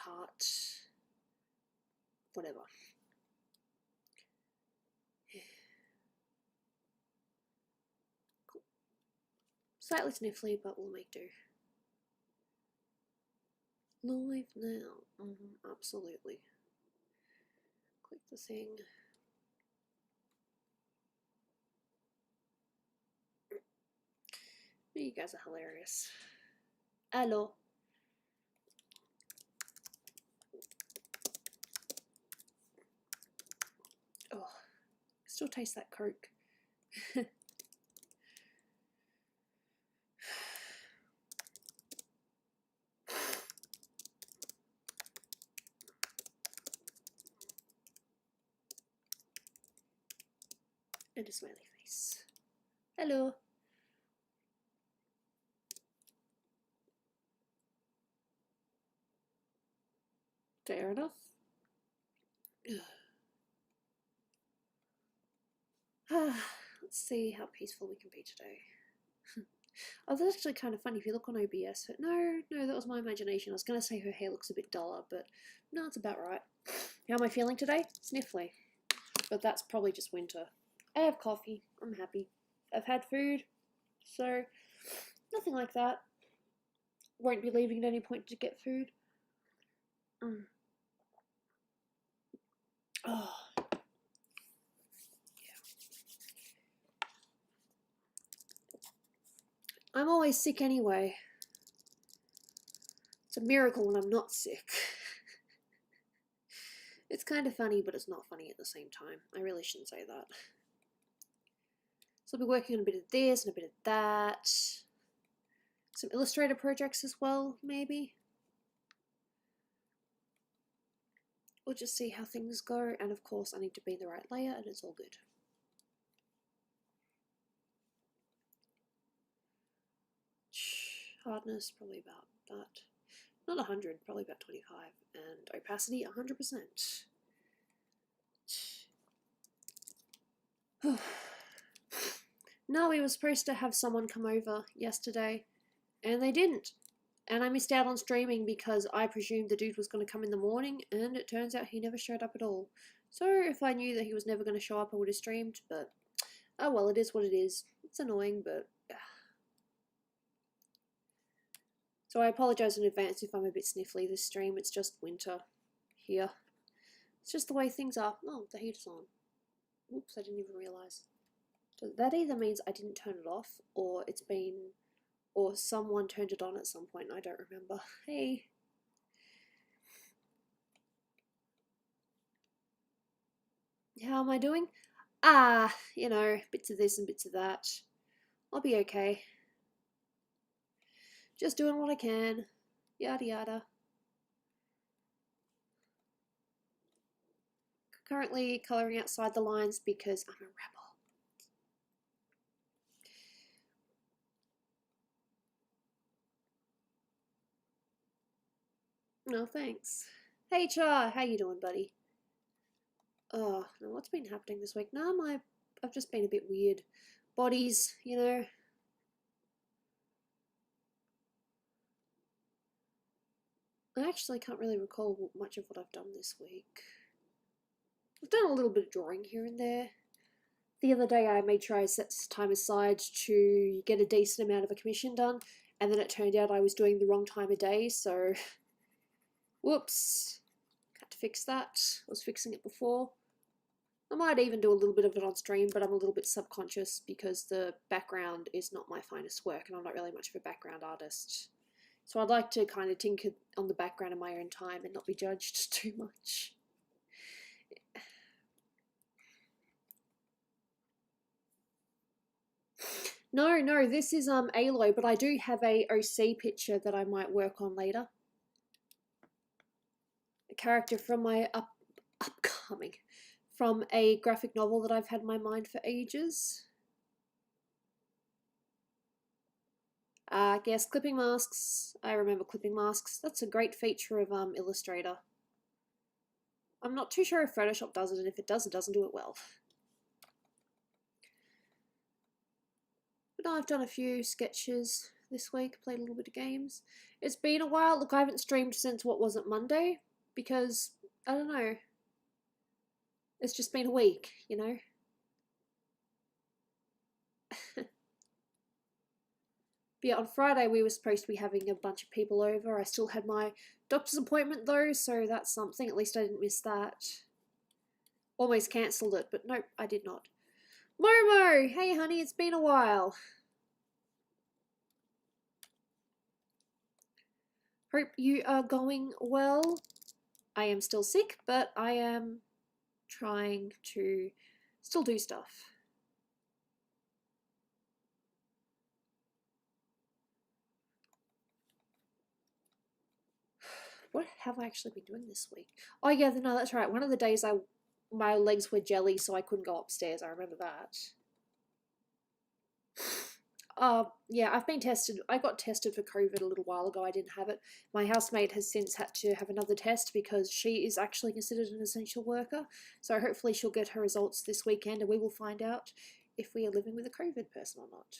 part. Whatever. Cool. Slightly sniffly, but we'll make do. Live now. Absolutely. Click the thing. You guys are hilarious. Hello. Oh, I still taste that Coke. And a smiley face. Hello. Fair enough. Let's see how peaceful we can be today. Oh, that's actually kind of funny if you look on OBS, but no, that was my imagination. I was going to say her hair looks a bit duller, but no, it's about right. How am I feeling today? Sniffly. But that's probably just winter. I have coffee. I'm happy. I've had food, so nothing like that. Won't be leaving at any point to get food. Oh. I'm always sick anyway. It's a miracle when I'm not sick. It's kind of funny, but it's not funny at the same time. I really shouldn't say that. So I'll be working on a bit of this and a bit of that. Some Illustrator projects as well, maybe. We'll just see how things go. And of course, I need to be in the right layer, and it's all good. Hardness, probably about that. Not 100, probably about 25. And opacity, 100%. No, we were supposed to have someone come over yesterday, and they didn't. And I missed out on streaming because I presumed the dude was going to come in the morning, and it turns out he never showed up at all. So if I knew that he was never going to show up, I would have streamed, but oh well, it is what it is. It's annoying, but so I apologise in advance if I'm a bit sniffly this stream. It's just winter here. It's just the way things are. Oh, the heater's on. Oops, I didn't even realise. So that either means I didn't turn it off, or it's been, or someone turned it on at some point, I don't remember. Hey. How am I doing? You know, bits of this and bits of that. I'll be okay. Just doing what I can. Yada yada. Currently colouring outside the lines because I'm a rebel. No, thanks. Hey Char, how you doing, buddy? Oh, no, what's been happening this week? No, I've just been a bit weird. Bodies, you know. I actually can't really recall much of what I've done this week. I've done a little bit of drawing here and there. The other day I made sure I set time aside to get a decent amount of a commission done, and then it turned out I was doing the wrong time of day, so whoops. Had to fix that. I was fixing it before. I might even do a little bit of it on stream, but I'm a little bit subconscious because the background is not my finest work and I'm not really much of a background artist. So I'd like to kind of tinker on the background in my own time and not be judged too much. No, this is Aloy, but I do have a OC picture that I might work on later. A character from my upcoming, from a graphic novel that I've had in my mind for ages. Yes, clipping masks. I remember clipping masks. That's a great feature of Illustrator. I'm not too sure if Photoshop does it, and if it does, it doesn't do it well. But no, I've done a few sketches this week. Played a little bit of games. It's been a while. Look, I haven't streamed since, what was it, Monday? Because, I don't know. It's just been a week, you know? But yeah, on Friday we were supposed to be having a bunch of people over. I still had my doctor's appointment though, so that's something. At least I didn't miss that. Almost cancelled it, but nope, I did not. Momo! Hey honey, it's been a while. Hope you are going well. I am still sick, but I am trying to still do stuff. What have I actually been doing this week? Oh yeah, no, that's right. One of the days my legs were jelly, so I couldn't go upstairs. I remember that. Yeah, I've been tested. I got tested for COVID a little while ago. I didn't have it. My housemate has since had to have another test because she is actually considered an essential worker. So hopefully she'll get her results this weekend and we will find out if we are living with a COVID person or not.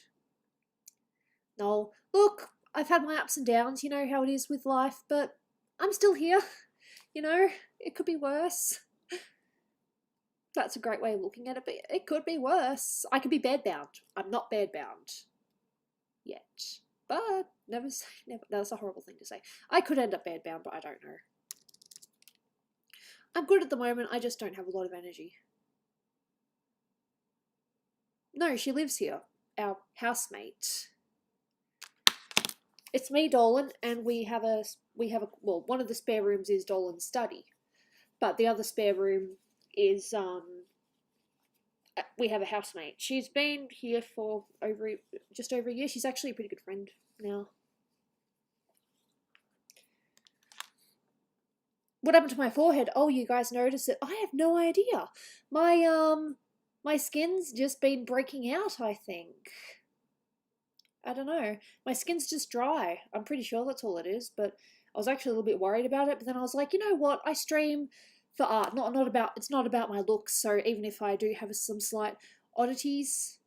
No, look, I've had my ups and downs. You know how it is with life, but I'm still here. You know, it could be worse. That's a great way of looking at it, but it could be worse. I could be bedbound. I'm not bedbound yet. But never say never. That's a horrible thing to say. I could end up bedbound, but I don't know. I'm good at the moment. I just don't have a lot of energy. No, she lives here. Our housemate. It's me, Dolan, and we have a well, one of the spare rooms is Dolan's study, but the other spare room is we have a housemate. She's been here for just over a year. She's actually a pretty good friend now. What happened to my forehead? Oh, you guys noticed it? I have no idea. My skin's just been breaking out, I think. I don't know. My skin's just dry. I'm pretty sure that's all it is, but I was actually a little bit worried about it, but then I was like, you know what? I stream for art, it's not about my looks, so even if I do have some slight oddities.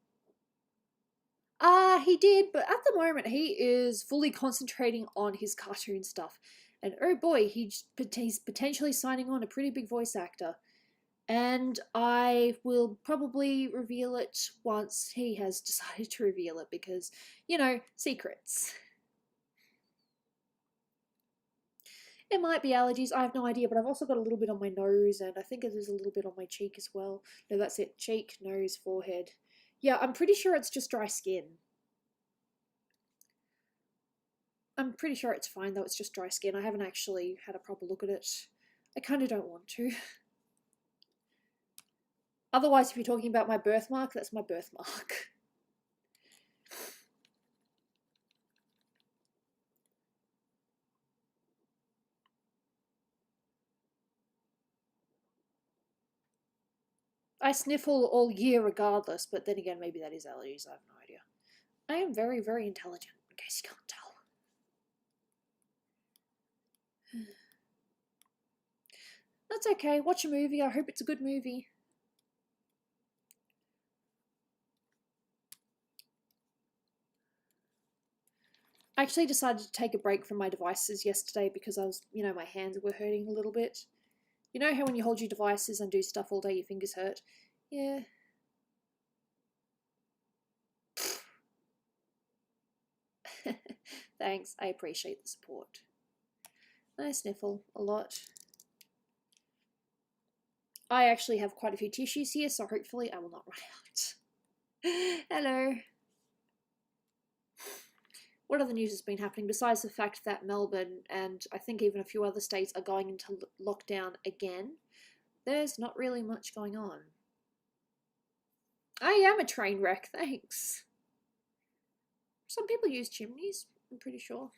He did, but at the moment he is fully concentrating on his cartoon stuff. And oh boy, he's potentially signing on a pretty big voice actor. And I will probably reveal it once he has decided to reveal it because, you know, secrets. It might be allergies, I have no idea, but I've also got a little bit on my nose and I think there's a little bit on my cheek as well. No, that's it. Cheek, nose, forehead. Yeah, I'm pretty sure it's just dry skin. I'm pretty sure it's fine though, it's just dry skin. I haven't actually had a proper look at it. I kind of don't want to. Otherwise, if you're talking about my birthmark, that's my birthmark. I sniffle all year regardless, but then again, maybe that is allergies, I have no idea. I am very, very intelligent, in case you can't tell. That's okay, watch a movie, I hope it's a good movie. I actually decided to take a break from my devices yesterday because I was, you know, my hands were hurting a little bit. You know how when you hold your devices and do stuff all day, your fingers hurt? Yeah. Thanks, I appreciate the support. I sniffle a lot. I actually have quite a few tissues here, so hopefully I will not run out. Hello. What other news has been happening besides the fact that Melbourne and I think even a few other states are going into lockdown again? There's not really much going on. I am a train wreck, thanks. Some people use chimneys, I'm pretty sure.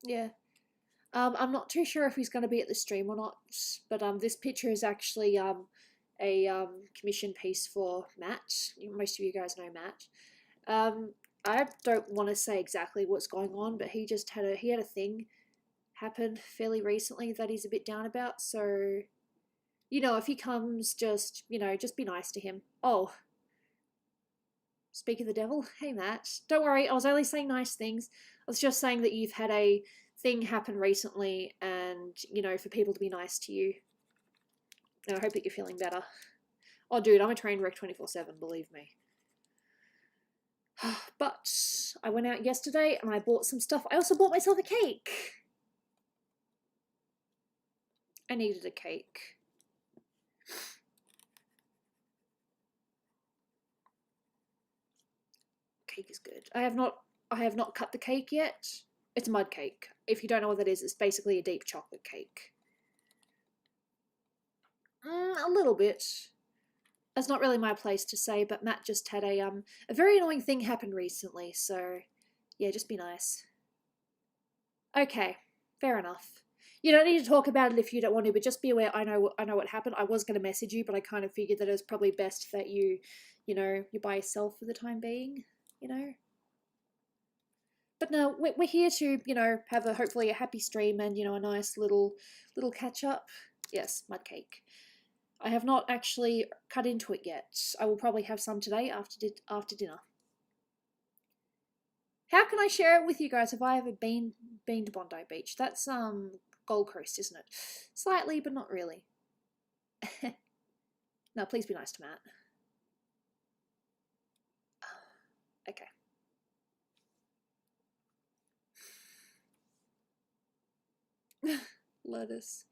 Yeah. I'm not too sure if he's going to be at the stream or not, but this picture is actually a commission piece for Matt. Most of you guys know Matt. I don't want to say exactly what's going on, but he just had a thing happen fairly recently that he's a bit down about. So, you know, if he comes, just be nice to him. Oh, Speak of the devil. Hey, Matt. Don't worry, I was only saying nice things. I was just saying that you've had a thing happen recently and, you know, for people to be nice to you. And I hope that you're feeling better. Oh, dude, I'm a train wreck 24/7, believe me. But I went out yesterday and I bought some stuff. I also bought myself a cake. I needed a cake. Cake is good. I have not cut the cake yet. It's a mud cake. If you don't know what that is, it's basically a deep chocolate cake. A little bit. That's not really my place to say, but Matt just had a very annoying thing happen recently, so yeah, just be nice. Okay, fair enough. You don't need to talk about it if you don't want to, but just be aware. I know what happened. I was going to message you, but I kind of figured that it was probably best that you're by yourself for the time being. But no, we're here to have hopefully a happy stream and a nice little catch up. Yes, mud cake. I have not actually cut into it yet. I will probably have some today after dinner. How can I share it with you guys? Have I ever been to Bondi Beach? That's Gold Coast, isn't it? Slightly, but not really. No, please be nice to Matt. Okay. Lettuce.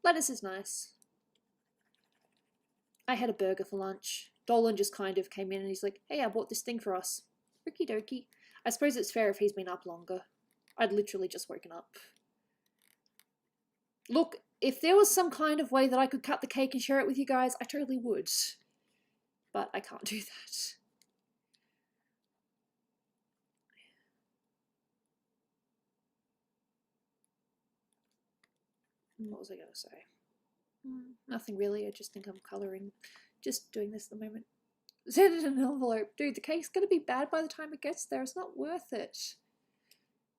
Lettuce is nice. I had a burger for lunch. Dolan just kind of came in and he's like, hey, I bought this thing for us. Okie dokie. I suppose it's fair if he's been up longer. I'd literally just woken up. Look, if there was some kind of way that I could cut the cake and share it with you guys, I totally would. But I can't do that. What was I going to say? Nothing really. I just think I'm colouring. Just doing this at the moment. Send it in an envelope. Dude, the cake's going to be bad by the time it gets there. It's not worth it.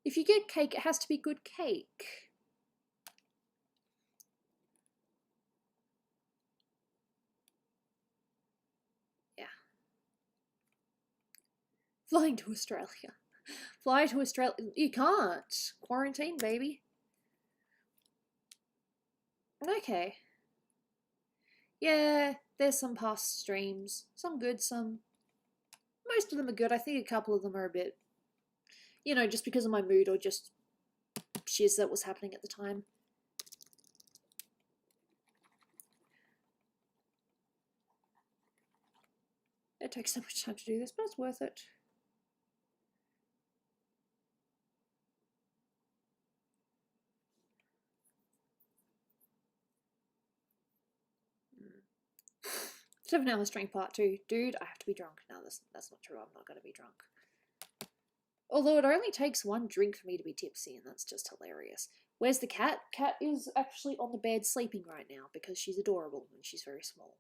If you get cake, it has to be good cake. Yeah. Flying to Australia. Fly to Australia. You can't. Quarantine, baby. Okay. Yeah, there's some past streams. Some good, some... Most of them are good. I think a couple of them are a bit... just because of my mood or just shiz that was happening at the time. It takes so much time to do this, but it's worth it. Seven hours stream part 2. Dude, I have to be drunk. No, that's not true. I'm not going to be drunk. Although it only takes one drink for me to be tipsy, and that's just hilarious. Where's the cat? Cat is actually on the bed sleeping right now because she's adorable and she's very small.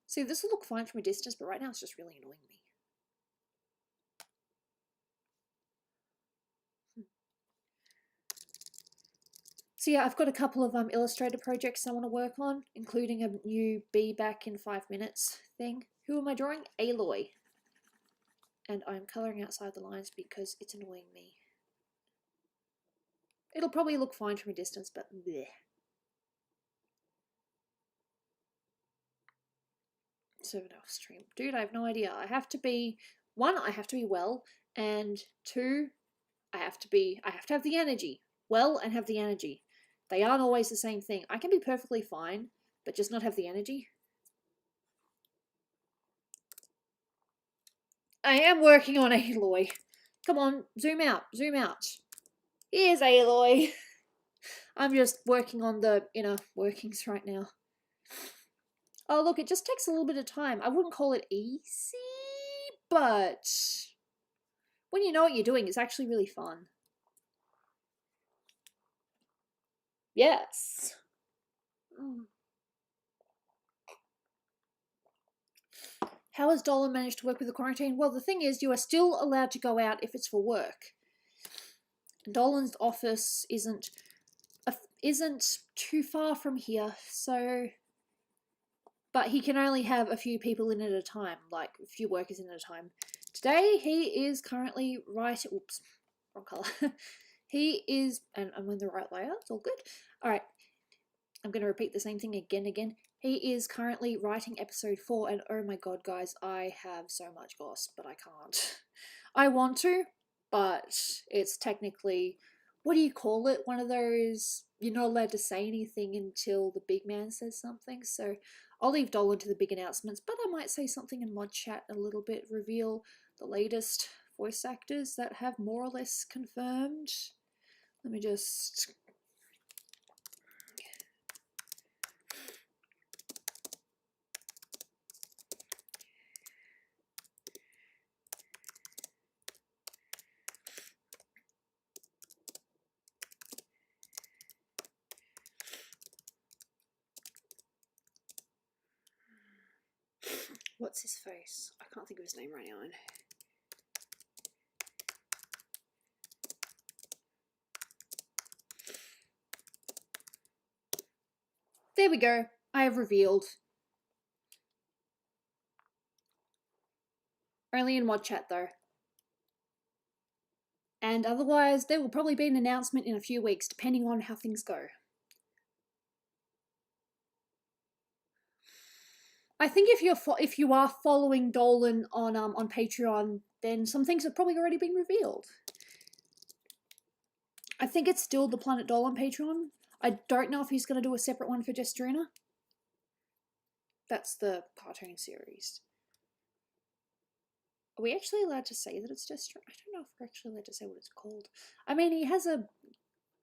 See, this will look fine from a distance, but right now it's just really annoying me. So yeah, I've got a couple of Illustrator projects I want to work on, including a new Be Back in 5 minutes thing. Who am I drawing? Aloy. And I'm colouring outside the lines because it's annoying me. It'll probably look fine from a distance, but bleh. 7-hour stream. Dude, I have no idea. I have to be... 1, I have to be well, and 2, I have to have the energy. Well and have the energy. They aren't always the same thing. I can be perfectly fine, but just not have the energy. I am working on Aloy. Come on, zoom out, zoom out. Here's Aloy. I'm just working on the inner workings right now. Oh, look, it just takes a little bit of time. I wouldn't call it easy, but when you know what you're doing, it's actually really fun. Yes. How has Dolan managed to work with the quarantine? Well, the thing is, you are still allowed to go out if it's for work. Dolan's office isn't too far from here, so but he can only have a few people in at a time, like a few workers in at a time. Today he is currently writing. Oops, wrong color. He is, and I'm in the right layer. It's all good. All right, I'm going to repeat the same thing again. He is currently writing episode 4, and oh my god, guys, I have so much goss, but I can't. I want to, but it's technically, what do you call it? One of those, you're not allowed to say anything until the big man says something, so I'll leave Dolan to the big announcements, but I might say something in mod chat a little bit, reveal the latest voice actors that have more or less confirmed. Let me just... What's his face? I can't think of his name right now. There we go. I have revealed. Only in mod chat though. And otherwise, there will probably be an announcement in a few weeks, depending on how things go. I think if you are following Dolan on Patreon, then some things have probably already been revealed. I think it's still the Planet Dolan Patreon. I don't know if he's going to do a separate one for Gestrina. That's the cartoon series. Are we actually allowed to say that it's Gestrina? I don't know if we're actually allowed to say what it's called. I mean, he has a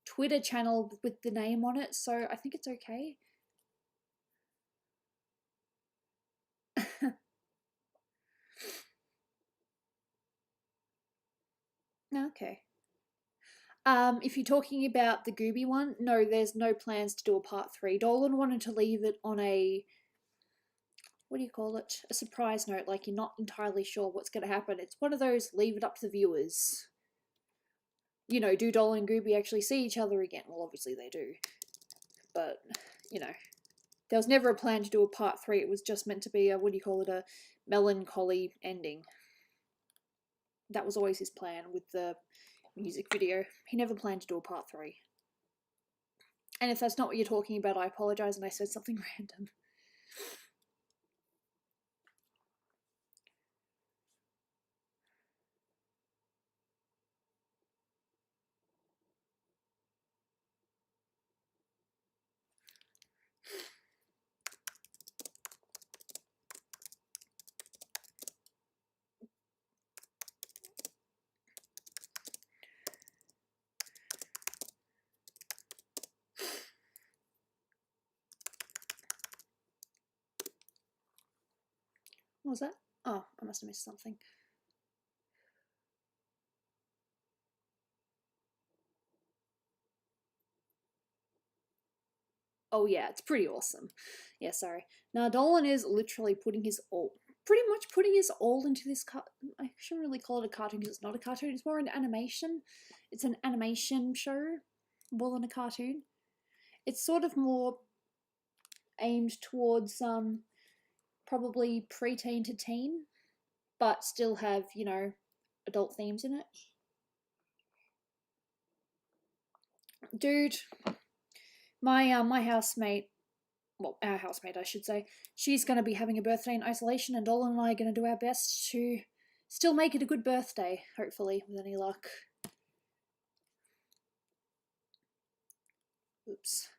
Twitter channel with the name on it, so I think it's okay. Okay. If you're talking about the Gooby one, no, there's no plans to do a part 3. Dolan wanted to leave it on a, what do you call it? A surprise note, like you're not entirely sure what's going to happen. It's one of those leave it up to the viewers. You know, do Dolan and Gooby actually see each other again? Well, obviously they do. But, you know, there was never a plan to do a part 3. It was just meant to be a, what do you call it, a melancholy ending. That was always his plan with the music video. He never planned to do a part 3. And if that's not what you're talking about, I apologise and I said something random. What was that? Oh, I must have missed something. Oh yeah, it's pretty awesome. Yeah, sorry. Now Dolan is literally putting his all, pretty much putting his all into this I shouldn't really call it a cartoon because it's not a cartoon, it's more an animation. It's an animation show more than a cartoon. It's sort of more aimed towards probably preteen to teen, but still have, you know, adult themes in it. Dude, my housemate, well, our housemate, I should say, she's going to be having a birthday in isolation, and Dolan and I are going to do our best to still make it a good birthday, hopefully, with any luck. Oops.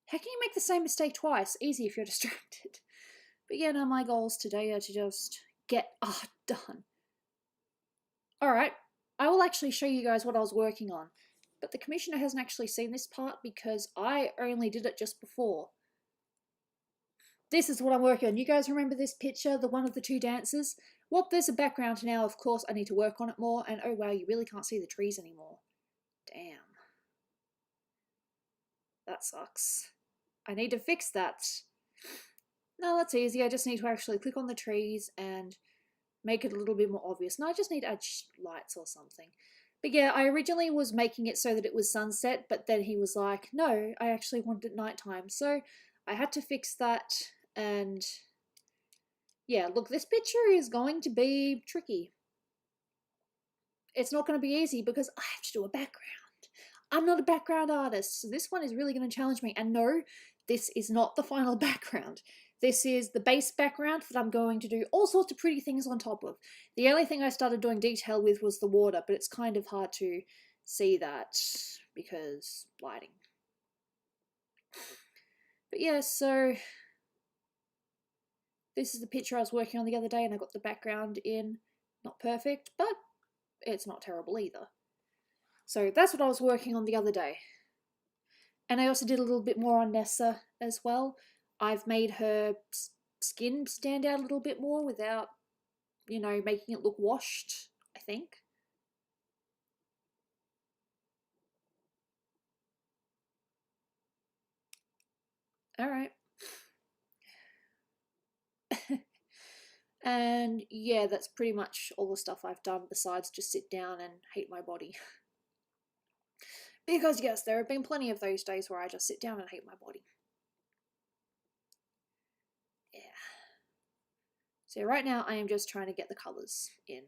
How can you make the same mistake twice? Easy if you're distracted. But yeah, no, my goals today are to just get art done. Alright, I will actually show you guys what I was working on. But the commissioner hasn't actually seen this part because I only did it just before. This is what I'm working on. You guys remember this picture, the one of the 2 dancers? Well, there's a background now, of course. I need to work on it more. And oh wow, you really can't see the trees anymore. Damn. That sucks. I need to fix that. No, that's easy. I just need to actually click on the trees and make it a little bit more obvious. No, I just need to add lights or something. But yeah, I originally was making it so that it was sunset, but then he was like, no, I actually want it nighttime. So I had to fix that. And yeah, look, this picture is going to be tricky. It's not going to be easy because I have to do a background. I'm not a background artist, so this one is really going to challenge me. And no, this is not the final background. This is the base background that I'm going to do all sorts of pretty things on top of. The only thing I started doing detail with was the water, but it's kind of hard to see that because lighting. But yeah, so this is the picture I was working on the other day, and I got the background in. Not perfect, but it's not terrible either. So that's what I was working on the other day. And I also did a little bit more on Nessa as well. I've made her skin stand out a little bit more without, you know, making it look washed, I think. Alright. And yeah, that's pretty much all the stuff I've done besides just sit down and hate my body. Because yes, there have been plenty of those days where I just sit down and hate my body. Yeah. So right now I am just trying to get the colours in.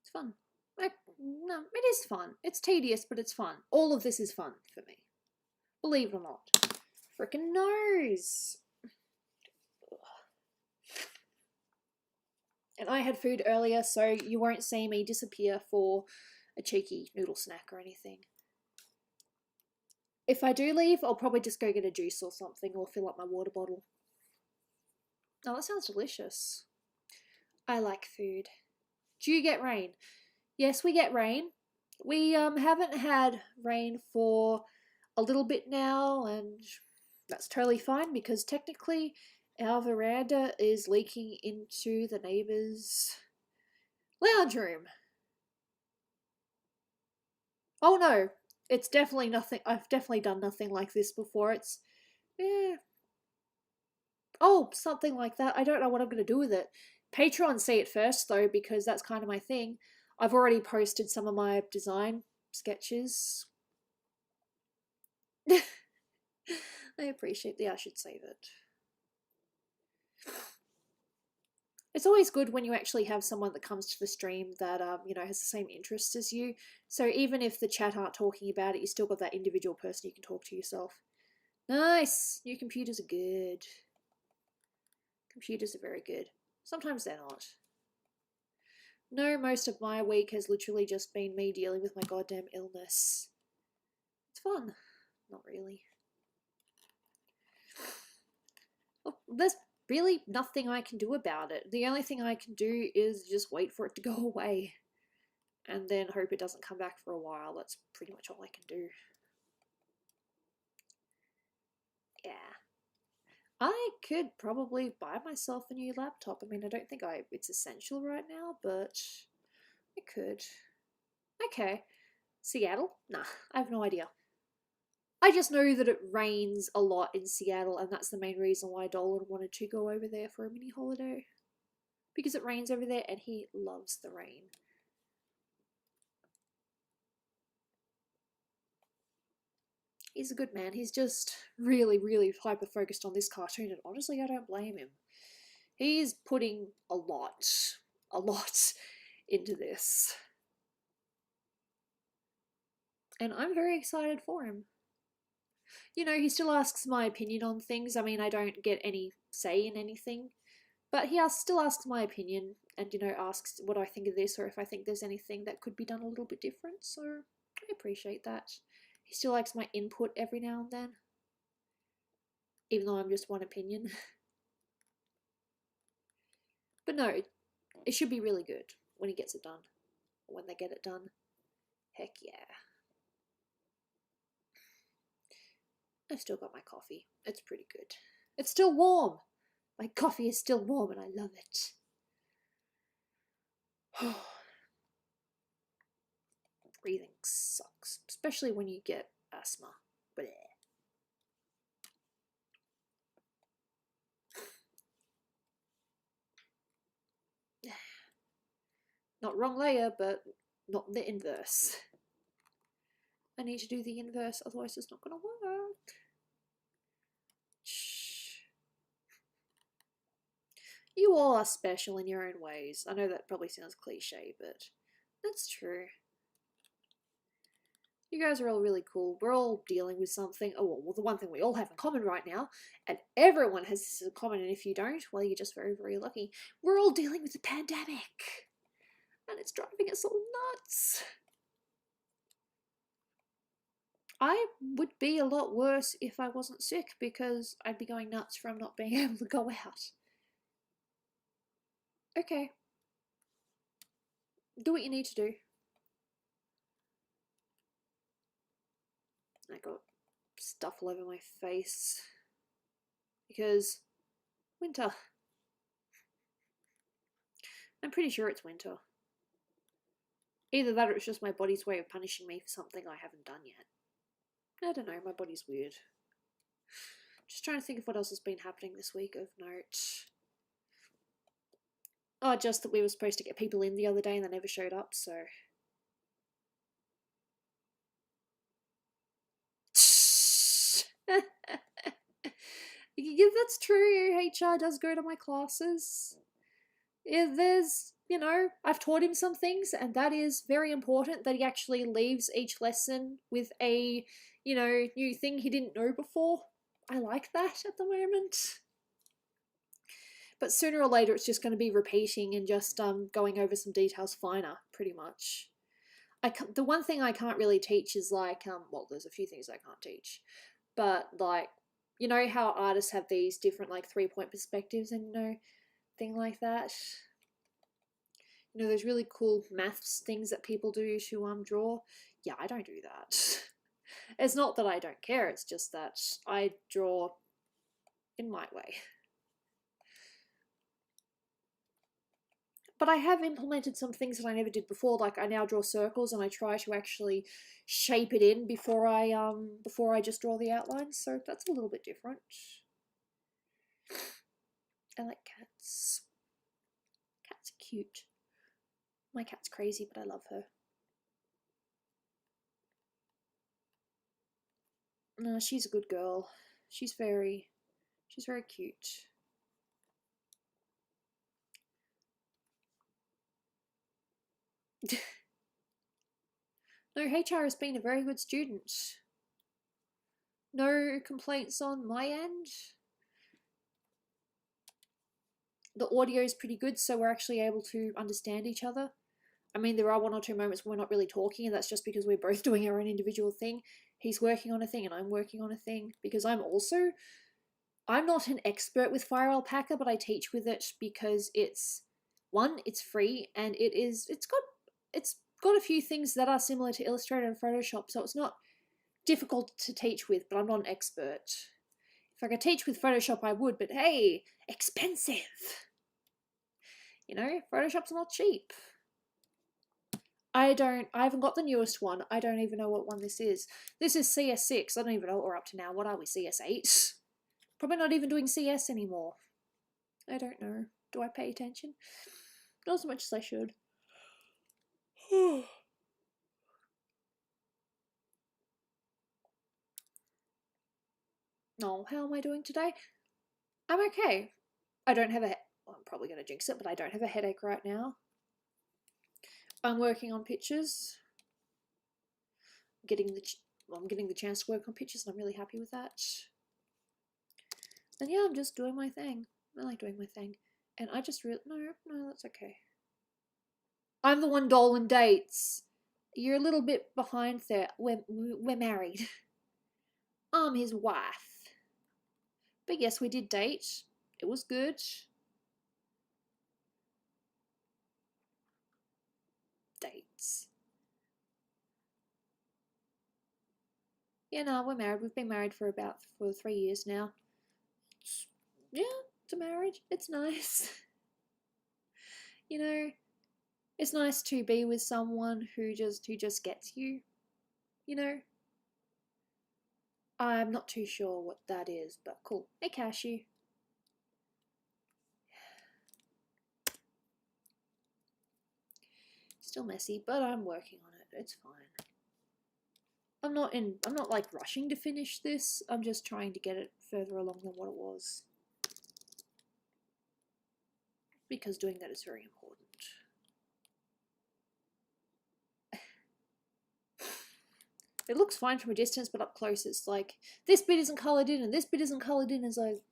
It's fun. No, it is fun. It's tedious, but it's fun. All of this is fun for me. Believe it or not. Frickin' nose! And I had food earlier, so you won't see me disappear for a cheeky noodle snack or anything. If I do leave, I'll probably just go get a juice or something, or fill up my water bottle. Oh, that sounds delicious. I like food. Do you get rain? Yes, we get rain. We haven't had rain for a little bit now, and that's totally fine because technically our veranda is leaking into the neighbour's lounge room. Oh no, it's definitely nothing. I've definitely done nothing like this before. It's, yeah. Oh, something like that. I don't know what I'm going to do with it. Patreon see it first though, because that's kind of my thing. I've already posted some of my design sketches. I appreciate I should save it. It's always good when you actually have someone that comes to the stream that you know, has the same interests as you. So even if the chat aren't talking about it, you still got that individual person you can talk to yourself. Nice! New computers are good. Computers are very good. Sometimes they're not. No, most of my week has literally just been me dealing with my goddamn illness. It's fun. Not really. Well, there's really nothing I can do about it. The only thing I can do is just wait for it to go away. And then hope it doesn't come back for a while. That's pretty much all I can do. Yeah. I could probably buy myself a new laptop. I mean, I don't think it's essential right now, but I could. Okay. Seattle? Nah, I have no idea. I just know that it rains a lot in Seattle, and that's the main reason why Dolan wanted to go over there for a mini holiday. Because it rains over there, and he loves the rain. He's a good man. He's just really, really hyper-focused on this cartoon, and honestly, I don't blame him. He's putting a lot into this. And I'm very excited for him. You know, he still asks my opinion on things. I mean, I don't get any say in anything, but he still asks my opinion and, you know, asks what I think of this or if I think there's anything that could be done a little bit different, so I appreciate that. He still likes my input every now and then, even though I'm just one opinion. But no, it should be really good when he gets it done, or when they get it done. Heck yeah. I've still got my coffee. It's pretty good. It's still warm. My coffee is still warm and I love it. Breathing sucks, especially when you get asthma. Blech. Not wrong layer, but not the inverse. I need to do the inverse, otherwise it's not going to work. Shh. You all are special in your own ways. I know that probably sounds cliche, but that's true. You guys are all really cool. We're all dealing with something. Oh, well, the one thing we all have in common right now, and everyone has this in common, and if you don't, well, you're just very, very lucky. We're all dealing with the pandemic, and it's driving us all nuts. I would be a lot worse if I wasn't sick, because I'd be going nuts from not being able to go out. Okay. Do what you need to do. I got stuff all over my face. Because winter. I'm pretty sure it's winter. Either that or it's just my body's way of punishing me for something I haven't done yet. I don't know, my body's weird. Just trying to think of what else has been happening this week of note. Oh, just that we were supposed to get people in the other day and they never showed up, so... Yeah, that's true. HR does go to my classes. There's, you know, I've taught him some things, and that is very important, that he actually leaves each lesson with a, you know, new thing he didn't know before. I like that at the moment. But sooner or later, it's just going to be repeating and just going over some details finer, pretty much. The one thing I can't really teach is like, well, there's a few things I can't teach, but like, you know how artists have these different like 3-point perspectives and, you know, thing like that. You know, those really cool maths things that people do to draw. Yeah, I don't do that. It's not that I don't care, it's just that I draw in my way. But I have implemented some things that I never did before, like I now draw circles and I try to actually shape it in before I just draw the outlines, so that's a little bit different. I like cats. Cats are cute. My cat's crazy, but I love her. No, she's a good girl. She's very cute. No, HR has been a very good student. No complaints on my end. The audio is pretty good, so we're actually able to understand each other. I mean, there are 1 or 2 moments when we're not really talking, and that's just because we're both doing our own individual thing. He's working on a thing, and I'm working on a thing, because I'm not an expert with Fire Alpaca, but I teach with it because it's free, and it's got a few things that are similar to Illustrator and Photoshop, so it's not difficult to teach with, but I'm not an expert. If I could teach with Photoshop, I would, but hey, expensive. You know, Photoshop's not cheap. I haven't got the newest one. I don't even know what one this is. This is CS6. I don't even know what we're up to now. What are we, CS8? Probably not even doing CS anymore. I don't know. Do I pay attention? Not as much as I should. No, how am I doing today? I'm okay. I don't have well, I'm probably going to jinx it, but I don't have a headache right now. I'm working on pictures. I'm getting the chance to work on pictures, and I'm really happy with that. And yeah, I'm just doing my thing. I like doing my thing. And I just no, that's okay. I'm the one Dolan dates. You're a little bit behind there. We're married. I'm his wife. But yes, we did date. It was good. Dates. Yeah, no, we're married. We've been married for 3 years now. Yeah, it's a marriage. It's nice. You know, it's nice to be with someone who just gets you. You know? I'm not too sure what that is, but cool. Hey, Cashew. Still messy, but I'm working on it. It's fine. I'm not like rushing to finish this. I'm just trying to get it further along than what it was. Because doing that is very important. It looks fine from a distance, but up close it's like, this bit isn't coloured in and this bit isn't coloured in. It's like,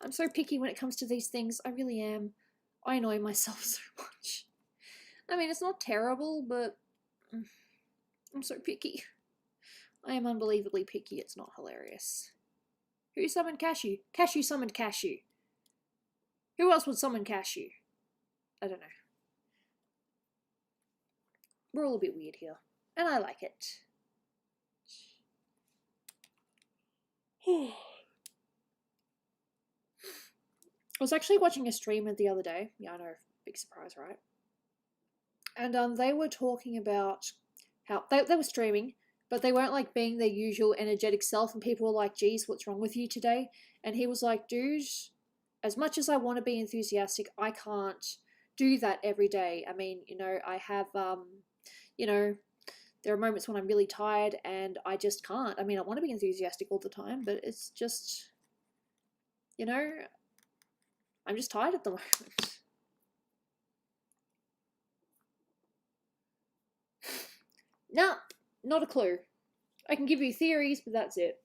I'm so picky when it comes to these things. I really am. I annoy myself so much. I mean, it's not terrible, but I'm so picky. I am unbelievably picky. It's not hilarious. Who summoned Cashew? Cashew summoned Cashew. Who else would summon Cashew? I don't know. We're all a bit weird here. And I like it. I was actually watching a streamer the other day. Yeah, I know. Big surprise, right? And they were talking about how they were streaming, but they weren't like being their usual energetic self, and people were like, geez, what's wrong with you today? And he was like, dude, as much as I want to be enthusiastic, I can't do that every day. I mean, you know, I have, you know, there are moments when I'm really tired and I just can't. I mean, I want to be enthusiastic all the time, but it's just, you know, I'm just tired at the moment. Nah, not a clue. I can give you theories, but that's it.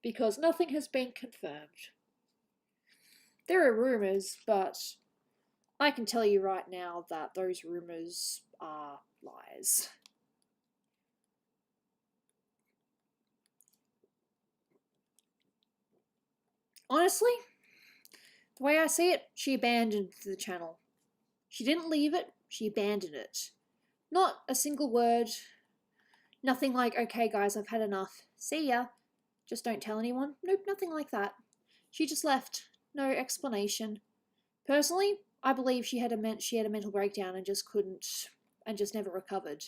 Because nothing has been confirmed. There are rumours, but I can tell you right now that those rumours are lies. Honestly, the way I see it, she abandoned the channel. She didn't leave it, she abandoned it. Not a single word. Nothing like, okay guys, I've had enough. See ya. Just don't tell anyone. Nope, nothing like that. She just left. No explanation. Personally, I believe she had a mental breakdown and just couldn't, and just never recovered.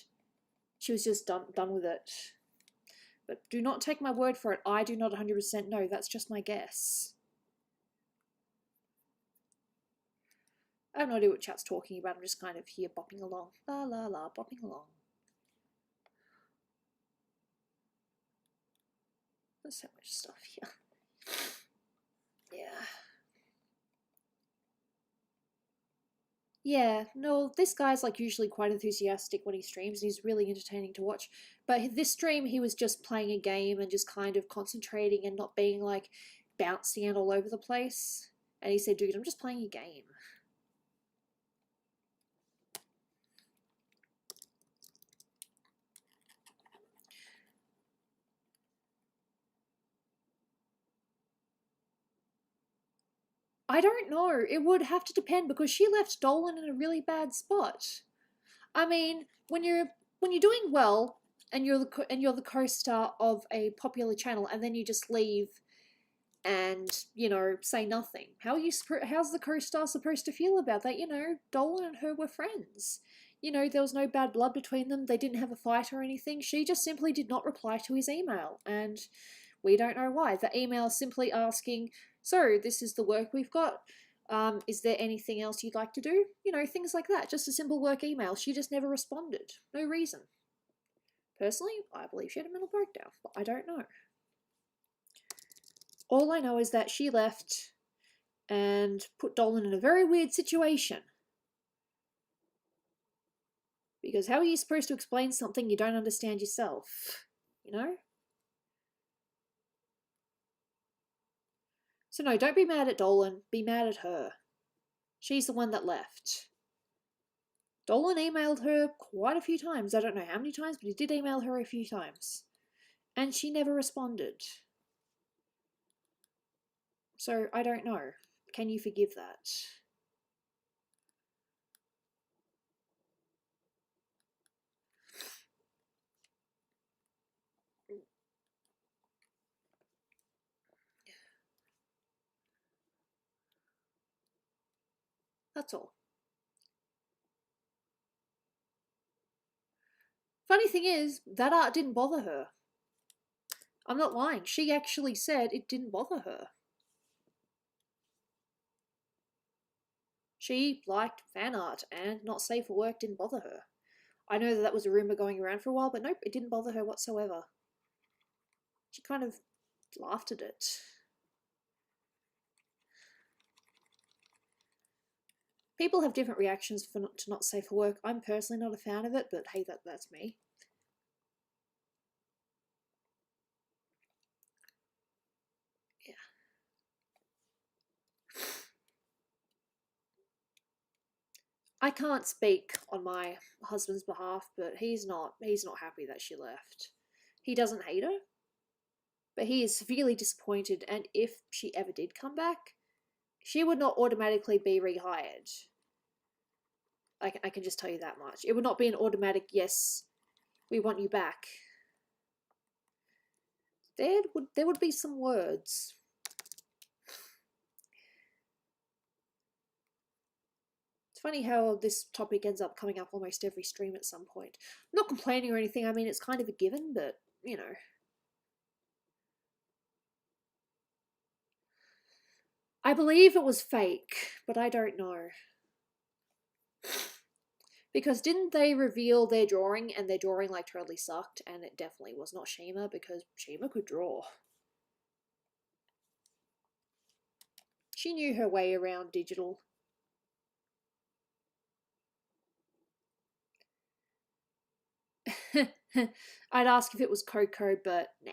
She was just done with it. But do not take my word for it. I do not 100% know. That's just my guess. I have no idea what chat's talking about. I'm just kind of here bopping along. La la la, bopping along. There's so much stuff here. Yeah. Yeah, no, this guy's like usually quite enthusiastic when he streams and he's really entertaining to watch. But this stream, he was just playing a game and just kind of concentrating and not being like bouncy and all over the place. And he said, dude, I'm just playing a game. I don't know. It would have to depend because she left Dolan in a really bad spot. I mean, when you're doing well and you're the co-star of a popular channel and then you just leave and, you know, say nothing. How's the co-star supposed to feel about that? You know, Dolan and her were friends. You know, there was no bad blood between them. They didn't have a fight or anything. She just simply did not reply to his email, and we don't know why. The email simply asking, so this is the work we've got. Is there anything else you'd like to do? You know, things like that. Just a simple work email. She just never responded. No reason. Personally, I believe she had a mental breakdown, but I don't know. All I know is that she left and put Dolan in a very weird situation. Because how are you supposed to explain something you don't understand yourself? You know? So no, don't be mad at Dolan. Be mad at her. She's the one that left. Dolan emailed her quite a few times. I don't know how many times, but he did email her a few times. And she never responded. So I don't know. Can you forgive that? That's all. Funny thing is, that art didn't bother her. I'm not lying. She actually said it didn't bother her. She liked fan art, and not safe for work didn't bother her. I know that was a rumour going around for a while, but nope, it didn't bother her whatsoever. She kind of laughed at it. People have different reactions to not safe for work. I'm personally not a fan of it, but hey, that's me. Yeah. I can't speak on my husband's behalf, but he's not happy that she left. He doesn't hate her, but he is severely disappointed, and if she ever did come back, she would not automatically be rehired. I can just tell you that much. It would not be an automatic, yes, we want you back. There would be some words. It's funny how this topic ends up coming up almost every stream at some point. I'm not complaining or anything, I mean, it's kind of a given, but, you know. I believe it was fake, but I don't know. Because didn't they reveal their drawing, and their drawing like totally sucked, and it definitely was not Shima, because Shima could draw. She knew her way around digital. I'd ask if it was Coco, but nah.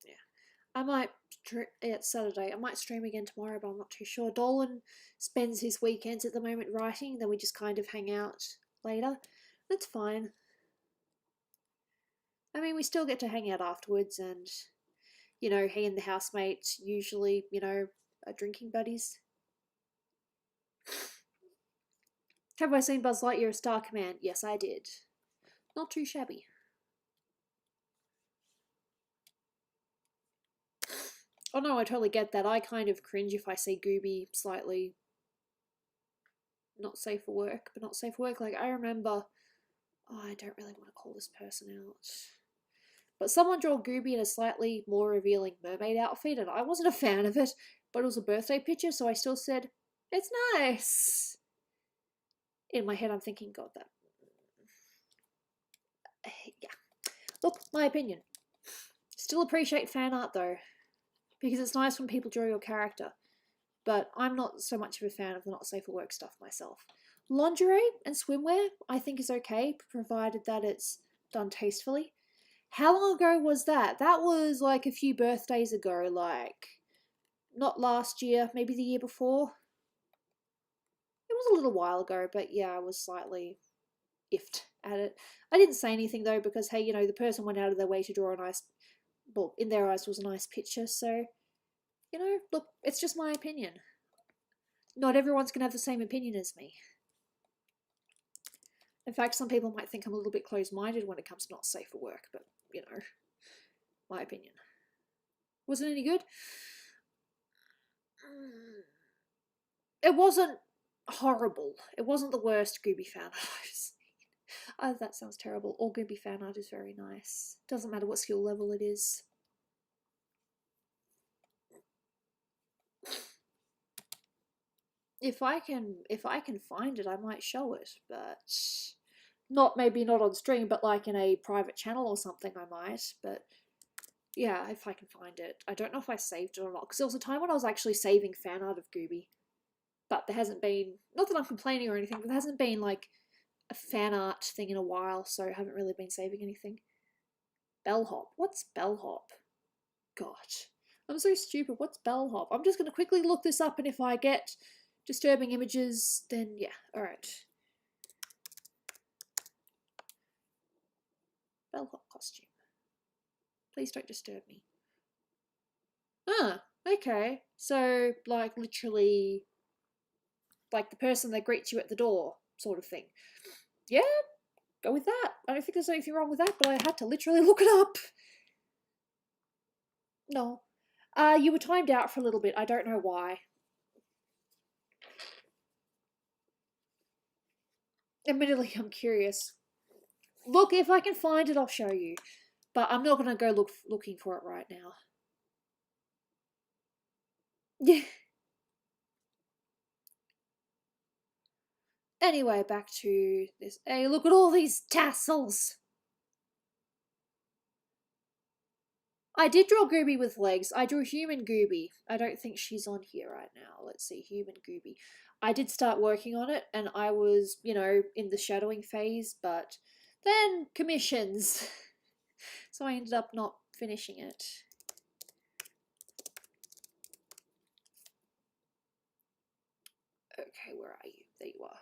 Yeah. I might, it's Saturday, I might stream again tomorrow, but I'm not too sure. Dolan spends his weekends at the moment writing, then we just kind of hang out later. That's fine. I mean, we still get to hang out afterwards, and, you know, he and the housemate usually, you know, are drinking buddies. Have I seen Buzz Lightyear Star Command? Yes, I did. Not too shabby. Oh no, I totally get that. I kind of cringe if I see Gooby slightly not safe for work, but not safe for work. Like, I remember, oh, I don't really want to call this person out, but someone drew Gooby in a slightly more revealing mermaid outfit, and I wasn't a fan of it, but it was a birthday picture, so I still said, it's nice. In my head, I'm thinking, God, that. Yeah. Look, my opinion. Still appreciate fan art, though, because it's nice when people draw your character. But I'm not so much of a fan of the not safe for work stuff myself. Lingerie and swimwear, I think, is okay, provided that it's done tastefully. How long ago was that? That was like a few birthdays ago, like not last year, maybe the year before. It was a little while ago, but yeah, I was slightly iffed at it. I didn't say anything though, because hey, you know, the person went out of their way to draw a nice, well, in their eyes was a nice picture, so, you know, look, it's just my opinion. Not everyone's gonna have the same opinion as me. In fact, some people might think I'm a little bit closed-minded when it comes to not safe for work, but, you know, my opinion. Was it any good? It wasn't horrible. It wasn't the worst Gooby fan art I've seen. Oh, that sounds terrible. All Gooby fan art is very nice. Doesn't matter what skill level it is. If I can find it, I might show it, but maybe not on stream, but like in a private channel or something I might, but yeah, if I can find it. I don't know if I saved it or not, because there was a time when I was actually saving fan art of Gooby, but there hasn't been, not that I'm complaining or anything, but there hasn't been like a fan art thing in a while, so I haven't really been saving anything. Bellhop. What's bellhop? God, I'm so stupid. What's bellhop? I'm just going to quickly look this up, and if I get disturbing images, then yeah, alright. Bellhop costume. Please don't disturb me. Ah, okay. So, like, literally, like the person that greets you at the door, sort of thing. Yeah, go with that. I don't think there's anything wrong with that, but I had to literally look it up. No. You were timed out for a little bit. I don't know why. Admittedly, I'm curious. Look, if I can find it, I'll show you. But I'm not going to go looking for it right now. Yeah. Anyway, back to this. Hey, look at all these tassels. I did draw Gooby with legs. I drew human Gooby. I don't think she's on here right now. Let's see, human Gooby. I did start working on it, and I was, you know, in the shadowing phase, but then commissions. So I ended up not finishing it. Okay, where are you? There you are.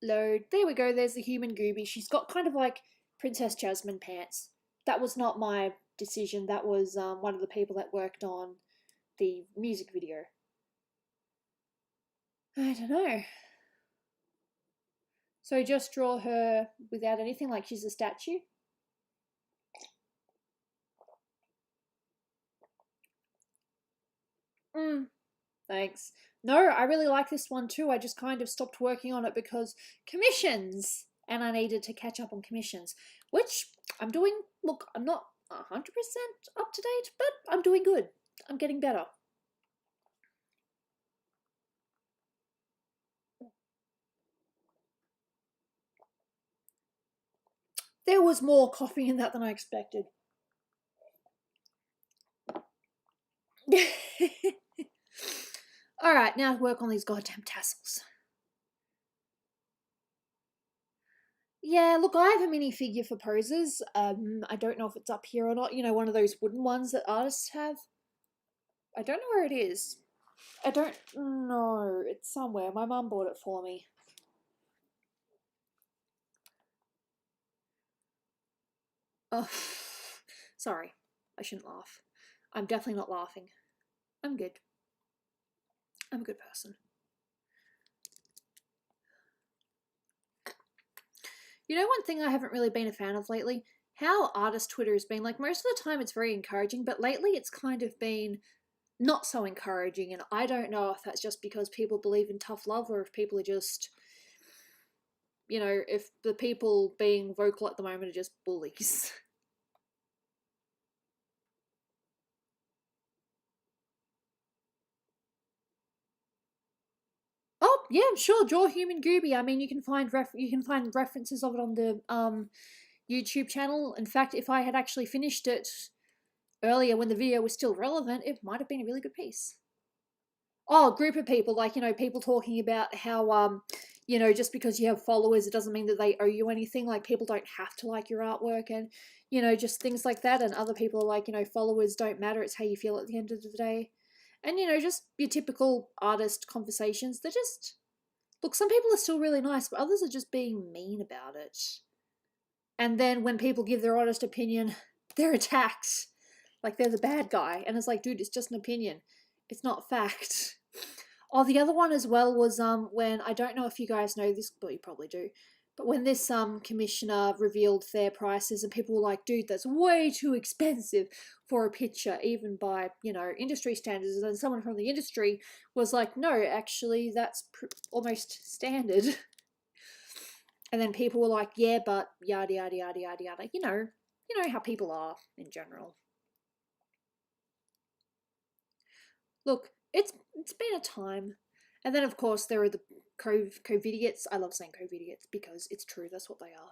Load. There we go. There's the human Gooby. She's got kind of like Princess Jasmine pants. That was not my decision. That was one of the people that worked on the music video. I don't know. So just draw her without anything, like she's a statue. Thanks. No, I really like this one too. I just kind of stopped working on it because commissions, and I needed to catch up on commissions, which I'm doing. Look, I'm not 100% up to date, but I'm doing good. I'm getting better. There was more coffee in that than I expected. Alright, now to work on these goddamn tassels. Yeah, look, I have a minifigure for poses. I don't know if it's up here or not. You know, one of those wooden ones that artists have. I don't know where it is. I don't know. It's somewhere. My mum bought it for me. Oh, sorry. I shouldn't laugh. I'm definitely not laughing. I'm good. I'm a good person. You know, one thing I haven't really been a fan of lately? How artist Twitter has been. Like, most of the time it's very encouraging, but lately it's kind of been not so encouraging, and I don't know if that's just because people believe in tough love or if people are just, you know, if the people being vocal at the moment are just bullies. Oh yeah, sure. Draw human Gooby. I mean, you can find references of it on the YouTube channel. In fact, if I had actually finished it earlier when the video was still relevant, it might have been a really good piece. Oh, a group of people, like, you know, people talking about how you know, just because you have followers, it doesn't mean that they owe you anything. Like, people don't have to like your artwork, and, you know, just things like that. And other people are like, you know, followers don't matter. It's how you feel at the end of the day. And, you know, just your typical artist conversations. They're just, look, some people are still really nice, but others are just being mean about it. And then when people give their honest opinion, they're attacked. Like they're the bad guy. And it's like, dude, it's just an opinion. It's not fact. Oh, the other one as well was when, I don't know if you guys know this, but you probably do, but when this commissioner revealed their prices and people were like, dude, that's way too expensive for a picture, even by, you know, industry standards. And then someone from the industry was like, no, actually that's almost standard. And then people were like, yeah, but yada yada yada yada yada. You know how people are in general. Look, it's been a time. And then of course there are the COVIDiots. I love saying COVIDiots because it's true, that's what they are.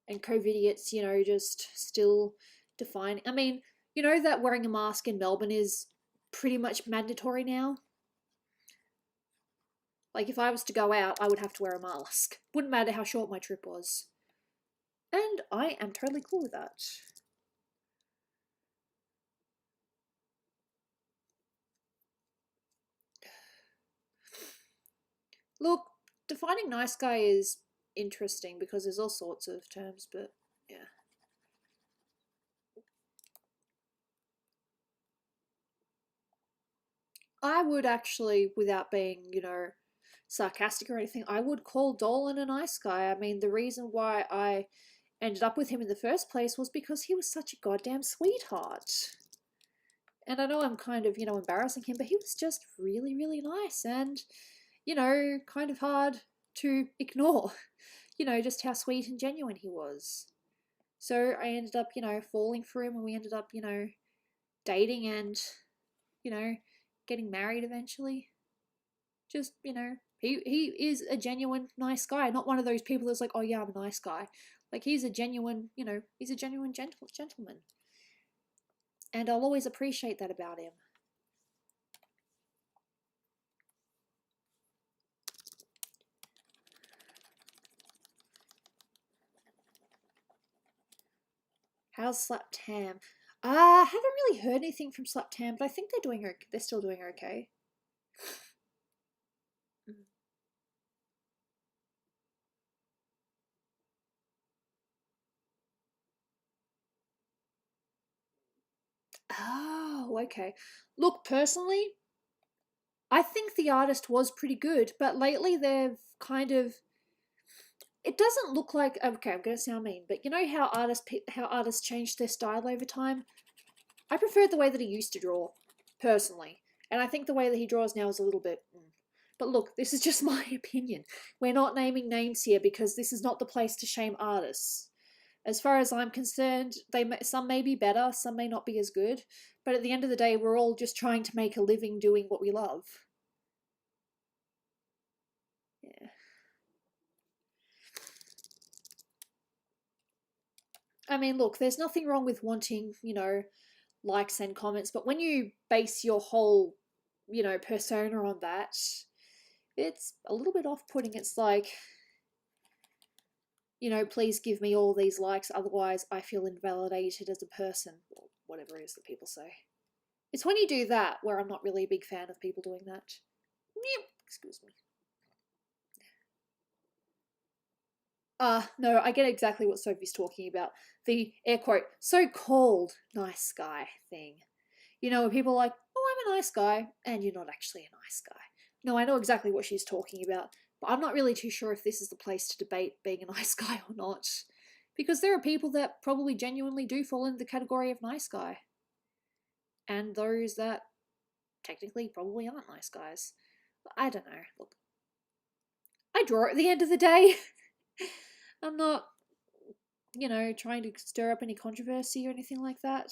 And COVIDiots, you know, just still defining. I mean, you know that wearing a mask in Melbourne is pretty much mandatory now. Like, if I was to go out, I would have to wear a mask. Wouldn't matter how short my trip was. And I am totally cool with that. Look, defining nice guy is interesting because there's all sorts of terms, but yeah. I would actually, without being, you know, sarcastic or anything, I would call Dolan a nice guy. I mean, the reason why I ended up with him in the first place was because he was such a goddamn sweetheart. And I know I'm kind of, you know, embarrassing him, but he was just really, really nice and, you know, kind of hard to ignore. you know, just how sweet and genuine he was. So I ended up, you know, falling for him, and we ended up, you know, dating and, you know, getting married eventually. Just, you know, he is a genuine nice guy, not one of those people that's like, oh yeah, I'm a nice guy. Like he's a genuine, you know, he's a genuine gentleman. And I'll always appreciate that about him. How's Slap Tam? I haven't really heard anything from Slap Tam, but I think they're still doing okay. Mm. Oh, okay. Look, personally, I think the artist was pretty good, but lately they've kind of, it doesn't look like, okay, I'm going to sound mean, but you know how artists change their style over time? I prefer the way that he used to draw, personally. And I think the way that he draws now is a little bit. But look, this is just my opinion. We're not naming names here because this is not the place to shame artists. As far as I'm concerned, some may be better, some may not be as good. But at the end of the day, we're all just trying to make a living doing what we love. Yeah. I mean, look, there's nothing wrong with wanting, you know, likes and comments, but when you base your whole, you know, persona on that, it's a little bit off-putting. It's like, you know, please give me all these likes, otherwise I feel invalidated as a person, or whatever it is that people say. It's when you do that where I'm not really a big fan of people doing that. Excuse me. No, I get exactly what Sophie's talking about. The air quote, so-called nice guy thing. You know, people are like, oh, I'm a nice guy, and you're not actually a nice guy. No, I know exactly what she's talking about, but I'm not really too sure if this is the place to debate being a nice guy or not. Because there are people that probably genuinely do fall into the category of nice guy. And those that technically probably aren't nice guys. I don't know. Look, I draw at the end of the day. I'm not, you know, trying to stir up any controversy or anything like that.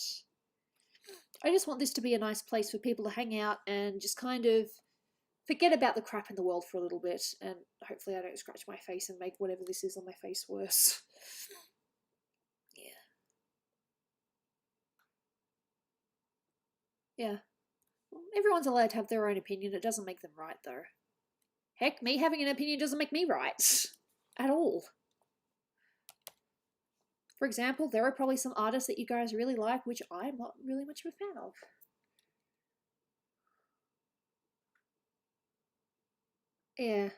I just want this to be a nice place for people to hang out and just kind of forget about the crap in the world for a little bit, and hopefully I don't scratch my face and make whatever this is on my face worse. Yeah. Yeah. Well, everyone's allowed to have their own opinion. It doesn't make them right, though. Heck, me having an opinion doesn't make me right. At all. For example, there are probably some artists that you guys really like, which I'm not really much of a fan of. Yeah.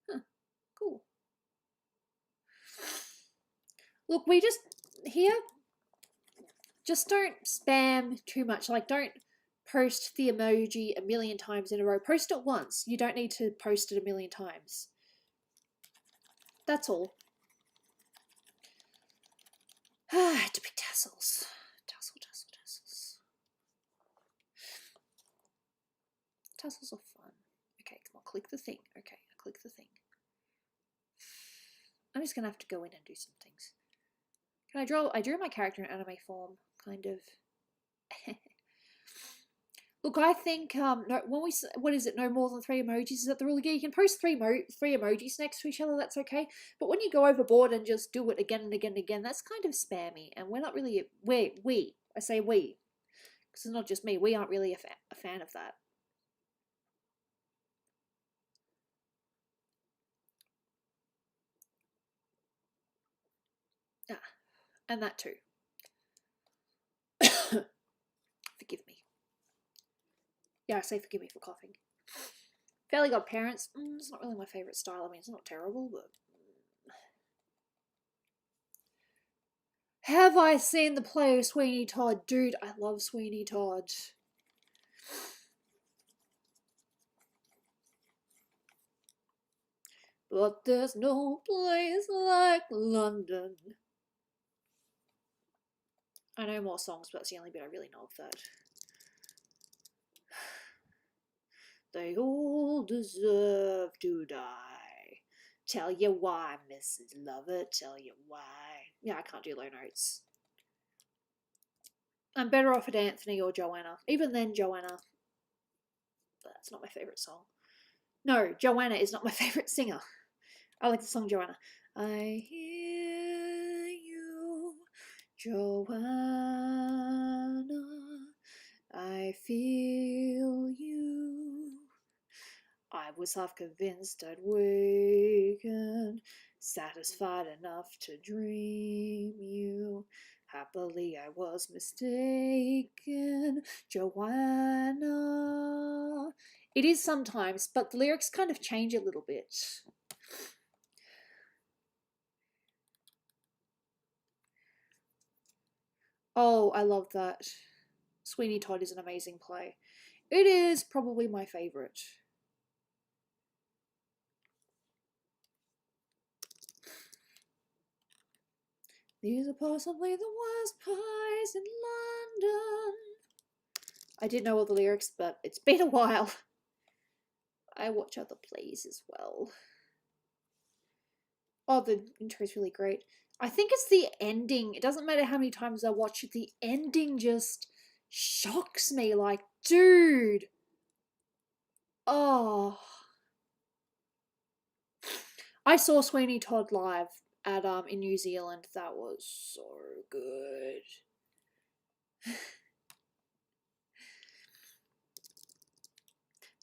Huh. Cool. Look, we just here just don't spam too much. Like, don't post the emoji a million times in a row. Post it once. You don't need to post it a million times. That's all. To be tassels. Tassel, tassel, tassels. Tassels are fun. Okay, come on, click the thing. Okay, click the thing. I'm just gonna have to go in and do some things. Can I draw? I drew my character in anime form, kind of. Look, I think no, when we what is it? No more than 3 emojis. Is that the rule? Yeah, you can post three emojis next to each other. That's okay. But when you go overboard and just do it again and again and again, that's kind of spammy. And we're not really we. I say we, because it's not just me. We aren't really a fan of that. Ah, and that too. Forgive me. Yeah, I say forgive me for coughing. Fairly Godparents. It's not really my favourite style. I mean, it's not terrible, but. Have I seen the play of Sweeney Todd? Dude, I love Sweeney Todd. But there's no place like London. I know more songs, but that's the only bit I really know of that. They all deserve to die. Tell you why, Mrs. Lover, tell you why. Yeah, I can't do low notes. I'm better off at Anthony or Joanna. Even then, Joanna. That's not my favourite song. No, Joanna is not my favourite singer. I like the song Joanna. I hear you, Joanna. I feel you. I was half convinced I'd waken, satisfied enough to dream you. Happily I was mistaken, Joanna. It is sometimes, but the lyrics kind of change a little bit. Oh, I love that. Sweeney Todd is an amazing play. It is probably my favourite. These are possibly the worst pies in London. I didn't know all the lyrics, but it's been a while. I watch other plays as well. Oh, the intro is really great. I think it's the ending. It doesn't matter how many times I watch it. The ending just shocks me. Like, dude. Oh. I saw Sweeney Todd live at in New Zealand. That was so good.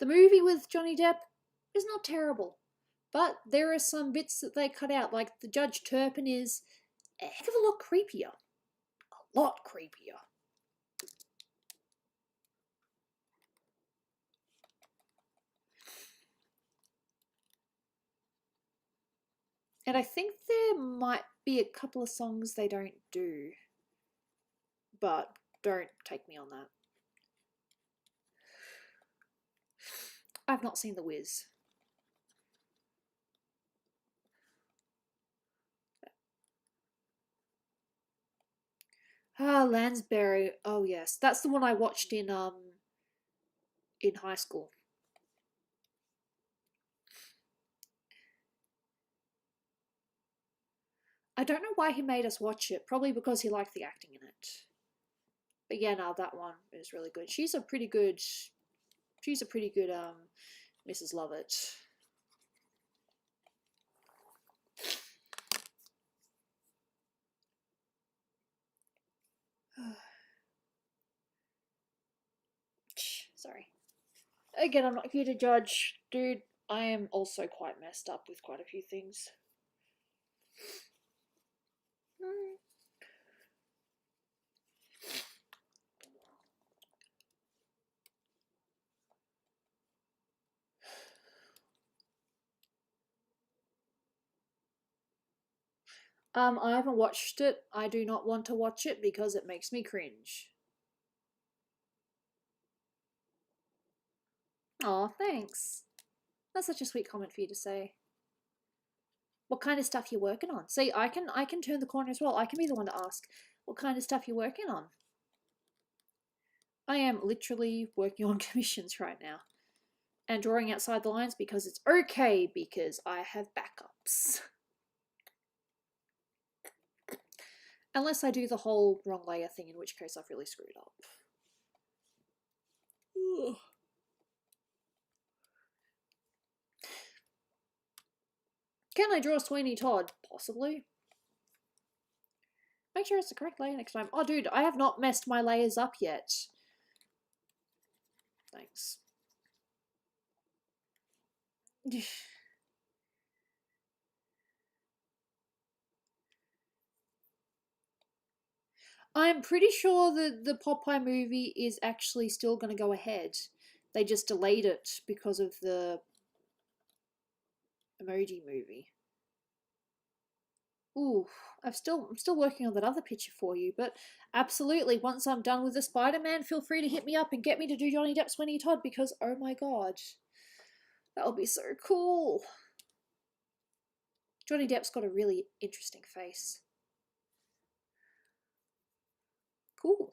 The movie with Johnny Depp is not terrible, but there are some bits that they cut out, like the Judge Turpin is a heck of a lot creepier. A lot creepier. And I think there might be a couple of songs they don't do, but don't take me on that. I've not seen The Wiz. Ah, Lansbury. Oh yes, that's the one I watched in high school. I don't know why he made us watch it. Probably because he liked the acting in it. But yeah, no, that one is really good. She's a pretty good Mrs. Lovett. Sorry. Again, I'm not here to judge. Dude, I am also quite messed up with quite a few things. I haven't watched it. I do not want to watch it because it makes me cringe. Aw, thanks. That's such a sweet comment for you to say. What kind of stuff you working on? See, I can turn the corner as well. I can be the one to ask what kind of stuff you're working on. I am literally working on commissions right now. And drawing outside the lines because it's okay because I have backups. Unless I do the whole wrong layer thing, in which case I've really screwed up. Ugh. Can I draw Sweeney Todd? Possibly. Make sure it's the correct layer next time. Oh, dude, I have not messed my layers up yet. Thanks. I'm pretty sure that the Popeye movie is actually still going to go ahead. They just delayed it because of the Emoji Movie. Ooh, I'm still working on that other picture for you, but absolutely, once I'm done with the Spider-Man, feel free to hit me up and get me to do Johnny Depp Sweeney Todd because, oh my god, that'll be so cool. Johnny Depp's got a really interesting face. Cool.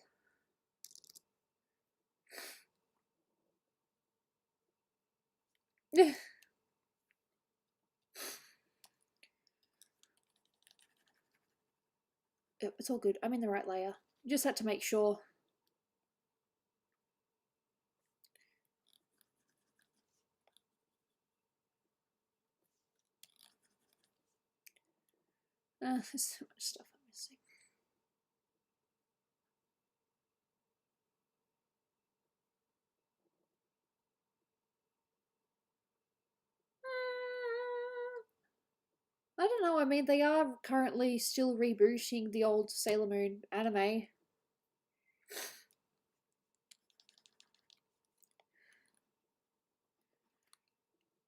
It's all good. I'm in the right layer. Just had to make sure. There's so much stuff I'm missing. I don't know. I mean, they are currently still rebooting the old Sailor Moon anime.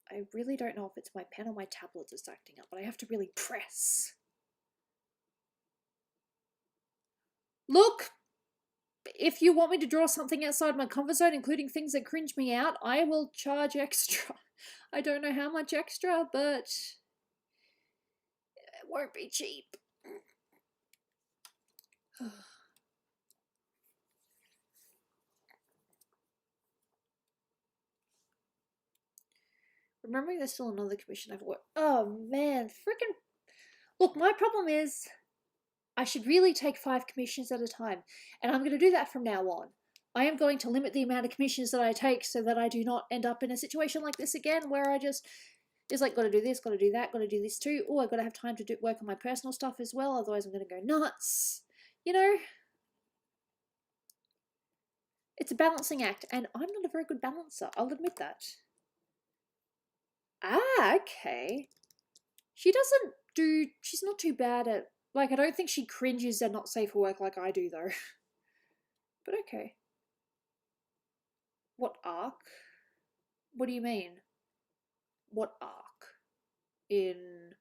I really don't know if it's my pen or my tablet that's acting up, but I have to really press. Look! If you want me to draw something outside my comfort zone, including things that cringe me out, I will charge extra. I don't know how much extra, but it won't be cheap. Remembering there's still another commission I've worked. Oh man, freaking. Look, my problem is I should really take 5 commissions at a time, and I'm going to do that from now on. I am going to limit the amount of commissions that I take so that I do not end up in a situation like this again where I just. It's like, gotta do this, gotta do that, gotta do this too. Oh, I gotta have time to work on my personal stuff as well, otherwise I'm gonna go nuts. You know? It's a balancing act, and I'm not a very good balancer, I'll admit that. Ah, okay. She's not too bad at, like, I don't think she cringes at not safe for work like I do, though. But okay. What arc? What do you mean? What arc? In...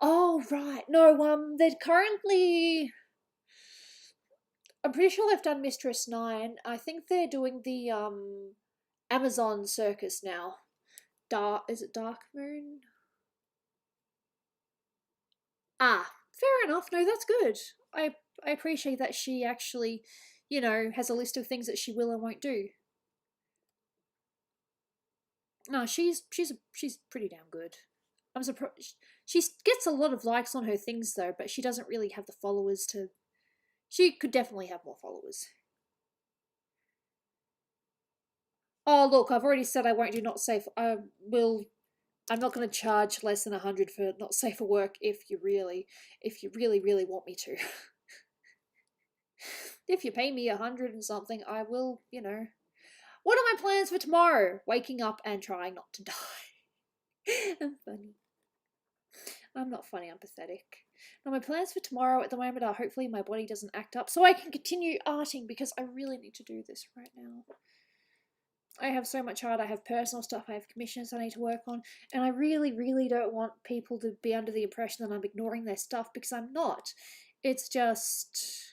Oh, right. No, they're currently... I'm pretty sure they've done Mistress 9. I think they're doing the, Amazon Circus now. Is it Dark Moon? Ah, fair enough. No, that's good. I appreciate that she actually, you know, has a list of things that she will and won't do. No, she's pretty damn good. I'm surprised. She gets a lot of likes on her things though, but she doesn't really have the followers to. She could definitely have more followers. Oh look, I've already said I won't do not safe. I'm not going to charge less than 100 for not safe for work if you really want me to. If you pay me 100 and something, I will, you know. What are my plans for tomorrow? Waking up and trying not to die. I'm funny. I'm not funny, I'm pathetic. Now my plans for tomorrow at the moment are hopefully my body doesn't act up so I can continue arting because I really need to do this right now. I have so much art, I have personal stuff, I have commissions I need to work on, and I really don't want people to be under the impression that I'm ignoring their stuff because I'm not. It's just...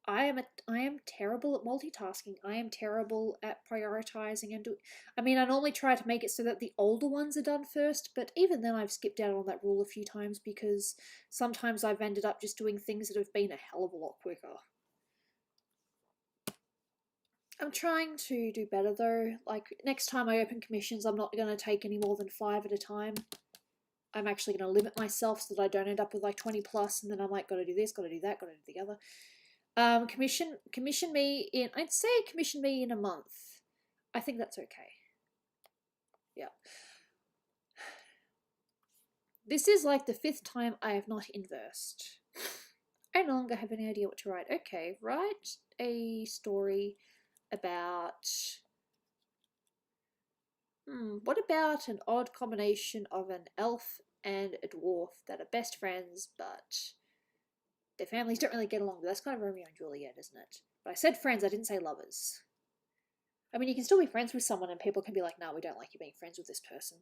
I am terrible at multitasking. I am terrible at prioritizing and I mean, I normally try to make it so that the older ones are done first, but even then I've skipped out on that rule a few times because sometimes I've ended up just doing things that have been a hell of a lot quicker. I'm trying to do better though. Like, next time I open commissions, I'm not going to take any more than 5 at a time. I'm actually going to limit myself so that I don't end up with like 20 plus, and then I'm like, gotta do this, gotta do that, gotta do the other. Commission me in, I'd say commission me in a month. I think that's okay. Yeah. This is like the 5th time I have not inversed. I no longer have any idea what to write. Okay, write a story about... what about an odd combination of an elf and a dwarf that are best friends, but their families don't really get along? That's kind of Romeo and Juliet, isn't it? But I said friends, I didn't say lovers. I mean, you can still be friends with someone and people can be like, nah, we don't like you being friends with this person.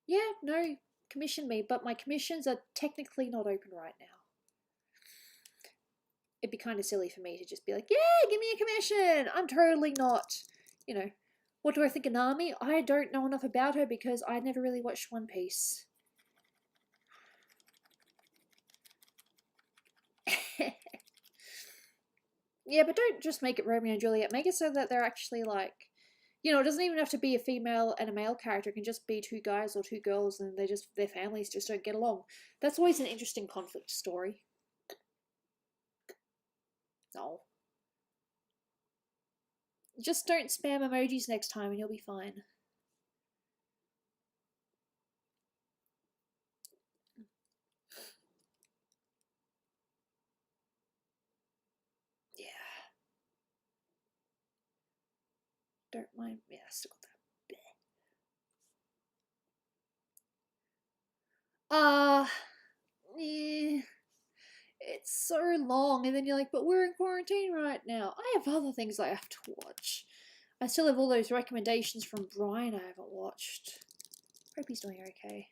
Yeah, no, commission me, but my commissions are technically not open right now. It'd be kind of silly for me to just be like, yeah, give me a commission. I'm totally not, you know. What do I think of Nami? I don't know enough about her because I never really watched One Piece. Yeah, but don't just make it Romeo and Juliet. Make it so that they're actually like, You know, it doesn't even have to be a female and a male character. It can just be two guys or two girls, and their families just don't get along. That's always an interesting conflict story. No. Just don't spam emojis next time and you'll be fine. Yeah. Don't mind. Yeah, still got that. It's so long, and then you're like, but we're in quarantine right now. I have other things I have to watch. I still have all those recommendations from Brian I haven't watched. Hope he's doing okay.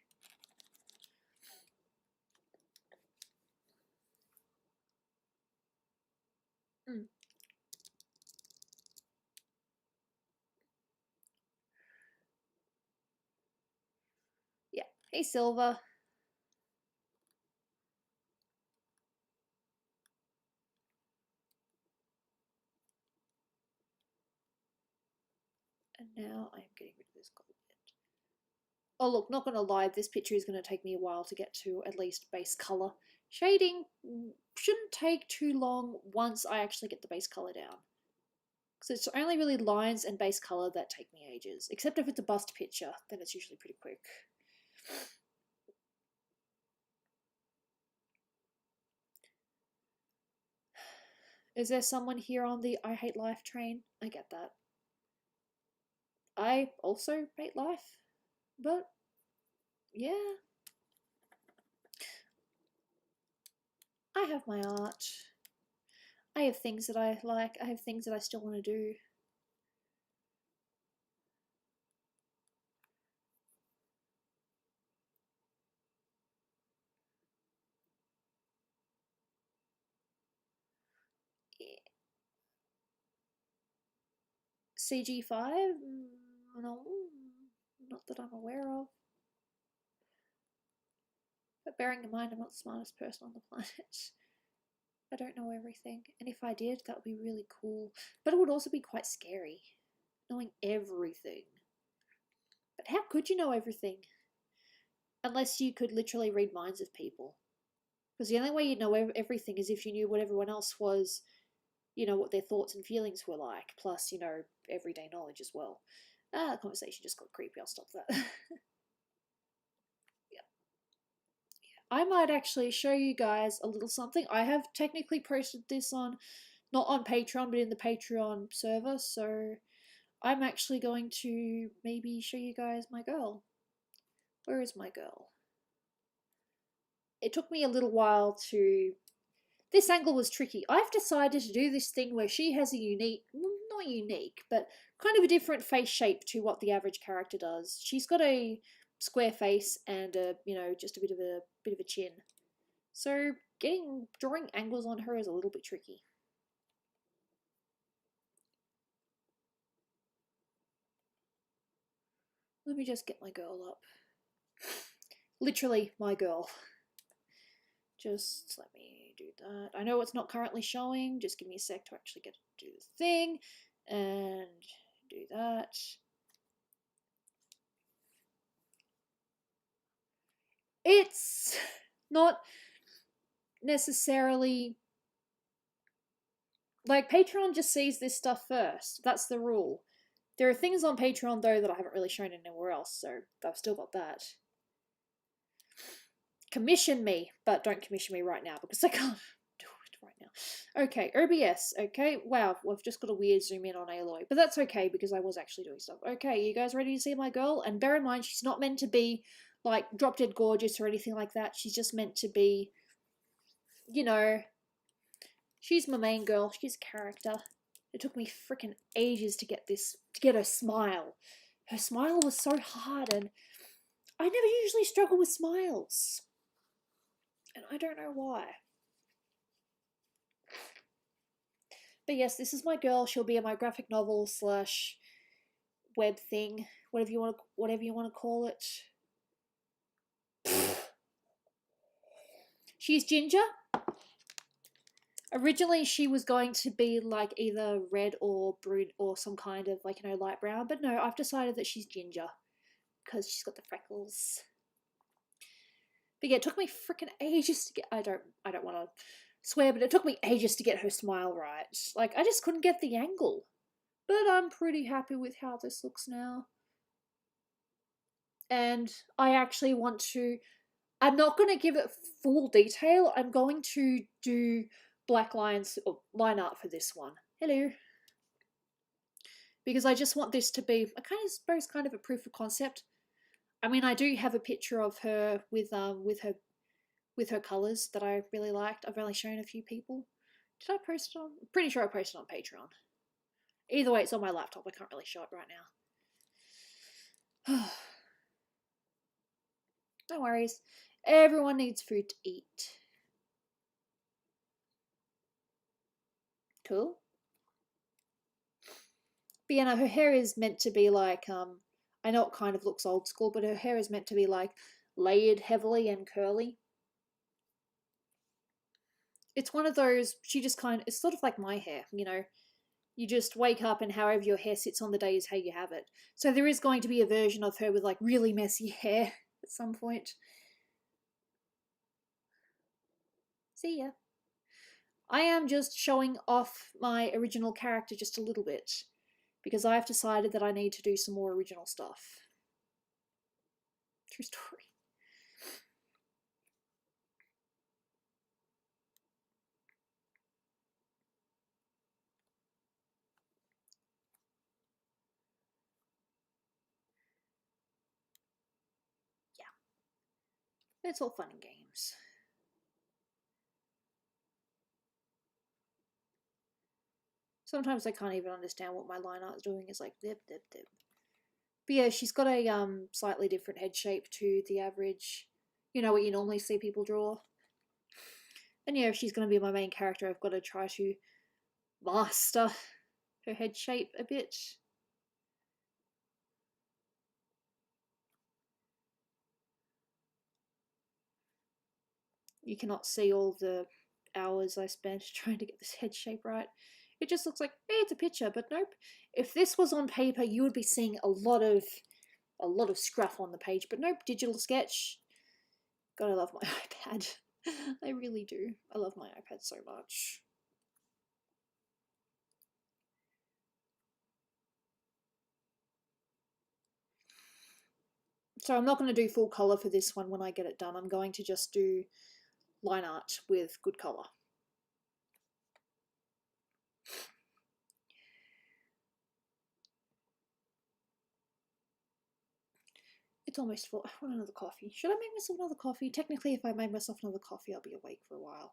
Yeah. Hey, Silva. And now I'm getting rid of this gold bit. Oh, look, not going to lie, this picture is going to take me a while to get to at least base colour. Shading shouldn't take too long once I actually get the base colour down. Because it's only really lines and base colour that take me ages. Except if it's a bust picture, then it's usually pretty quick. Is there someone here on the I hate life train? I get that. I also hate life, but yeah. I have my art. I have things that I like. I have things that I still want to do. Yeah. CG5? No, not that I'm aware of. But bearing in mind I'm not the smartest person on the planet, I don't know everything. And if I did, that would be really cool. But it would also be quite scary, knowing everything. But how could you know everything? Unless you could literally read minds of people. Because the only way you'd know everything is if you knew what everyone else was, you know, what their thoughts and feelings were like, plus, you know, everyday knowledge as well. The conversation just got creepy, I'll stop that. Yeah. I might actually show you guys a little something. I have technically posted this on, not on Patreon, but in the Patreon server, so I'm actually going to maybe show you guys my girl. Where is my girl? It took me a little while to... This angle was tricky. I've decided to do this thing where she has a unique, not unique, but kind of a different face shape to what the average character does. She's got a square face and a, you know, just a bit of a chin. So drawing angles on her is a little bit tricky. Let me just get my girl up. Literally my girl. Just let me do that. I know it's not currently showing. Just give me a sec to actually get to do the thing. And do that. It's not necessarily... Like, Patreon just sees this stuff first. That's the rule. There are things on Patreon, though, that I haven't really shown anywhere else, so I've still got that. Commission me, but don't commission me right now because I can't do it right now. Okay, OBS. Okay, wow, we've just got a weird zoom in on Aloy, but that's okay because I was actually doing stuff. Okay, you guys ready to see my girl? And bear in mind, she's not meant to be like drop dead gorgeous or anything like that. She's just meant to be, you know, she's my main girl. She's a character. It took me freaking ages to get her smile. Her smile was so hard, and I never usually struggle with smiles. And I don't know why. But yes, this is my girl. She'll be in my graphic novel / web thing, whatever you want to call it. She's ginger. Originally, she was going to be like either red or brune or some kind of like, light brown. But no, I've decided that she's ginger because she's got the freckles. But yeah, it took me freaking ages to get. I don't want to swear, but it took me ages to get her smile right. Like I just couldn't get the angle. But I'm pretty happy with how this looks now. And I actually want to. I'm not going to give it full detail. I'm going to do black lines or line art for this one. Hello. Because I just want this to be a kind of, suppose, kind of a proof of concept. I mean, I do have a picture of her with her colors that I really liked. I've only shown a few people. Did I post it on? I'm pretty sure I posted it on Patreon. Either way, it's on my laptop. I can't really show it right now. No worries. Everyone needs food to eat. Cool. But you know, her hair is meant to be like, I know it kind of looks old school, but her hair is meant to be like layered heavily and curly. It's one of those, it's sort of like my hair, You just wake up and however your hair sits on the day is how you have it. So there is going to be a version of her with like really messy hair at some point. See ya. I am just showing off my original character just a little bit because I've decided that I need to do some more original stuff. True story. Yeah. It's all fun and games. Sometimes I can't even understand what my line art's doing. It's like dip, dip, dip. But yeah, she's got a slightly different head shape to the average, what you normally see people draw. And yeah, if she's going to be my main character, I've got to try to master her head shape a bit. You cannot see all the hours I spent trying to get this head shape right. It just looks like, hey, it's a picture, but nope. If this was on paper, you would be seeing a lot of scruff on the page, but nope, digital sketch. God, I love my iPad. I really do. I love my iPad so much. So I'm not going to do full colour for this one when I get it done. I'm going to just do line art with good colour. It's almost full. I want another coffee. Should I make myself another coffee? Technically, if I made myself another coffee, I'll be awake for a while.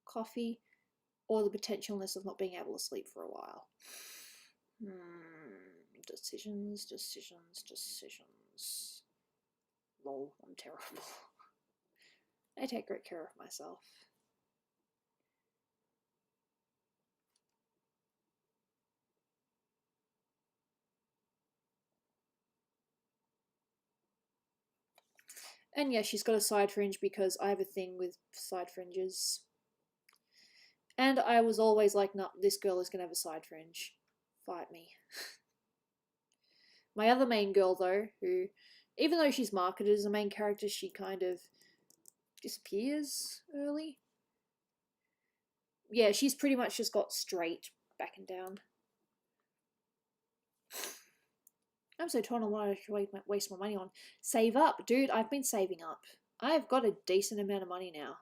Coffee, or the potentialness of not being able to sleep for a while. Decisions. Lol, I'm terrible. I take great care of myself. And yeah, she's got a side fringe because I have a thing with side fringes. And I was always like, no, this girl is going to have a side fringe. Fight me. My other main girl, though, who, even though she's marketed as a main character, she kind of disappears early. Yeah, she's pretty much just got straight back and down. I'm so torn on what I should waste my money on. Save up. Dude, I've been saving up. I've got a decent amount of money now.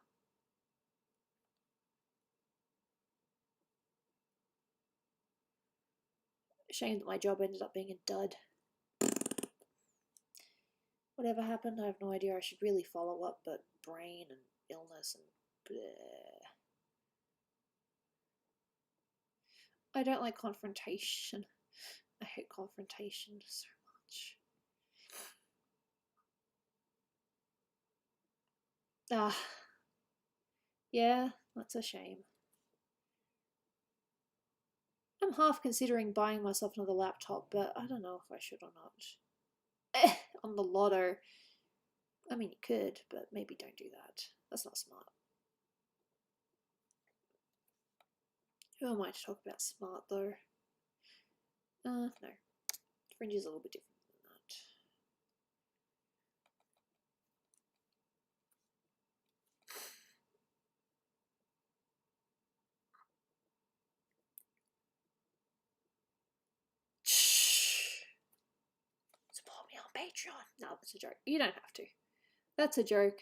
Shame that my job ended up being a dud. Whatever happened, I have no idea. I should really follow up, but brain and illness and bleh. I don't like confrontation. I hate confrontation so much. Ah. Yeah, that's a shame. I'm half considering buying myself another laptop, but I don't know if I should or not. On the lotto. I mean, you could, but maybe don't do that. That's not smart. Who am I to talk about smart, though? No. Fringe is a little bit different than that. Support me on Patreon. No, that's a joke. You don't have to. That's a joke.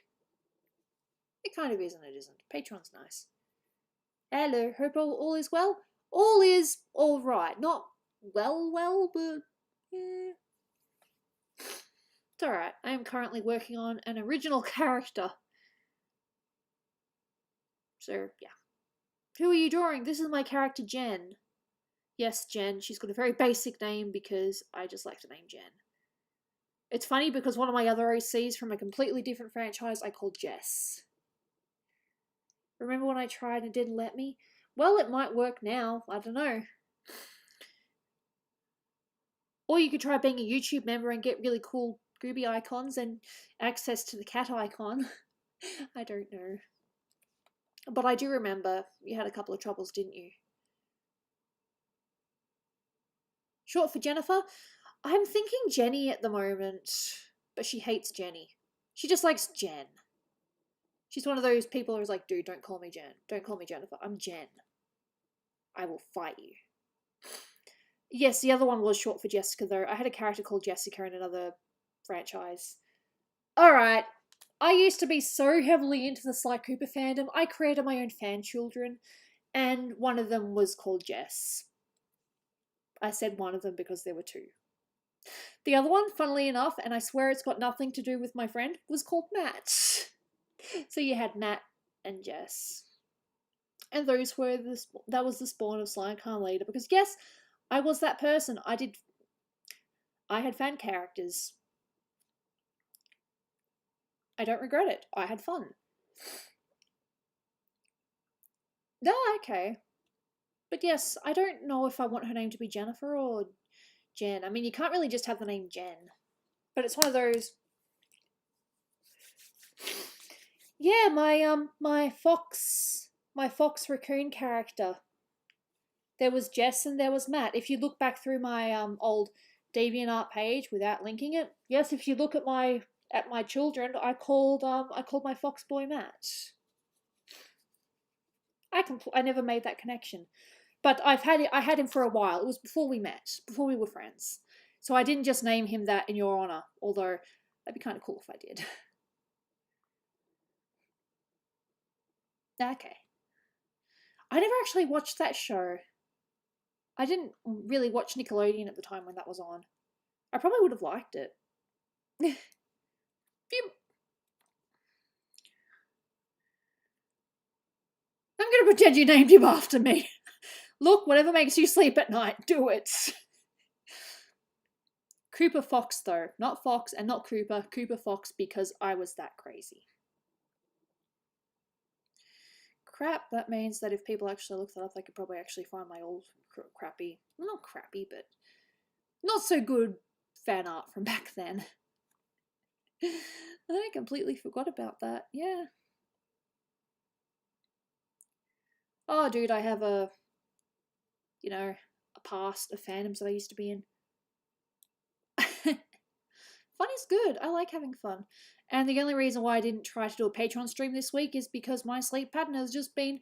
It kind of is and it isn't. Patreon's nice. Hello, hope all is well. All is all right. Not well, but yeah. It's alright. I am currently working on an original character. So, yeah. Who are you drawing? This is my character, Jen. Yes, Jen. She's got a very basic name because I just like the name Jen. It's funny because one of my other OCs from a completely different franchise I called Jess. Remember when I tried and it didn't let me? Well, it might work now. I don't know. Or you could try being a YouTube member and get really cool Gooby icons and access to the cat icon. I don't know. But I do remember you had a couple of troubles, didn't you? Short for Jennifer? I'm thinking Jenny at the moment, but she hates Jenny. She just likes Jen. She's one of those people who's like, dude, don't call me Jen. Don't call me Jennifer. I'm Jen. I will fight you. Yes, the other one was short for Jessica, though. I had a character called Jessica in another franchise. Alright. I used to be so heavily into the Sly Cooper fandom, I created my own fan children, and one of them was called Jess. I said one of them because there were two. The other one, funnily enough, and I swear it's got nothing to do with my friend, was called Matt. So you had Matt and Jess. And those were that was the spawn of Sly and Carmelita, because yes, I was that person. I had fan characters. I don't regret it. I had fun. No, okay. But yes, I don't know if I want her name to be Jennifer or Jen. I mean, you can't really just have the name Jen. But it's one of those... Yeah, my fox raccoon character. There was Jess and there was Matt. If you look back through my old DeviantArt page without linking it, yes, if you look at my children, I called my fox boy Matt. I never made that connection, but I had him for a while. It was before we met, before we were friends. So I didn't just name him that in your honor, although that'd be kind of cool if I did. Okay. I never actually watched that show. I didn't really watch Nickelodeon at the time when that was on. I probably would have liked it. I'm gonna pretend you named him after me. Look, whatever makes you sleep at night, do it. Cooper Fox, though. Not Fox and not Cooper. Cooper Fox, because I was that crazy. Crap, that means that if people actually look that up, they could probably actually find my old crappy, well, not crappy, but not so good fan art from back then. I completely forgot about that, yeah. Oh, dude, I have a past of fandoms that I used to be in. Fun is good. I like having fun. And the only reason why I didn't try to do a Patreon stream this week is because my sleep pattern has just been...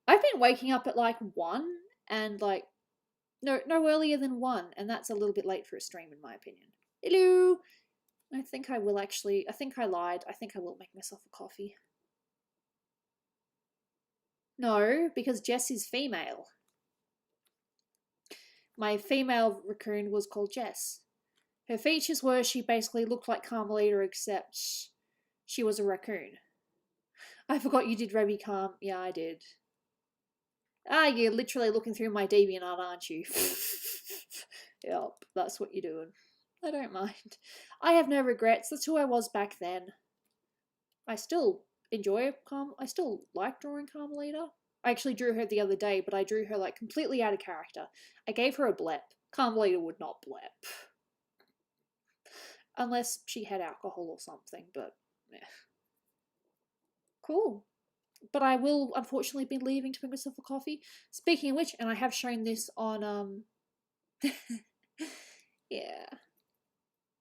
I've been waking up at like 1 and like... No earlier than 1, and that's a little bit late for a stream in my opinion. Hello! I think I will actually... I think I lied. I think I will make myself a coffee. No, because Jess is female. My female raccoon was called Jess. Her features were she basically looked like Carmelita, except she was a raccoon. I forgot you did Rebby Carm. Yeah, I did. Ah, you're literally looking through my DeviantArt, aren't you? Yep, that's what you're doing. I don't mind. I have no regrets. That's who I was back then. I still enjoy I still like drawing Carmelita. I actually drew her the other day, but I drew her like completely out of character. I gave her a blep. Carmelita would not blep. Unless she had alcohol or something, but yeah. Cool. but I will unfortunately be leaving to make myself a coffee. Speaking of which, and I have shown this on yeah.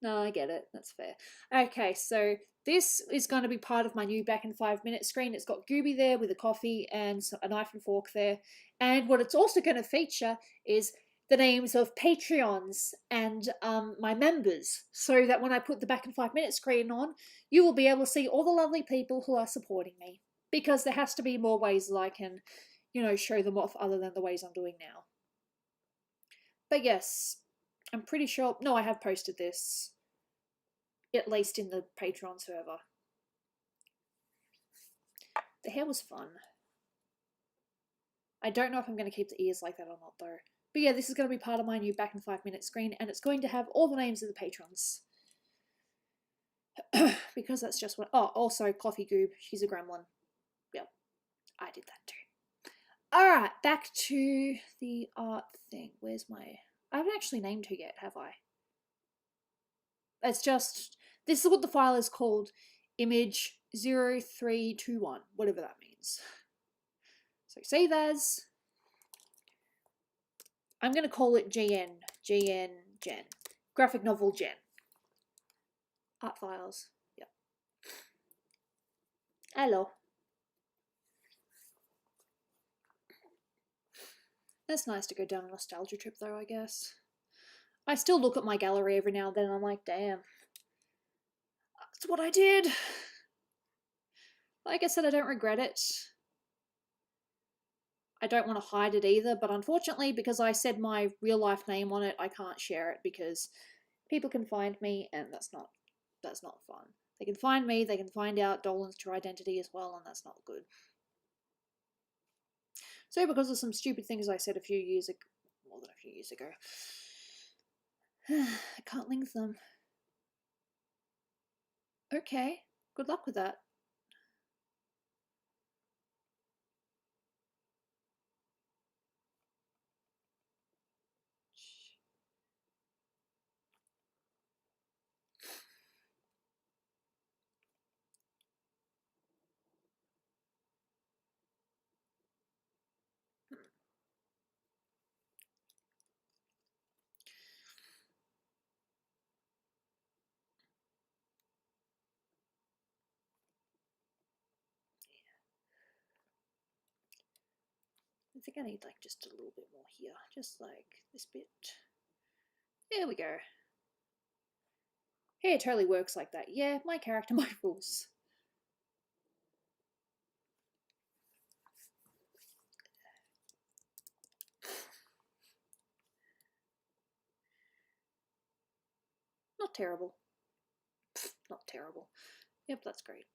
No, I get it. That's fair. Okay, so this is going to be part of my new back in 5 minute screen. It's got Gooby there with a coffee and a knife and fork there. And what it's also going to feature is the names of Patreons and my members, so that when I put the back in 5 minute screen on, you will be able to see all the lovely people who are supporting me. Because there has to be more ways that I can, show them off other than the ways I'm doing now. But yes, I'm pretty sure. No, I have posted this, at least in the Patreon server. The hair was fun. I don't know if I'm going to keep the ears like that or not, though. But yeah, this is going to be part of my new back in 5 minute screen, and it's going to have all the names of the patrons. Because that's just what. Oh, also Coffee Goob. She's a gremlin. Yep, I did that too. Alright, back to the art thing. Where's my. I haven't actually named her yet, have I? It's just. This is what the file is called. Image 0321, whatever that means. So save as. I'm going to call it Gen. Graphic novel Gen. Art files. Yep. Hello. That's nice to go down a nostalgia trip though, I guess. I still look at my gallery every now and then and I'm like, damn. That's what I did. Like I said, I don't regret it. I don't want to hide it either, but unfortunately, because I said my real life name on it, I can't share it because people can find me, and that's not fun. They can find me, they can find out Dolan's true identity as well, and that's not good. So because of some stupid things I said a few years ago, more than a few years ago, I can't link them. Okay, good luck with that. I think I need like just a little bit more here, just like this bit. There we go. Hey, it totally works like that. Yeah, my character, my rules. Not terrible. Not terrible. Yep, that's great.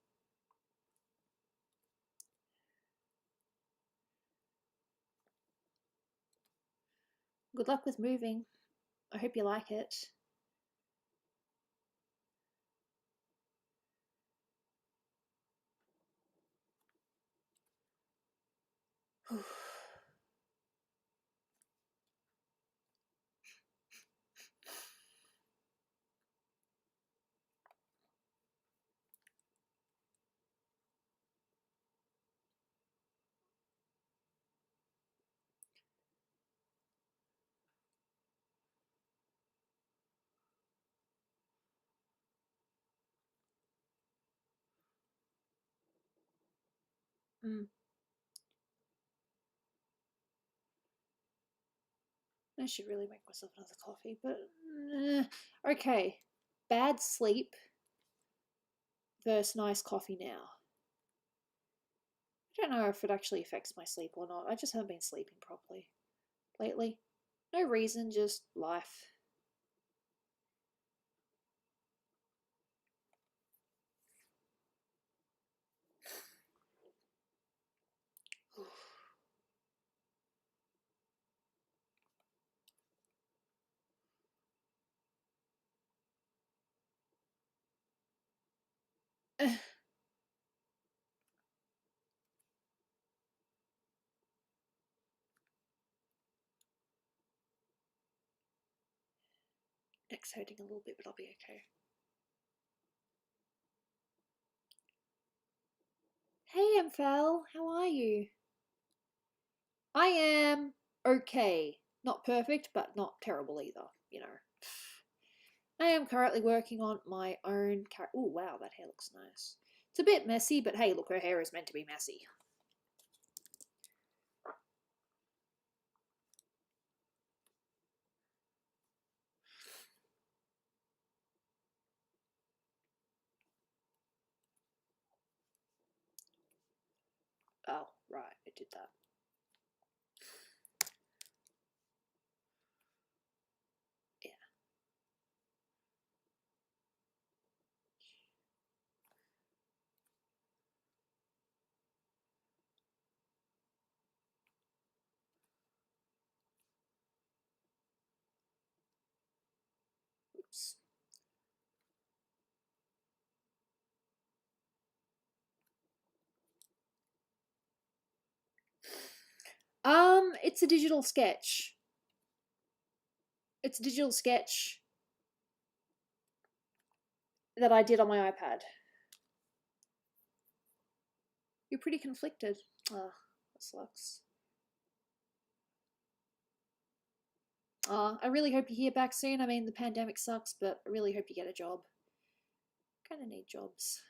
Good luck with moving. I hope you like it. Mm. I should really make myself another coffee, but okay. Bad sleep versus nice coffee now. I don't know if it actually affects my sleep or not. I just haven't been sleeping properly lately. No reason, just life. Neck's hurting a little bit, but I'll be okay. Hey, Emfel, how are you? I am okay. Not perfect, but not terrible either, you know. I am currently working on my own character. Oh, wow, that hair looks nice. It's a bit messy, but hey, look, her hair is meant to be messy. Oh, right, it did that. Yeah. Oops. It's a digital sketch. It's a digital sketch that I did on my iPad. You're pretty conflicted. Oh, that sucks. I really hope you hear back soon. I mean, the pandemic sucks, but I really hope you get a job. Kind of need jobs.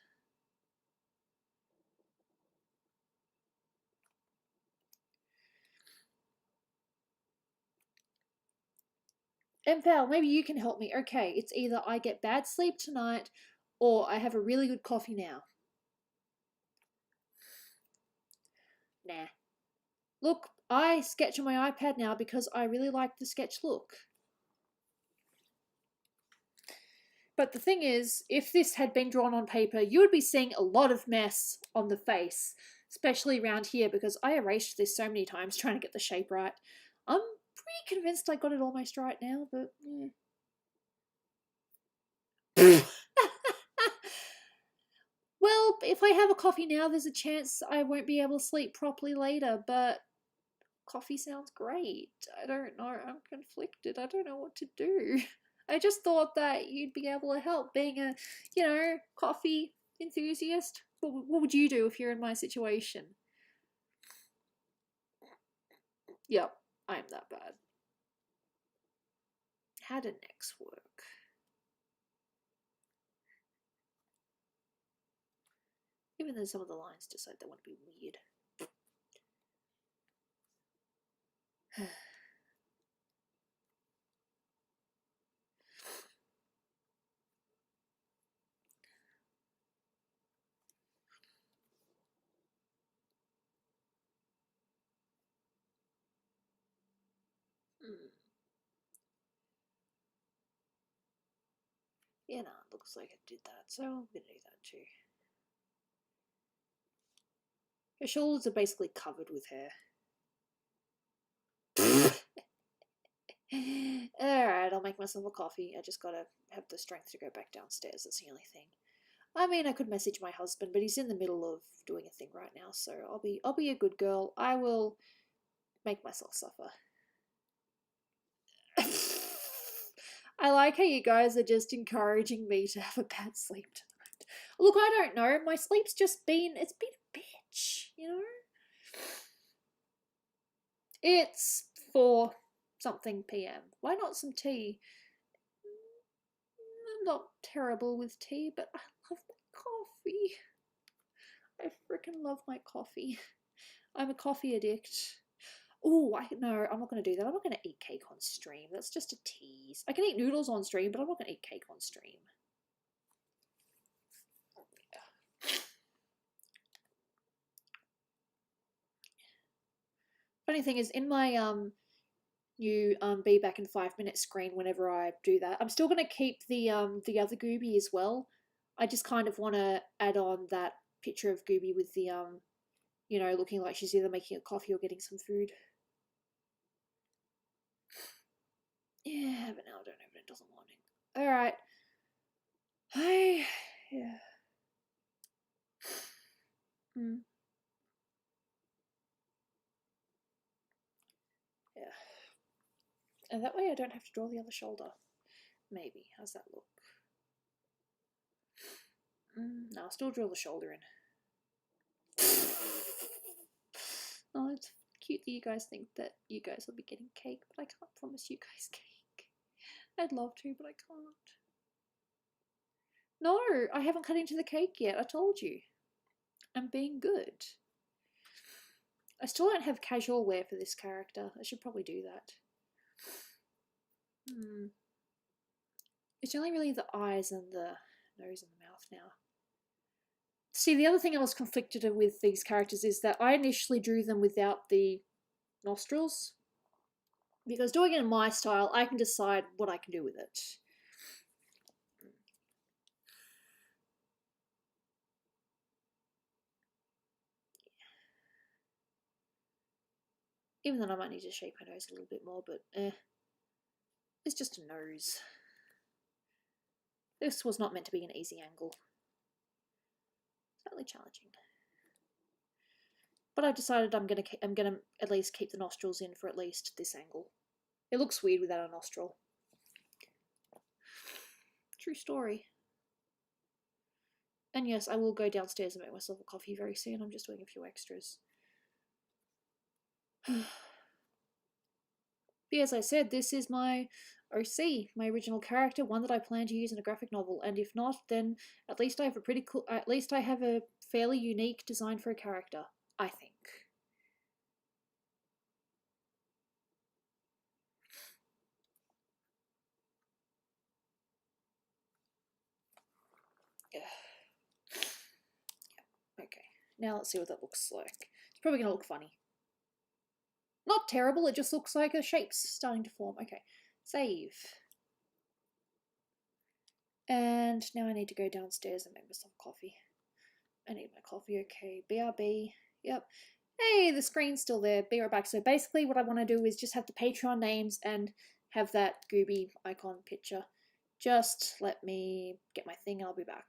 Empal, maybe you can help me. Okay, it's either I get bad sleep tonight or I have a really good coffee now. Nah. Look, I sketch on my iPad now because I really like the sketch look. But the thing is, if this had been drawn on paper, you would be seeing a lot of mess on the face, especially around here because I erased this so many times trying to get the shape right. I'm pretty convinced I got it almost right now, but yeah. Well, if I have a coffee now, there's a chance I won't be able to sleep properly later, but coffee sounds great. I don't know. I'm conflicted. I don't know what to do. I just thought that you'd be able to help being a, coffee enthusiast. What would you do if you're in my situation? Yep, I'm that bad. How did next work? Even though some of the lines decide they want to be weird. Yeah, no, it looks like it did that, so I'm gonna do that too. Her shoulders are basically covered with hair. Alright, I'll make myself a coffee. I just gotta have the strength to go back downstairs. That's the only thing. I mean, I could message my husband, but he's in the middle of doing a thing right now, so I'll be a good girl. I will make myself suffer. I like how you guys are just encouraging me to have a bad sleep tonight. Look, I don't know. My sleep's just it's been a bitch, you know? It's 4 something PM. Why not some tea? I'm not terrible with tea, but I love my coffee. I freaking love my coffee. I'm a coffee addict. Oh, no, I'm not going to do that. I'm not going to eat cake on stream. That's just a tease. I can eat noodles on stream, but I'm not going to eat cake on stream. Funny thing is, in my new be back in 5 minutes screen, whenever I do that, I'm still going to keep the other Gooby as well. I just kind of want to add on that picture of Gooby with the looking like she's either making a coffee or getting some food. Yeah, but now I don't have it until the morning. Alright. Yeah. Mm. Yeah. And that way I don't have to draw the other shoulder. Maybe. How's that look? No, I'll still draw the shoulder in. cute that you guys think that you guys will be getting cake, but I can't promise you guys cake. I'd love to, but I can't. No, I haven't cut into the cake yet. I told you. I'm being good. I still don't have casual wear for this character. I should probably do that. It's only really the eyes and the nose and the mouth now. See, the other thing I was conflicted with these characters is that I initially drew them without the nostrils. Because doing it in my style, I can decide what I can do with it. Even though I might need to shape my nose a little bit more, but it's just a nose. This was not meant to be an easy angle. Slightly challenging. But I decided I'm gonna at least keep the nostrils in for at least this angle. It looks weird without a nostril. True story. And yes, I will go downstairs and make myself a coffee very soon. I'm just doing a few extras. But as I said, this is my OC, my original character, one that I plan to use in a graphic novel. And if not, then at least I have a pretty cool. At least I have a fairly unique design for a character, I think. Yeah. Okay. Now let's see what that looks like. It's probably going to look funny. Not terrible, it just looks like a shape's starting to form. Okay, save. And now I need to go downstairs and make myself coffee. I need my coffee, okay. BRB, yep. Hey, the screen's still there, be right back. So basically what I want to do is just have the Patreon names and have that Gooby icon picture. Just let me get my thing and I'll be back.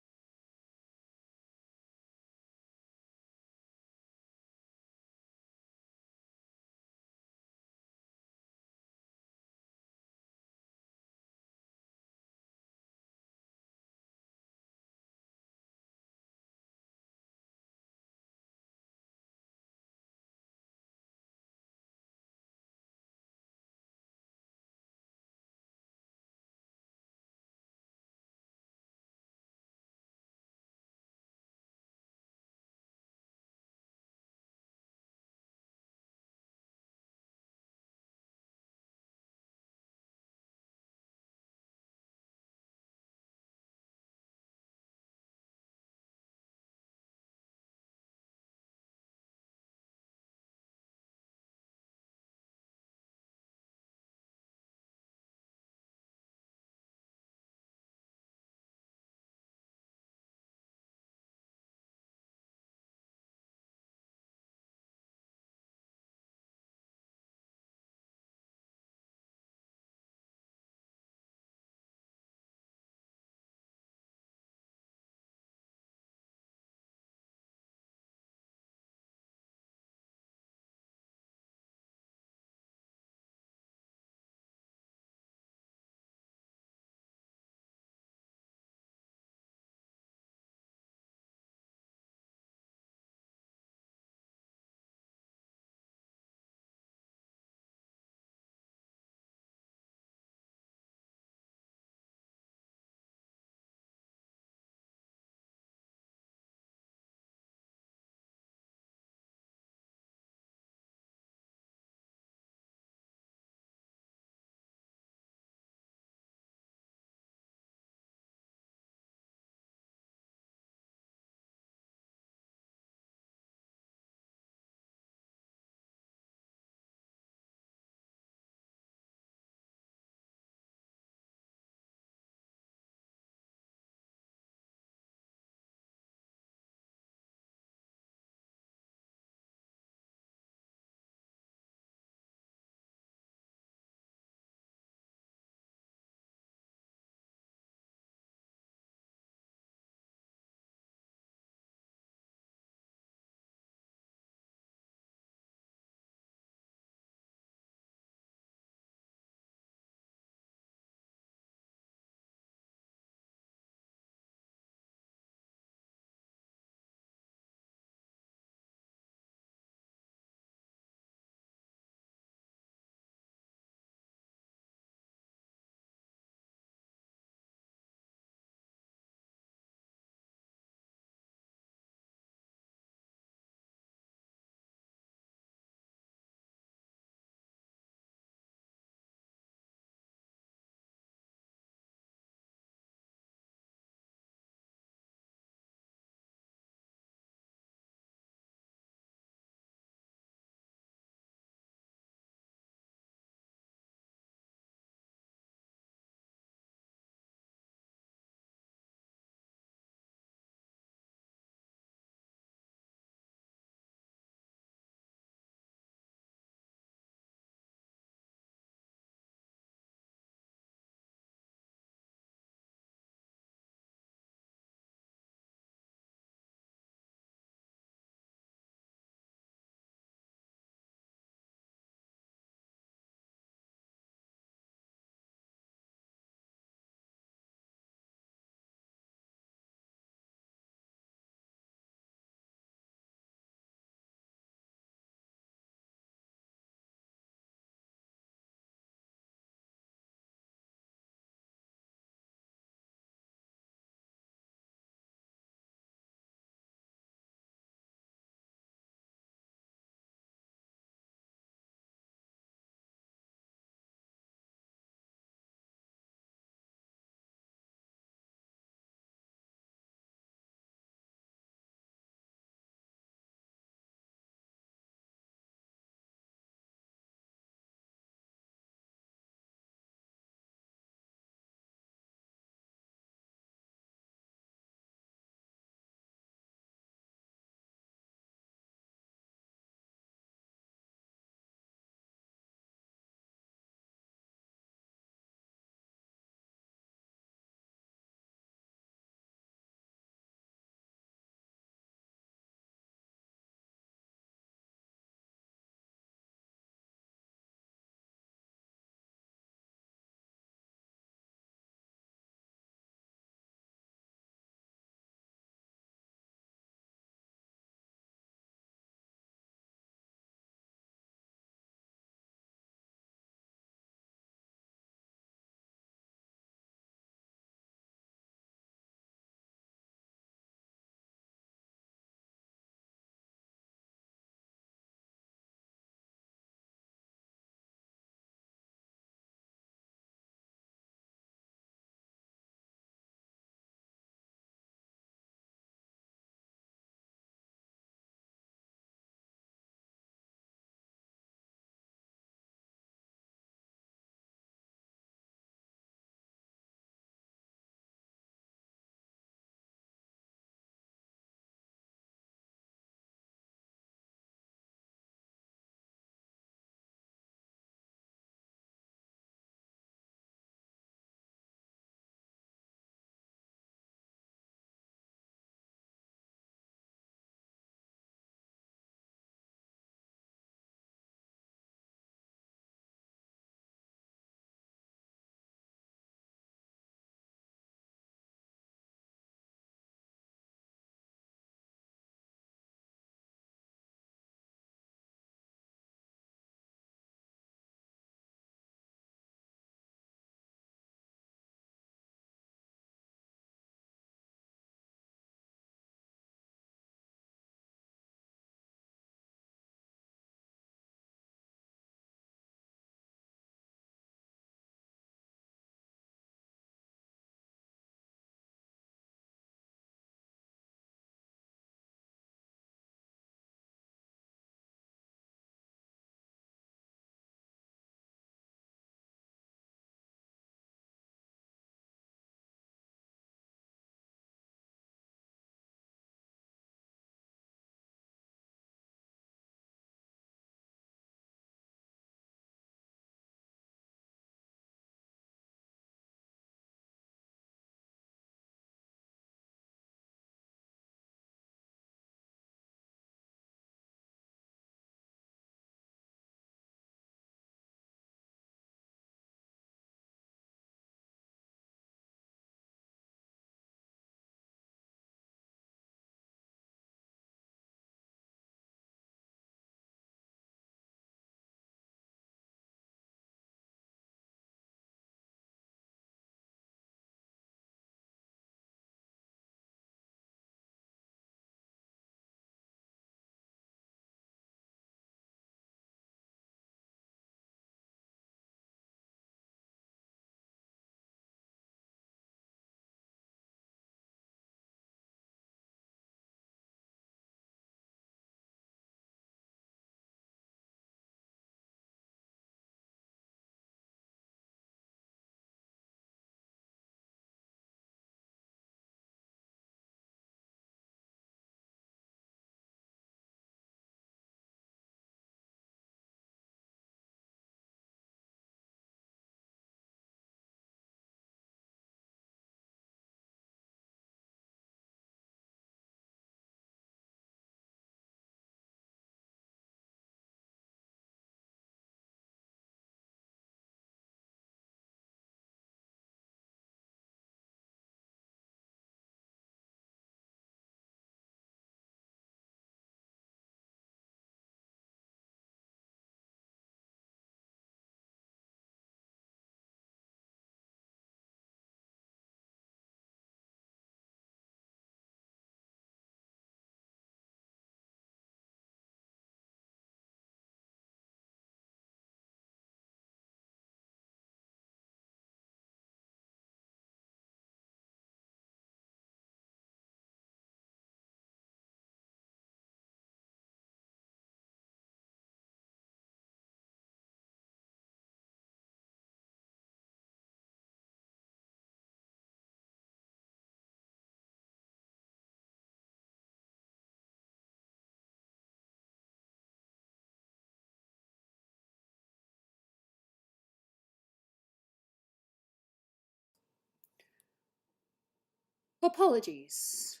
Apologies.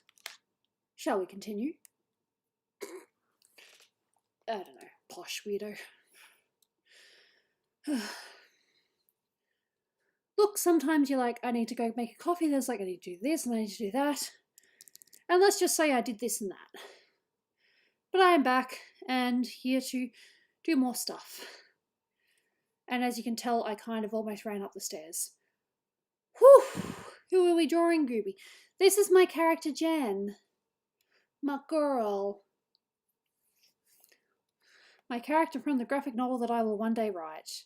Shall we continue? I don't know, posh weirdo. Look, sometimes you're like, I need to go make a coffee, there's like, I need to do this and I need to do that. And let's just say I did this and that. But I am back and here to do more stuff. And as you can tell, I kind of almost ran up the stairs. Whew! Who are we drawing, Gooby? This is my character, Jen. My girl. My character from the graphic novel that I will one day write.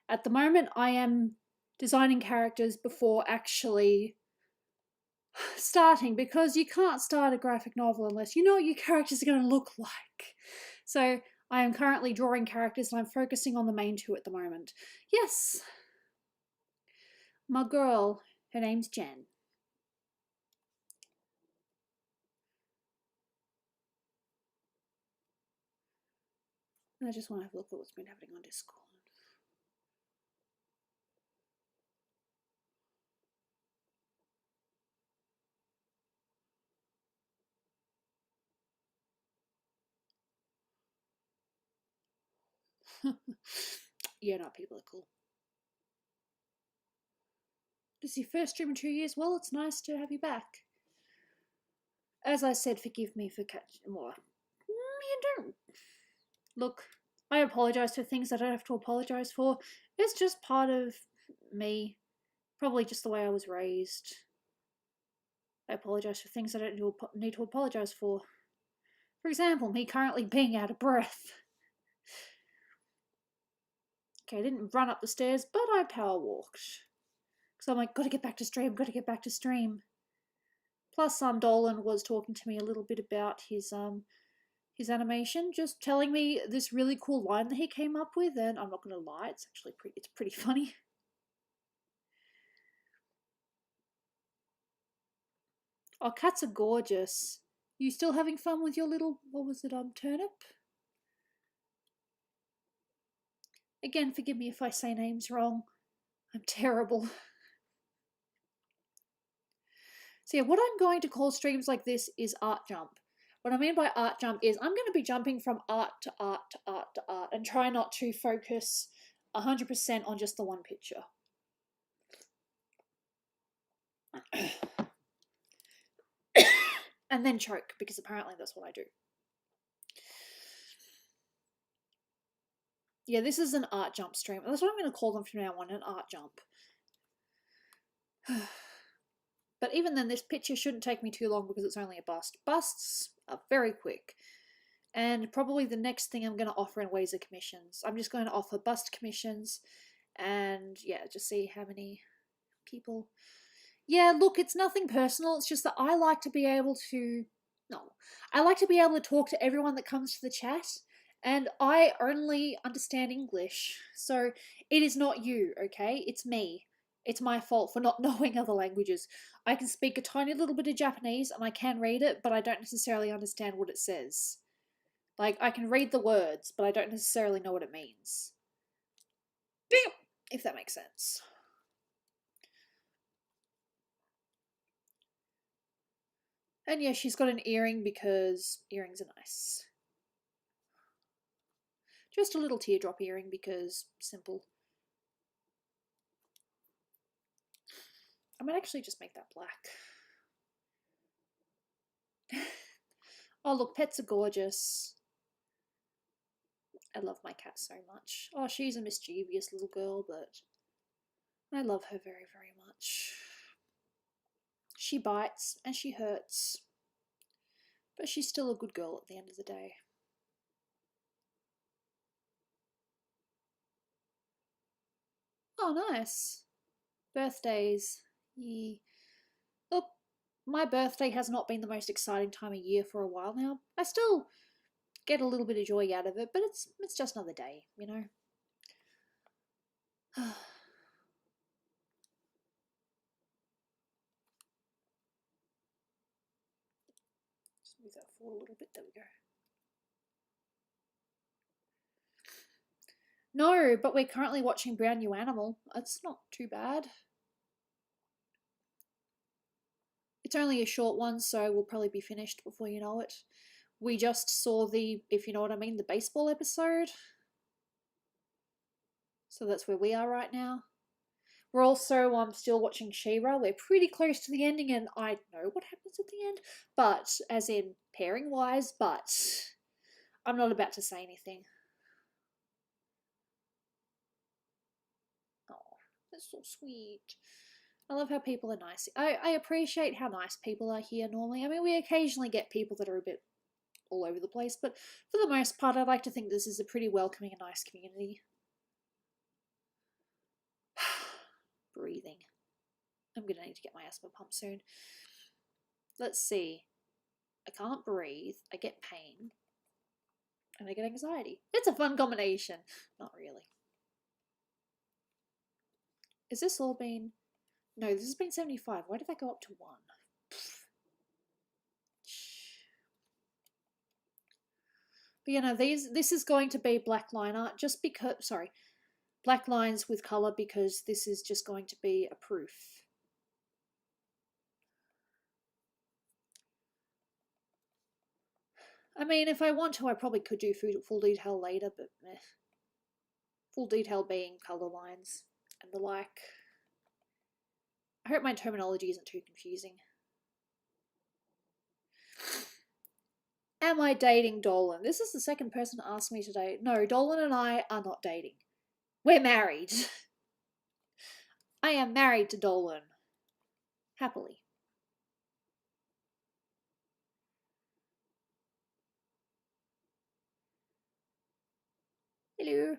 At the moment, I am designing characters before actually starting, because you can't start a graphic novel unless you know what your characters are going to look like. So I am currently drawing characters and I'm focusing on the main two at the moment. Yes, my girl, her name's Jen. I just want to have a look at what's been happening on Discord. Yeah, no, people are cool. This is your first stream in 2 years? Well, it's nice to have you back. As I said, forgive me for catching more. You don't. Look, I apologise for things I don't have to apologise for. It's just part of me. Probably just the way I was raised. I apologise for things I don't need to apologise for. For example, me currently being out of breath. Okay, I didn't run up the stairs, but I power walked. Because I'm like, gotta get back to stream, gotta get back to stream. Plus, Dolan was talking to me a little bit about his animation, just telling me this really cool line that he came up with, and I'm not gonna lie, it's actually pretty funny. Oh, cats are gorgeous. You still having fun with your little, what was it, turnip? Again, forgive me if I say names wrong. I'm terrible. So yeah, what I'm going to call streams like this is art jump. What I mean by art jump is I'm going to be jumping from art to art to art to art and try not to focus 100% on just the one picture. And then choke, because apparently that's what I do. Yeah, this is an art jump stream. That's what I'm going to call them from now on, an art jump. But even then, this picture shouldn't take me too long because it's only a bust. Busts are very quick. And probably the next thing I'm going to offer in ways of commissions. I'm just going to offer bust commissions and, yeah, just see how many people. Yeah, look, it's nothing personal. It's just that I like to be able to... No. I like to be able to talk to everyone that comes to the chat. And I only understand English. So it is not you, okay? It's me. It's my fault for not knowing other languages. I can speak a tiny little bit of Japanese and I can read it, but I don't necessarily understand what it says. Like, I can read the words, but I don't necessarily know what it means. If that makes sense. And yeah, she's got an earring because earrings are nice. Just a little teardrop earring because simple. I might actually just make that black. Oh, look, pets are gorgeous. I love my cat so much. Oh, she's a mischievous little girl, but I love her very, very much. She bites and she hurts, but she's still a good girl at the end of the day. Oh, nice. Birthdays. Yeah. Look, my birthday has not been the most exciting time of year for a while now. I still get a little bit of joy out of it, but it's just another day, you know? Just move that forward a little bit. There we go. No, but we're currently watching Brand New Animal. It's not too bad. It's only a short one, so we'll probably be finished before you know it. We just saw the, if you know what I mean, the baseball episode. So that's where we are right now. We're also still watching She-Ra. We're pretty close to the ending, and I know what happens at the end, but as in pairing wise, but I'm not about to say anything. Oh, that's so sweet. I love how people are nice. I appreciate how nice people are here normally. I mean, we occasionally get people that are a bit all over the place, but for the most part, I like to think this is a pretty welcoming and nice community. Breathing. I'm gonna need to get my asthma pump soon. Let's see. I can't breathe, I get pain, and I get anxiety. It's a fun combination. Not really. Is this all been... No, this has been 75. Why did that go up to 1? But you know, this is going to be black line art just because... Sorry. Black lines with colour because this is just going to be a proof. I mean, if I want to, I probably could do full detail later, but meh. Full detail being colour lines and the like. I hope my terminology isn't too confusing. Am I dating Dolan? This is the second person to ask me today. No, Dolan and I are not dating. We're married. I am married to Dolan. Happily. Hello.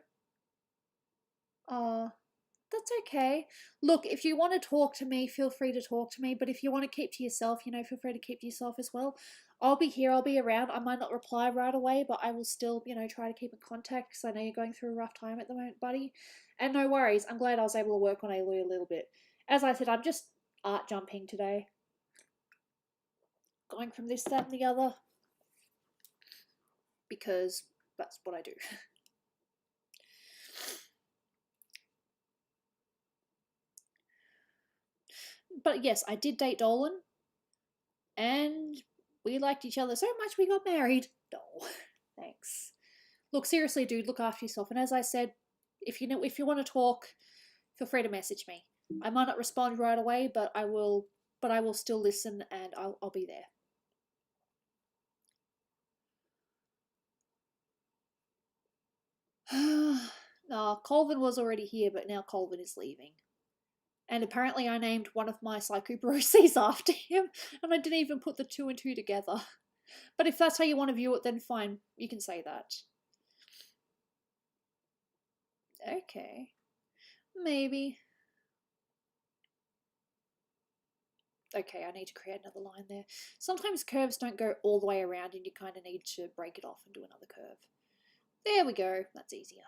That's okay. Look, if you want to talk to me, feel free to talk to me. But if you want to keep to yourself, you know, feel free to keep to yourself as well. I'll be here. I'll be around. I might not reply right away, but I will still, you know, try to keep in contact because I know you're going through a rough time at the moment, buddy. And no worries. I'm glad I was able to work on Aloy a little bit. As I said, I'm just art jumping today. Going from this, that, and the other. Because that's what I do. But yes, I did date Dolan. And we liked each other so much we got married. Oh, thanks. Look, seriously, dude, look after yourself. And as I said, if you want to talk, feel free to message me. I might not respond right away, but I will still listen and I'll be there. No, Colvin was already here, but now Colvin is leaving. And apparently I named one of my Psychobroses after him, and I didn't even put the 2 and 2 together. But if that's how you want to view it, then fine, you can say that. Okay. Maybe. Okay, I need to create another line there. Sometimes curves don't go all the way around and you kind of need to break it off and do another curve. There we go. That's easier.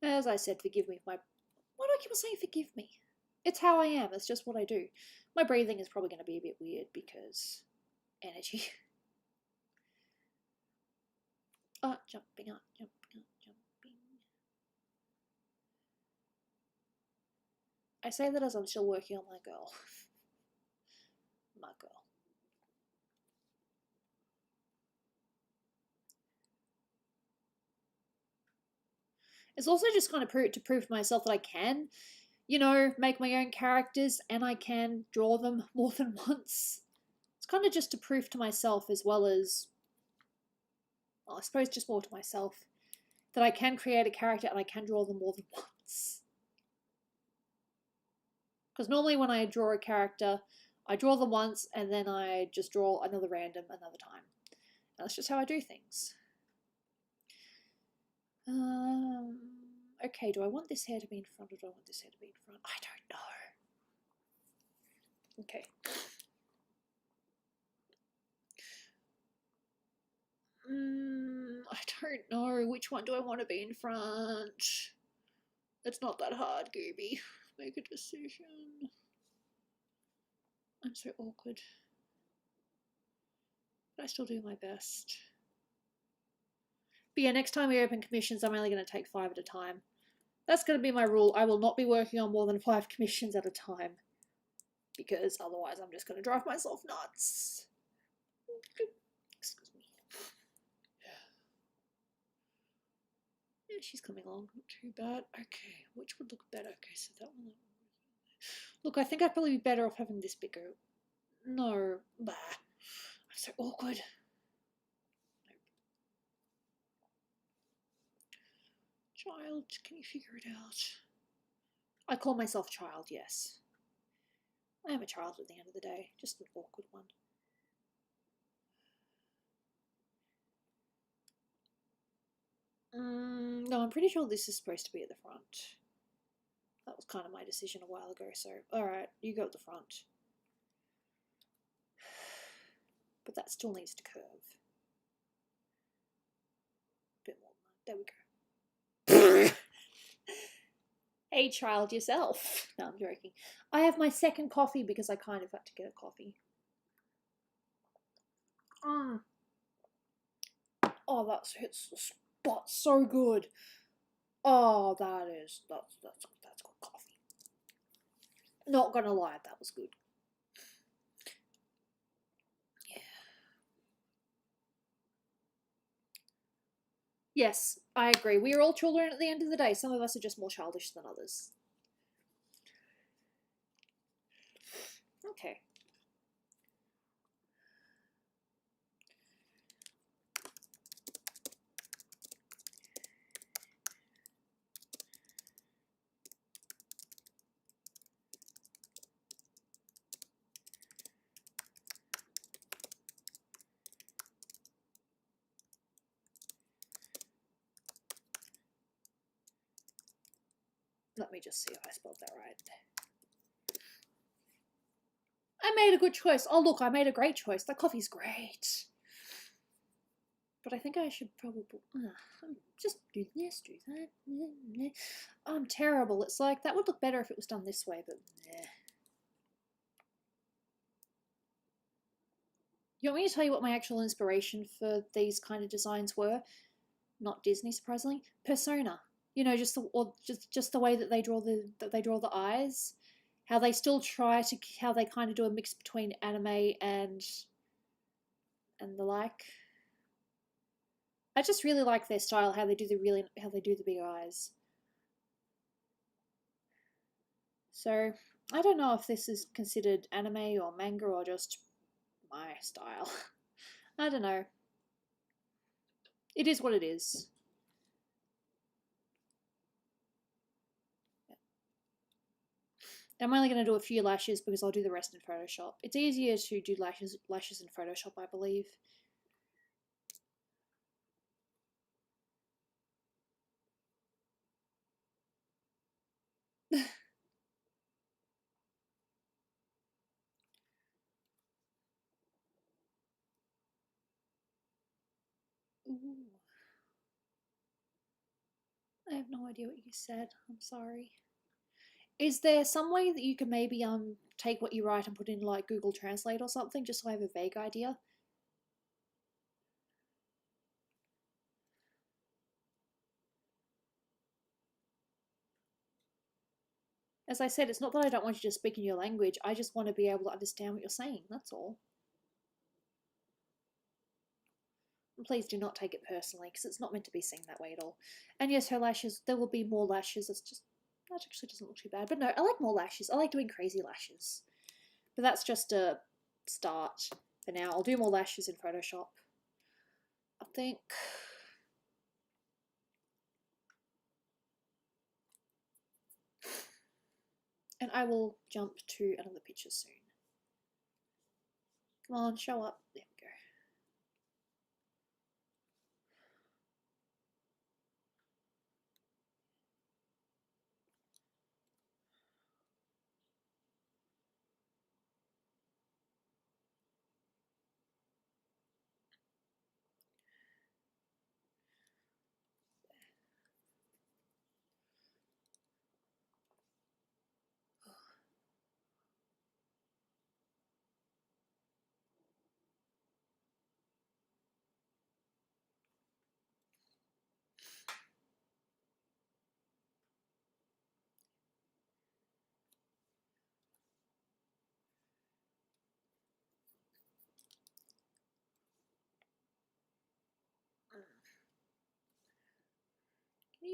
As I said, forgive me for my... Why do I keep on saying forgive me? It's how I am. It's just what I do. My breathing is probably going to be a bit weird because... energy. Jumping up, jumping up, jumping. I say that as I'm still working on my girl. My girl. It's also just kind of to prove to myself that I can, you know, make my own characters and I can draw them more than once. It's kind of just to prove to myself as well as, well, I suppose just more to myself, that I can create a character and I can draw them more than once. Because normally when I draw a character, I draw them once and then I just draw another random another time. And that's just how I do things. Okay, do I want this hair to be in front or do I want this hair to be in front? I don't know. Okay. I don't know. Which one do I want to be in front? It's not that hard, Gooby. Make a decision. I'm so awkward. But I still do my best. But yeah, next time we open commissions, I'm only going to take 5 at a time. That's going to be my rule. I will not be working on more than 5 commissions at a time. Because otherwise I'm just going to drive myself nuts. Excuse me. Yeah, she's coming along. Not too bad. Okay, which would look better? Okay, so that one. Look, I think I'd probably be better off having this bigger. No. Bah. I'm so awkward. Child, can you figure it out? I call myself child, yes. I am a child at the end of the day. Just an awkward one. No, I'm pretty sure this is supposed to be at the front. That was kind of my decision a while ago, so alright, you go at the front. But that still needs to curve. A bit more than that. There we go. Hey, child, yourself. No, I'm joking. I have my second coffee because I kind of had to get a coffee. Oh, that hits the spot so good. Oh, that's good coffee. Not gonna lie, that was good. Yeah. Yes, I agree. We are all children at the end of the day. Some of us are just more childish than others. Okay. Let me just see if I spelled that right. I made a good choice. Oh, look, I made a great choice. That coffee's great. But I think I should probably just do this, do that. I'm terrible. It's like, that would look better if it was done this way, but You want me to tell you what my actual inspiration for these kind of designs were? Not Disney, surprisingly. Persona. You know, just the way that they draw the eyes. How they still try to, how they kind of do a mix between anime and the like. I just really like their style, how they do the big eyes. So I don't know if this is considered anime or manga or just my style. I don't know. It is what it is. I'm only going to do a few lashes because I'll do the rest in Photoshop. It's easier to do lashes in Photoshop, I believe. Ooh. I have no idea what you said. I'm sorry. Is there some way that you can maybe take what you write and put in like Google Translate or something, just so I have a vague idea? As I said, it's not that I don't want you to speak in your language, I just want to be able to understand what you're saying, that's all. And please do not take it personally, because it's not meant to be seen that way at all. And yes, her lashes, there will be more lashes, it's just, that actually doesn't look too bad. But no, I like more lashes, I like doing crazy lashes. But that's just a start for now. I'll do more lashes in Photoshop, I think. And I will jump to another picture soon. Come on, show up. There we go.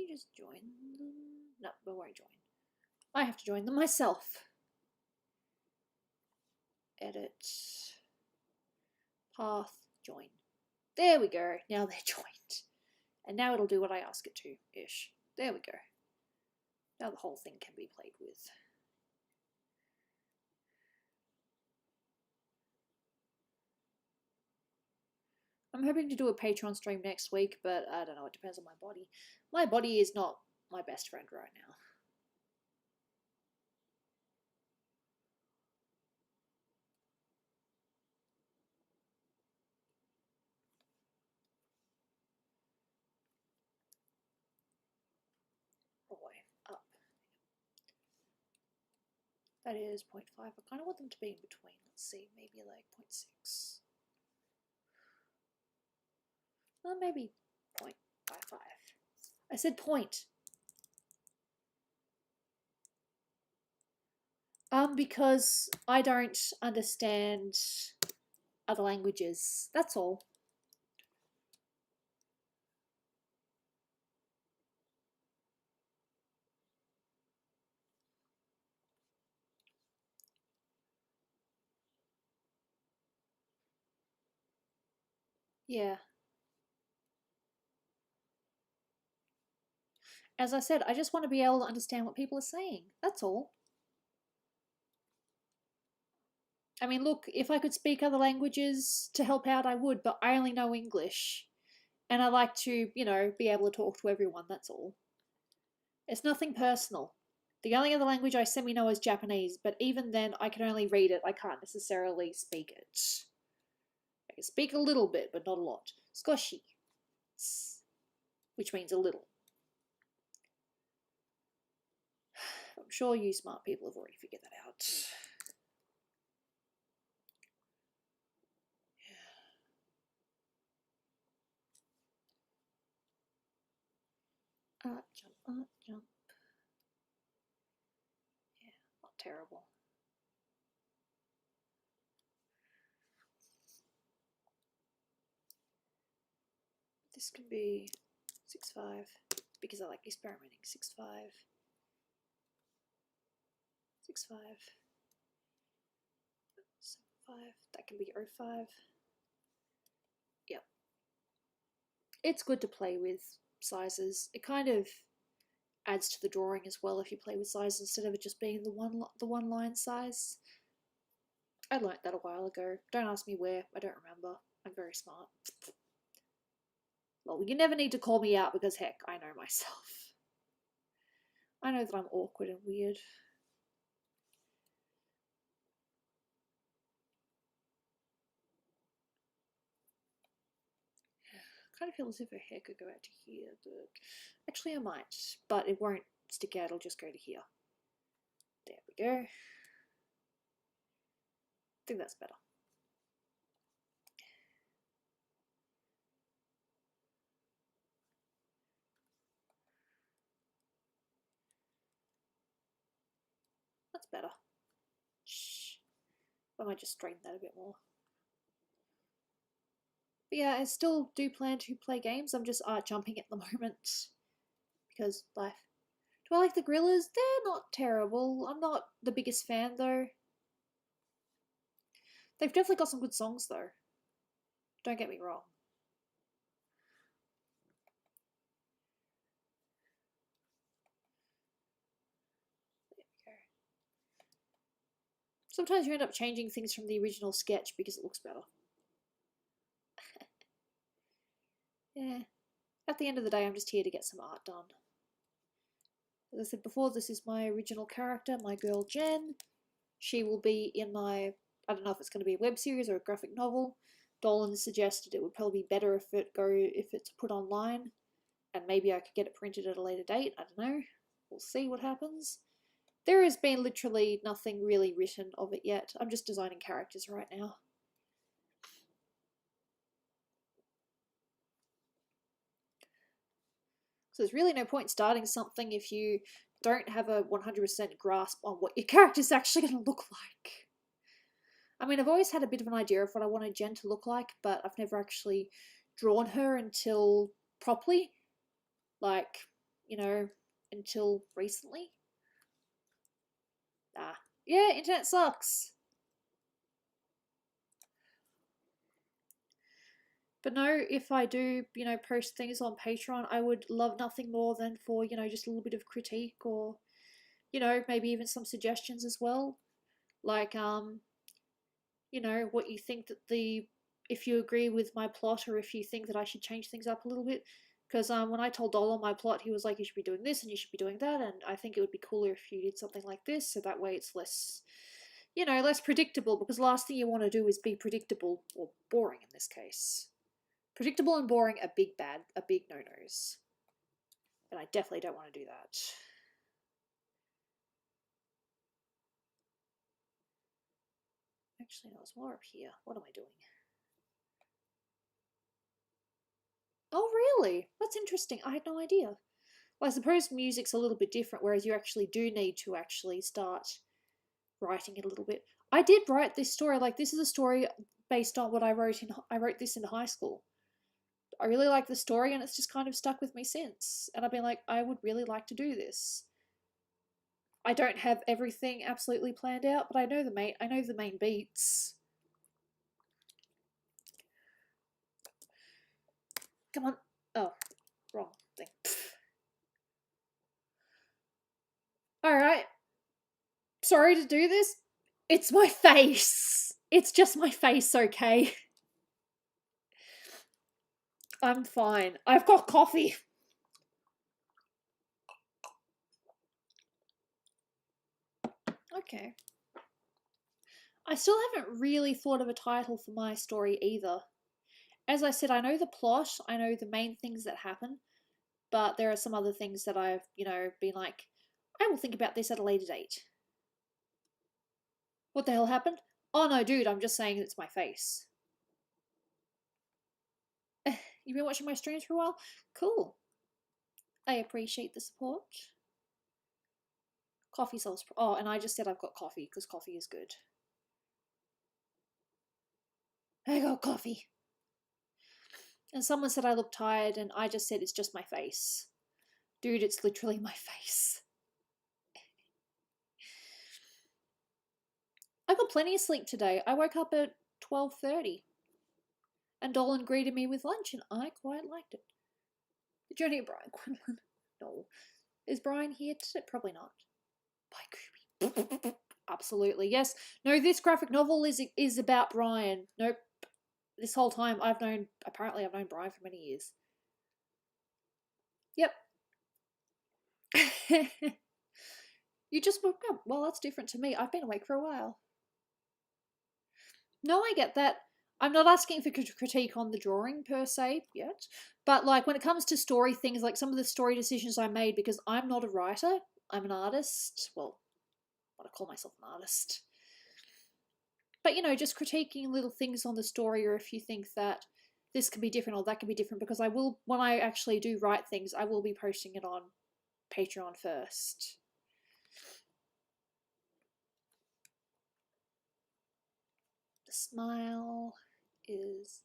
you just join them? No, we won't join. I have to join them myself. Edit. Path. Join. There we go. Now they're joined. And now it'll do what I ask it to, ish. There we go. Now the whole thing can be played with. I'm hoping to do a Patreon stream next week, but I don't know, it depends on my body. My body is not my best friend right now. Oh boy, up. That is 0.5. I kind of want them to be in between. Let's see, maybe like 0.6. Well, maybe 0.55. I said point. Because I don't understand other languages. That's all. Yeah. As I said, I just want to be able to understand what people are saying. That's all. I mean, look, if I could speak other languages to help out, I would, but I only know English. And I like to, you know, be able to talk to everyone, that's all. It's nothing personal. The only other language I semi-know is Japanese, but even then I can only read it, I can't necessarily speak it. I can speak a little bit, but not a lot. Skoshi, which means a little. I'm sure you smart people have already figured that out. Jump, jump. Yeah, not terrible. This can be 6.5 because I like experimenting. 6.5, 6.5, 7.5. That can be 0.5. Yep. It's good to play with sizes. It kind of adds to the drawing as well if you play with sizes instead of it just being the one line size. I learnt that a while ago. Don't ask me where. I don't remember. I'm very smart. Well, you never need to call me out because, heck, I know myself. I know that I'm awkward and weird. I kind of feel as if her hair could go out to here, but actually I might, but it won't stick out, it'll just go to here. There we go. I think that's better. That's better. Shh. I might just straighten that a bit more. But yeah, I still do plan to play games. I'm just art jumping at the moment because life. Do I like the Gorillas? They're not terrible. I'm not the biggest fan though. They've definitely got some good songs though. Don't get me wrong. There we go. Sometimes you end up changing things from the original sketch because it looks better. Yeah. At the end of the day, I'm just here to get some art done. As I said before, this is my original character, my girl Jen. She will be in my, I don't know if it's going to be a web series or a graphic novel. Dolan suggested it would probably be better if it's put online, and maybe I could get it printed at a later date. I don't know. We'll see what happens. There has been literally nothing really written of it yet. I'm just designing characters right now. So there's really no point starting something if you don't have a 100% grasp on what your character's actually going to look like. I mean, I've always had a bit of an idea of what I wanted Jen to look like, but I've never actually drawn her until properly. Like, you know, until recently. Yeah, internet sucks. But no, if I do, you know, post things on Patreon, I would love nothing more than for, you know, just a little bit of critique or, you know, maybe even some suggestions as well. Like, you know, what you think that if you agree with my plot or if you think that I should change things up a little bit. Because when I told Dolan my plot, he was like, you should be doing this and you should be doing that, and I think it would be cooler if you did something like this, so that way it's less, you know, less predictable, because the last thing you want to do is be predictable, or boring in this case. Predictable and boring are big no-nos. And I definitely don't want to do that. Actually, no, there's more up here. What am I doing? Oh, really? That's interesting. I had no idea. Well, I suppose music's a little bit different, whereas you actually do need to actually start writing it a little bit. I did write this story. Like, this is a story based on what I wrote this in high school. I really like the story, and it's just kind of stuck with me since. And I've been like, I would really like to do this. I don't have everything absolutely planned out, but I know the main beats. Come on. Oh, wrong thing. Alright. Sorry to do this. It's my face. It's just my face, okay? I'm fine. I've got coffee. Okay. I still haven't really thought of a title for my story either. As I said, I know the plot, I know the main things that happen, but there are some other things that I've, you know, been like, I will think about this at a later date. What the hell happened? Oh no, dude, I'm just saying it's my face. You've been watching my streams for a while? Cool. I appreciate the support. Coffee sells. Oh, and I just said I've got coffee because coffee is good. I got coffee. And someone said I look tired, and I just said it's just my face. Dude, it's literally my face. I got plenty of sleep today. I woke up at 12:30. And Dolan greeted me with lunch, and I quite liked it. The Journey of Brian Quinlan. No. Is Brian here today? Probably not. Bye, Kirby. Absolutely, yes. No, this graphic novel is about Brian. Nope. This whole time I've known Brian for many years. Yep. You just woke up. Well, that's different to me. I've been awake for a while. No, I get that. I'm not asking for critique on the drawing per se yet, but like when it comes to story things, like some of the story decisions I made, because I'm not a writer, I'm an artist. Well, what I call myself an artist. But you know, just critiquing little things on the story, or if you think that this can be different or that can be different, because I will, when I actually do write things, I will be posting it on Patreon first. The smile is,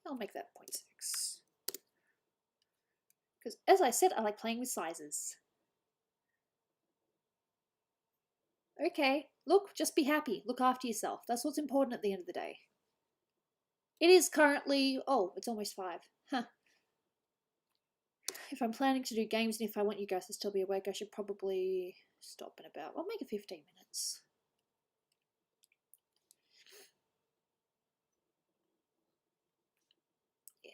I'll make that 0.6. Because as I said, I like playing with sizes. Okay, look, just be happy. Look after yourself. That's what's important at the end of the day. It is currently, oh, it's almost 5. Huh. If I'm planning to do games and if I want you guys to still be awake, I should probably stop in about, I'll make it 15 minutes. Yeah.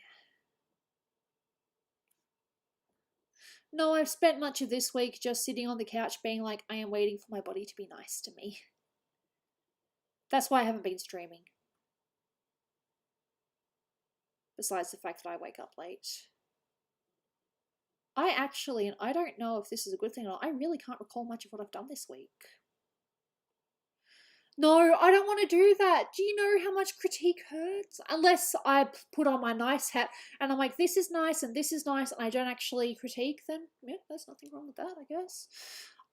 No, I've spent much of this week just sitting on the couch being like, I am waiting for my body to be nice to me. That's why I haven't been streaming. Besides the fact that I wake up late. I actually, and I don't know if this is a good thing or not, I really can't recall much of what I've done this week. No, I don't want to do that. Do you know how much critique hurts? Unless I put on my nice hat and I'm like, this is nice and this is nice, and I don't actually critique, then yeah, there's nothing wrong with that, I guess.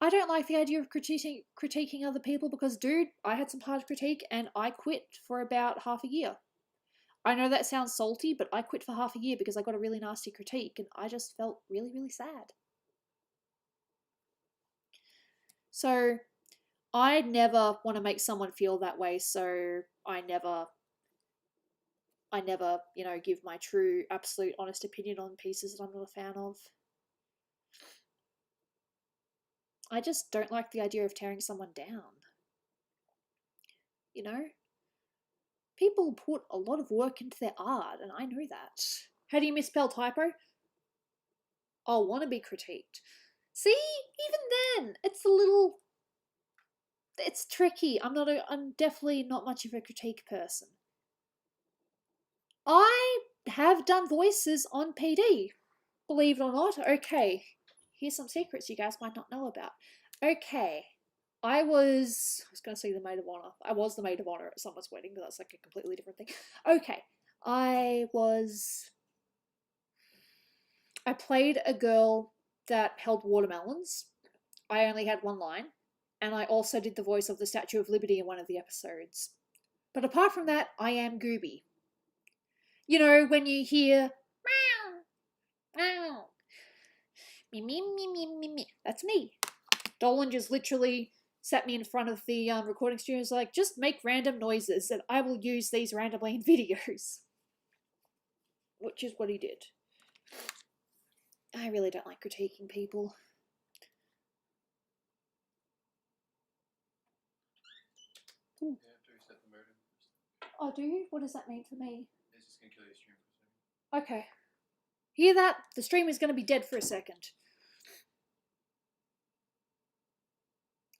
I don't like the idea of critiquing other people because, dude, I had some hard critique and I quit for about half a year. I know that sounds salty, but I quit for half a year because I got a really nasty critique and I just felt really, really sad. So I never want to make someone feel that way, so I never, give my true, absolute, honest opinion on pieces that I'm not a fan of. I just don't like the idea of tearing someone down. You know? People put a lot of work into their art, and I know that. How do you misspell typo? I'll want to be critiqued. See? Even then, it's a little. It's tricky. I'm definitely not much of a critique person. I have done voices on PD. Believe it or not. Okay. Here's some secrets you guys might not know about. Okay. I was going to say the maid of honor. I was the maid of honor at someone's wedding, but that's like a completely different thing. Okay. I played a girl that held watermelons. I only had one line. And I also did the voice of the Statue of Liberty in one of the episodes. But apart from that, I am Gooby. You know, when you hear meow, meow, me, me, me, me, me, me. That's me. Dolan just literally sat me in front of the recording studio and was like, just make random noises and I will use these randomly in videos. Which is what he did. I really don't like critiquing people. Ooh. You have to reset the modem. Oh, do you? What does that mean for me? It's just going to kill your stream for a second. Okay. Hear that? The stream is going to be dead for a second.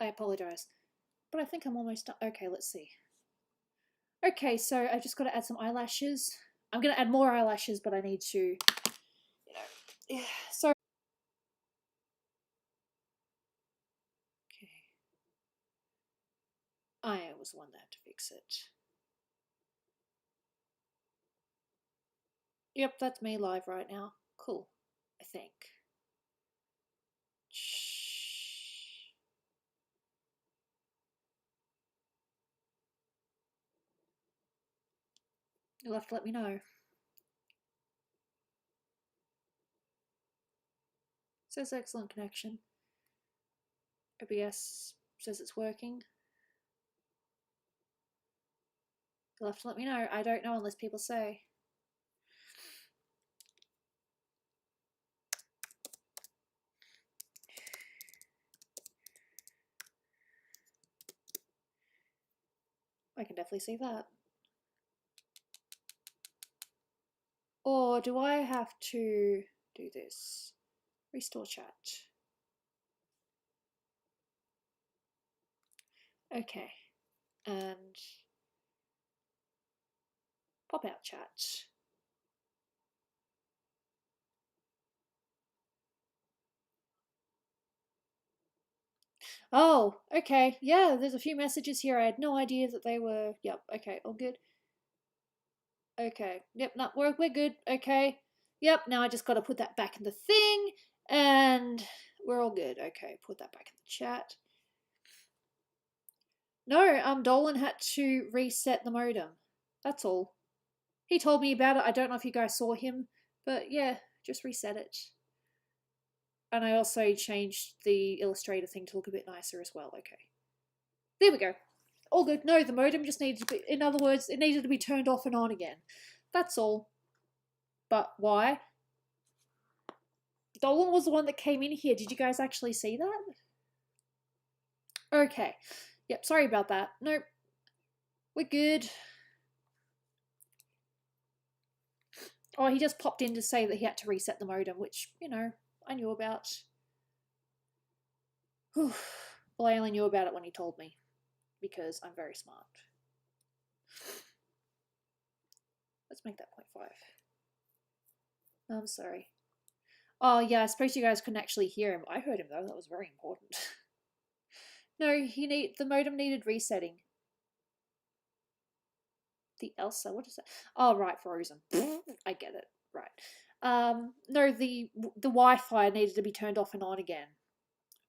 I apologise. But I think I'm almost done. Okay, let's see. Okay, so I just got to add some eyelashes. I'm going to add more eyelashes, but I need to, yeah. So, okay. I was the one that had to fix it. Yep, that's me live right now. Cool, I think. You'll have to let me know. Says excellent connection. OBS says it's working. You'll have to let me know. I don't know unless people say. I can definitely see that. Or do I have to do this? Restore chat. Okay. And pop out chat. Oh, okay. Yeah, there's a few messages here. I had no idea that they were. Yep, okay, all good. Okay, yep, no, we're good. Okay, yep, now I just got to put that back in the thing, and we're all good. Okay, put that back in the chat. No, Dolan had to reset the modem. That's all. He told me about it. I don't know if you guys saw him, but yeah, just reset it. And I also changed the Illustrator thing to look a bit nicer as well. Okay. There we go. All good. No, the modem just needed to be, in other words, it needed to be turned off and on again. That's all. But why? Dolan was the one that came in here. Did you guys actually see that? Okay. Yep, sorry about that. Nope. We're good. Oh, he just popped in to say that he had to reset the modem, which, I knew about. Well, I only knew about it when he told me, because I'm very smart. Let's make that 0.5. I'm sorry. Oh, yeah, I suppose you guys couldn't actually hear him. I heard him, though. That was very important. No, the modem needed resetting. The Elsa, what is that? Oh, right, Frozen. I get it. Right. No, the Wi-Fi needed to be turned off and on again.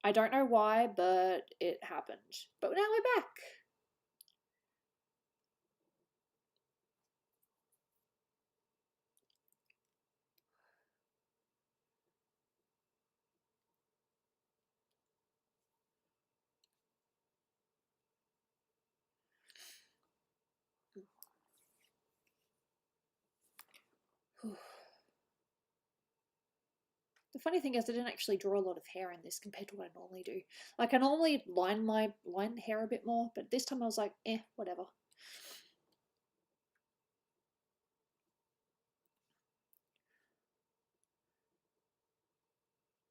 I don't know why, but it happened. But now we're back. The funny thing is I didn't actually draw a lot of hair in this compared to what I normally do. Like, I normally line hair a bit more, but this time I was like, whatever.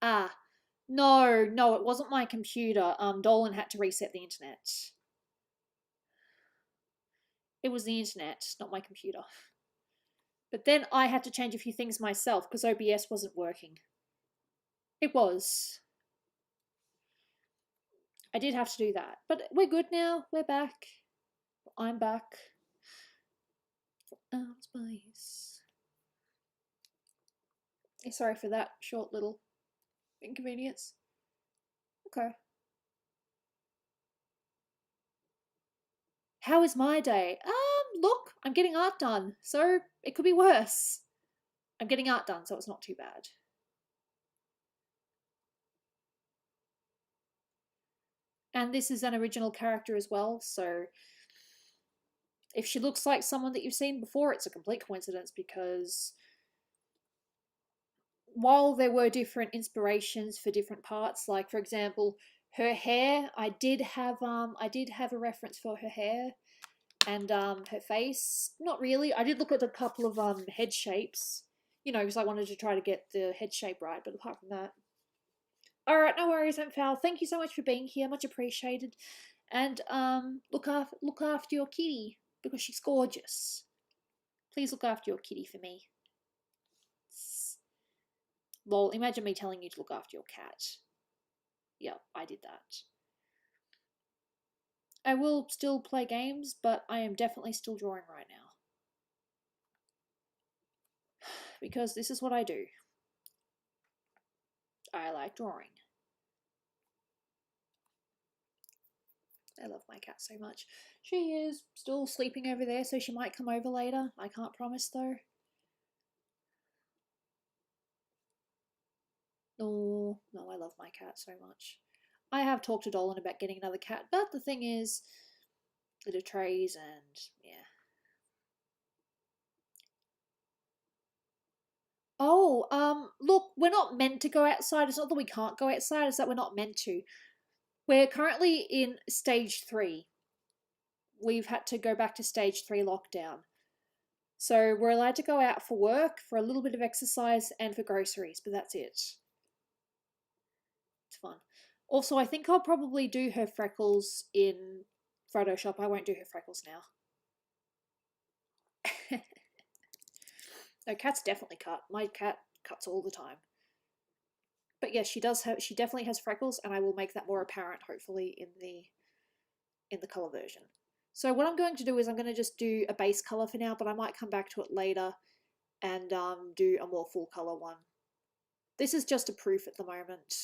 Ah, no, it wasn't my computer. Dolan had to reset the internet. It was the internet, not my computer. But then I had to change a few things myself because OBS wasn't working. It was. I did have to do that. But we're good now. We're back. I'm back. Space. Sorry for that short little inconvenience. Okay. How is my day? Look, I'm getting art done, so it could be worse. I'm getting art done, so it's not too bad. And this is an original character as well, so if she looks like someone that you've seen before, it's a complete coincidence because while there were different inspirations for different parts, like for example, her hair, I did have a reference for her hair, and her face, not really. I did look at a couple of head shapes, because I wanted to try to get the head shape right, but apart from that. Alright, no worries, Foul. Thank you so much for being here, much appreciated. And look after your kitty, because she's gorgeous. Please look after your kitty for me. Lol, imagine me telling you to look after your cat. Yep, I did that. I will still play games, but I am definitely still drawing right now. Because this is what I do. I like drawing. I love my cat so much. She is still sleeping over there, so she might come over later. I can't promise though. Oh, no, I love my cat so much. I have talked to Dolan about getting another cat, but the thing is, it betrays and yeah. Oh, look, we're not meant to go outside. It's not that we can't go outside, it's that we're not meant to. We're currently in stage 3. We've had to go back to stage 3 lockdown. So we're allowed to go out for work, for a little bit of exercise, and for groceries, but that's it. It's fun. Also, I think I'll probably do her freckles in Photoshop. I won't do her freckles now. No, cats definitely cut. My cat cuts all the time. But yes, she definitely has freckles, and I will make that more apparent, hopefully, in the color version. So what I'm going to do is I'm going to just do a base color for now, but I might come back to it later and do a more full color one. This is just a proof at the moment,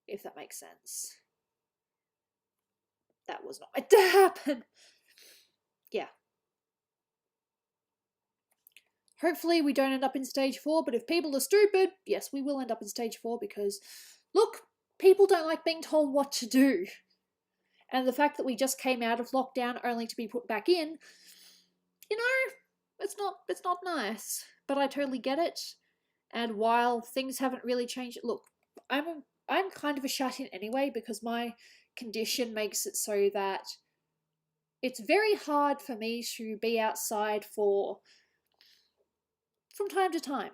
if that makes sense. That was not meant to happen. Yeah. Hopefully we don't end up in stage 4, but if people are stupid, yes, we will end up in stage 4 because, look, people don't like being told what to do. And the fact that we just came out of lockdown only to be put back in, it's not nice. But I totally get it. And while things haven't really changed, look, I'm kind of a shut-in anyway because my condition makes it so that it's very hard for me to be outside from time to time,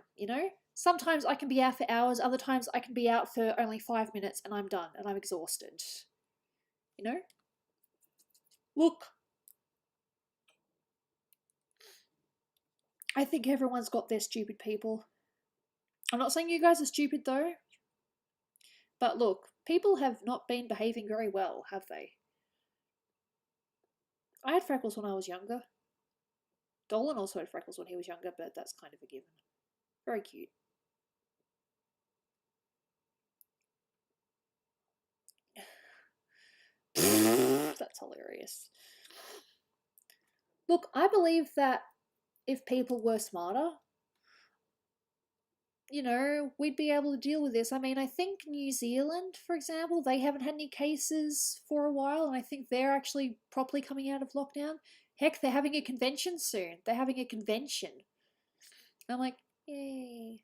Sometimes I can be out for hours, other times I can be out for only 5 minutes and I'm done and I'm exhausted. Look. I think everyone's got their stupid people. I'm not saying you guys are stupid though. But look, people have not been behaving very well, have they? I had freckles when I was younger. Dolan also had freckles when he was younger, but that's kind of a given. Very cute. That's hilarious. Look, I believe that if people were smarter, we'd be able to deal with this. I mean, I think New Zealand, for example, they haven't had any cases for a while, and I think they're actually properly coming out of lockdown. Heck, they're having a convention soon. They're having a convention. I'm like, yay.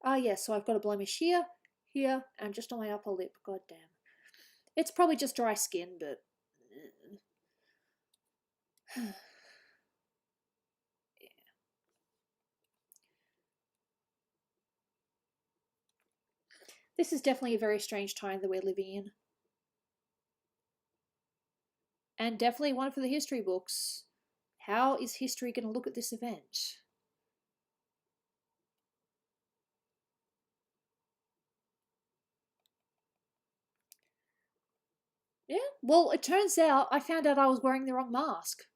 Ah, yes, so I've got a blemish here, here, and just on my upper lip. God damn. It's probably just dry skin, but... yeah. This is definitely a very strange time that we're living in. And definitely one for the history books. How is history going to look at this event? Yeah, well, it turns out I found out I was wearing the wrong mask.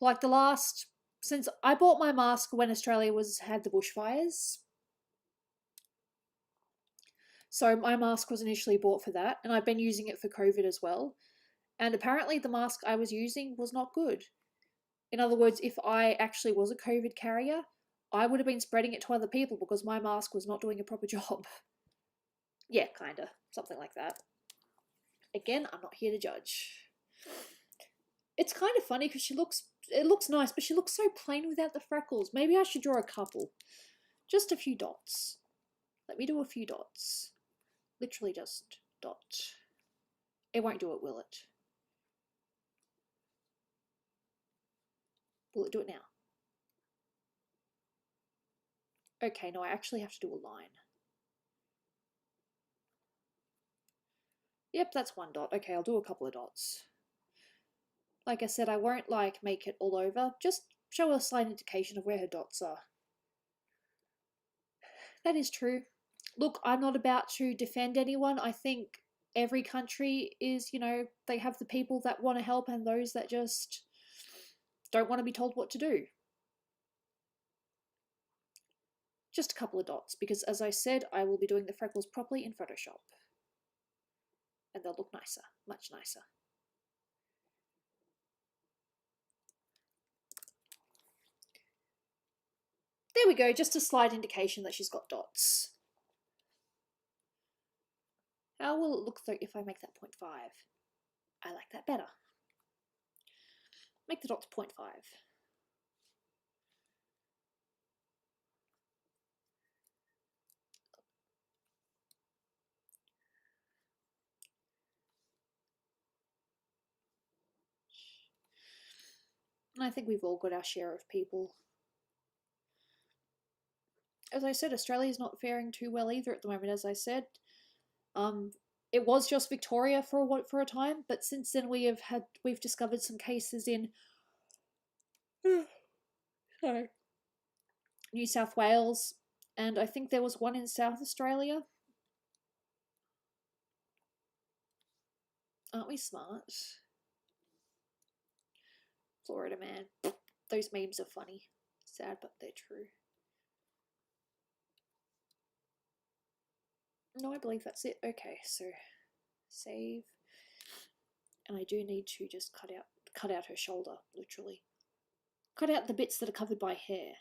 Like the last, since I bought my mask when Australia had the bushfires. So my mask was initially bought for that, and I've been using it for COVID as well. And apparently the mask I was using was not good. In other words, if I actually was a COVID carrier, I would have been spreading it to other people because my mask was not doing a proper job. Yeah, kinda. Something like that. Again, I'm not here to judge. It's kind of funny because it looks nice, but she looks so plain without the freckles. Maybe I should draw a couple. Just a few dots. Let me do a few dots. Literally just dot. It won't do it, will it? Will it do it now? Okay, no, I actually have to do a line. Yep, that's one dot. Okay, I'll do a couple of dots. Like I said, I won't make it all over. Just show a slight indication of where her dots are. That is true. Look, I'm not about to defend anyone. I think every country is, they have the people that want to help and those that just don't want to be told what to do. Just a couple of dots, because as I said, I will be doing the freckles properly in Photoshop. And they'll look nicer, much nicer. There we go, just a slight indication that she's got dots. How will it look though if I make that 0.5? I like that better. Make the dots 0.5. And I think we've all got our share of people. As I said, Australia's not faring too well either at the moment, as I said. It was just Victoria for a time, but since then we've discovered some cases in sorry, New South Wales, and I think there was one in South Australia. Aren't we smart? Florida man. Those memes are funny. Sad, but they're true. No, I believe that's it. Okay, so save. And I do need to just cut out her shoulder, literally. Cut out the bits that are covered by hair.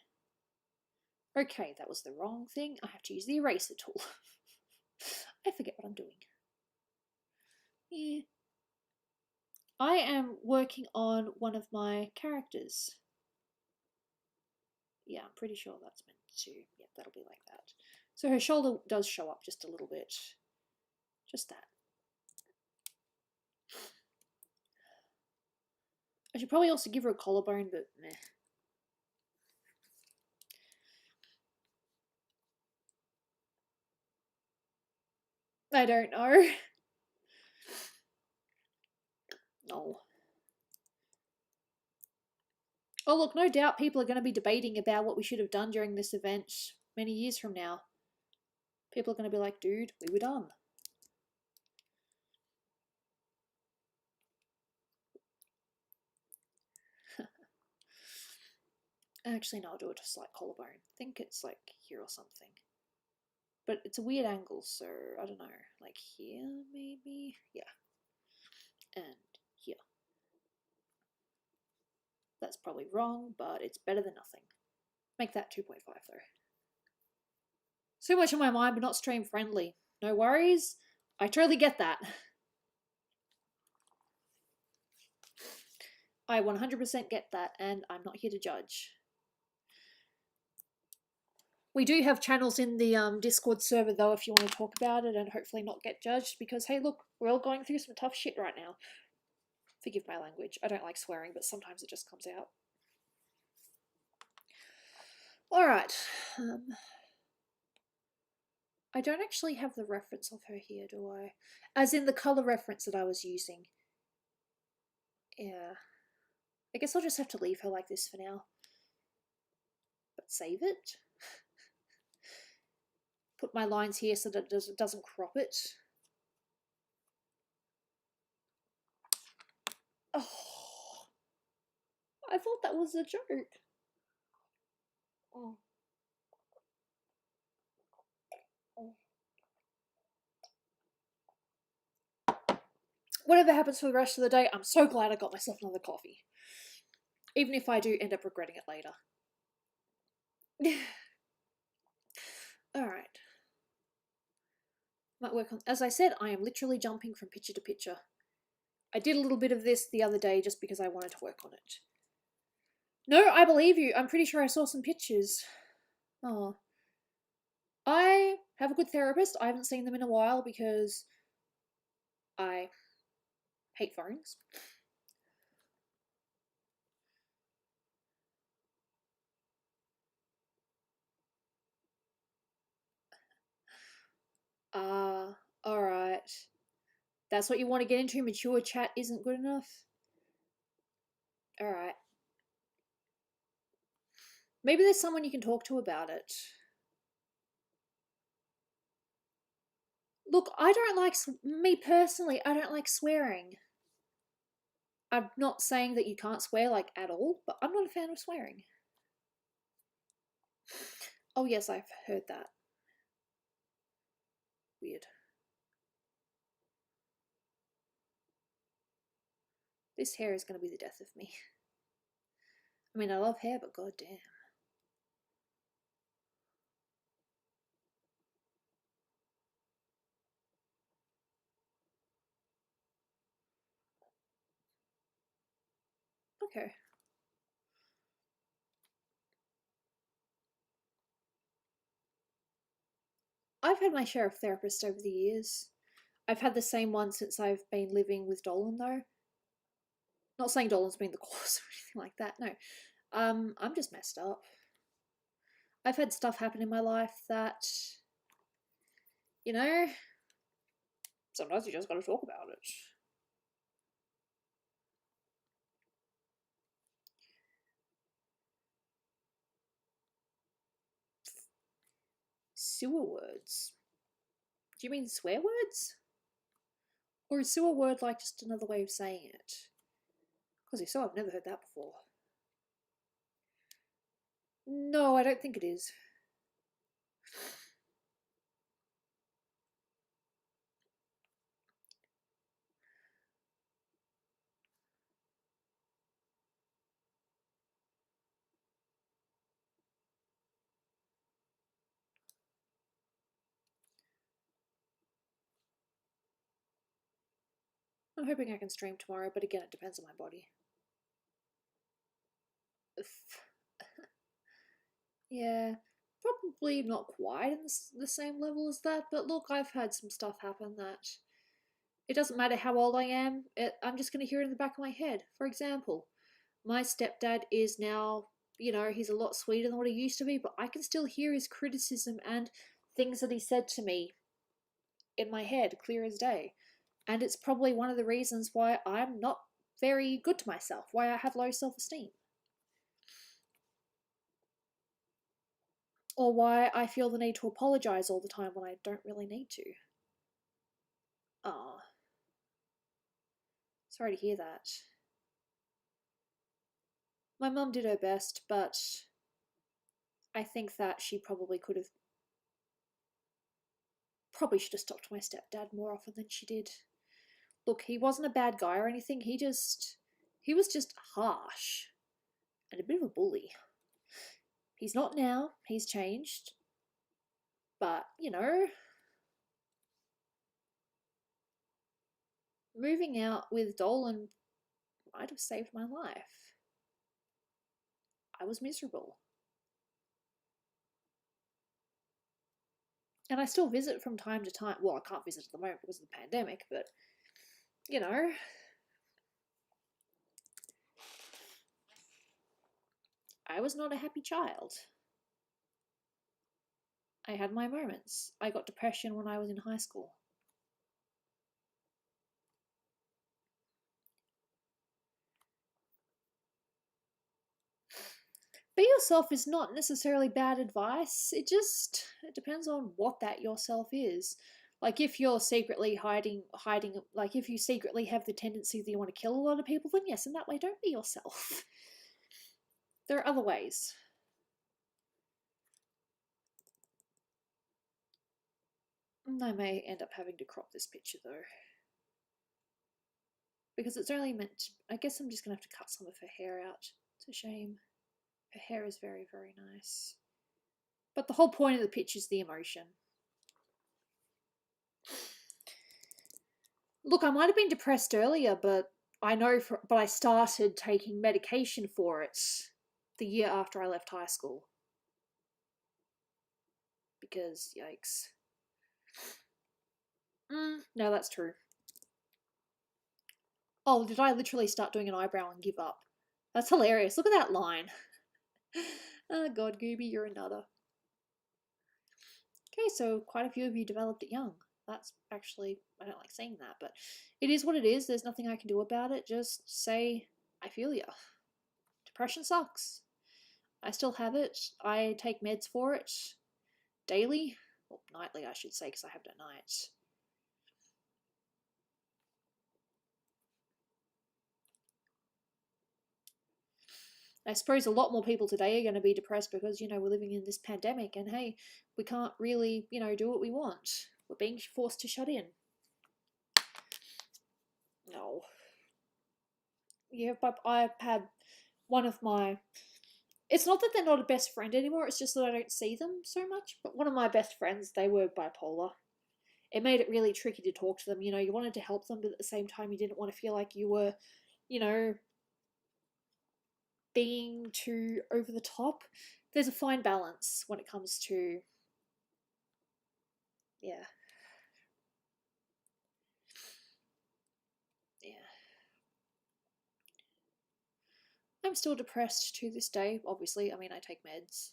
Okay, that was the wrong thing. I have to use the eraser tool. I forget what I'm doing. Yeah. I am working on one of my characters. Yeah, I'm pretty sure that's meant to. Yeah, that'll be like that. So her shoulder does show up just a little bit. Just that. I should probably also give her a collarbone, but meh. I don't know. No. Oh, look, no doubt people are going to be debating about what we should have done during this event many years from now. People are going to be like, dude, we were dumb. Actually, no, I'll do it just like collarbone. I think it's like here or something. But it's a weird angle, so I don't know. Like here, maybe? Yeah. And here. That's probably wrong, but it's better than nothing. Make that 2.5 though. So much on my mind, but not stream friendly. No worries. I totally get that. I 100% get that, and I'm not here to judge. We do have channels in the Discord server, though, if you want to talk about it and hopefully not get judged, because, hey, look, we're all going through some tough shit right now. Forgive my language. I don't like swearing, but sometimes it just comes out. Alright. I don't actually have the reference of her here, do I? As in the colour reference that I was using. Yeah. I guess I'll just have to leave her like this for now. But save it. Put my lines here so that it doesn't crop it. Oh. I thought that was a joke. Oh. Whatever happens for the rest of the day, I'm so glad I got myself another coffee. Even if I do end up regretting it later. Alright. Might work on. As I said, I am literally jumping from picture to picture. I did a little bit of this the other day just because I wanted to work on it. No, I believe you. I'm pretty sure I saw some pictures. Oh. I have a good therapist. I haven't seen them in a while because I hate phones. Alright. That's what you want to get into? Mature chat isn't good enough? Alright. Maybe there's someone you can talk to about it. Look, I don't like, me personally, I don't like swearing. I'm not saying that you can't swear, like, at all, but I'm not a fan of swearing. Oh yes, I've heard that. Weird. This hair is going to be the death of me. I mean, I love hair, but goddamn. Okay. I've had my share of therapists over the years. I've had the same one since I've been living with Dolan, though. Not saying Dolan's been the cause or anything like that, no. I'm just messed up. I've had stuff happen in my life that, you know, sometimes you just gotta talk about it. Sewer words. Do you mean swear words? Or is sewer word like just another way of saying it? Because if so, I've never heard that before. No, I don't think it is. I'm hoping I can stream tomorrow, but again, it depends on my body. Yeah, probably not quite in the same level as that, but look, I've had some stuff happen that it doesn't matter how old I am, I'm just going to hear it in the back of my head. For example, my stepdad is now, you know, he's a lot sweeter than what he used to be, but I can still hear his criticism and things that he said to me in my head, clear as day. And it's probably one of the reasons why I'm not very good to myself, why I have low self-esteem. Or why I feel the need to apologise all the time when I don't really need to. Ah. Sorry to hear that. My mum did her best, but I think that she probably should have stopped my stepdad more often than she did. Look, he wasn't a bad guy or anything, he was just harsh. And a bit of a bully. He's not now, he's changed. But, you know, moving out with Dolan might have saved my life. I was miserable. And I still visit from time to time. Well, I can't visit at the moment because of the pandemic, but, you know. I was not a happy child. I had my moments. I got depression when I was in high school. Be yourself is not necessarily bad advice. It depends on what that yourself is. Like if you're secretly hiding, like if you secretly have the tendency that you want to kill a lot of people, then yes, in that way, don't be yourself. There are other ways. I may end up having to crop this picture though. Because it's only meant to, I guess I'm just going to have to cut some of her hair out. It's a shame. Her hair is very, very nice. But the whole point of the picture is the emotion. Look, I might have been depressed earlier, but I started taking medication for it the year after I left high school. Because, yikes. No, that's true. Oh, did I literally start doing an eyebrow and give up? That's hilarious. Look at that line. Oh, God, Gooby, you're a nutter. Okay, so quite a few of you developed it young. That's actually, I don't like saying that, but it is what it is. There's nothing I can do about it. Just say, I feel ya. Depression sucks. I still have it. I take meds for it daily. Well, nightly, I should say, because I have it at night. I suppose a lot more people today are going to be depressed because, we're living in this pandemic and, hey, we can't really, do what we want. We're being forced to shut in. No. Yeah, but I've had one of my... It's not that they're not a best friend anymore, it's just that I don't see them so much. But one of my best friends, they were bipolar. It made it really tricky to talk to them. You wanted to help them, but at the same time you didn't want to feel like you were, being too over the top. There's a fine balance when it comes to, yeah. I'm still depressed to this day, obviously. I mean, I take meds.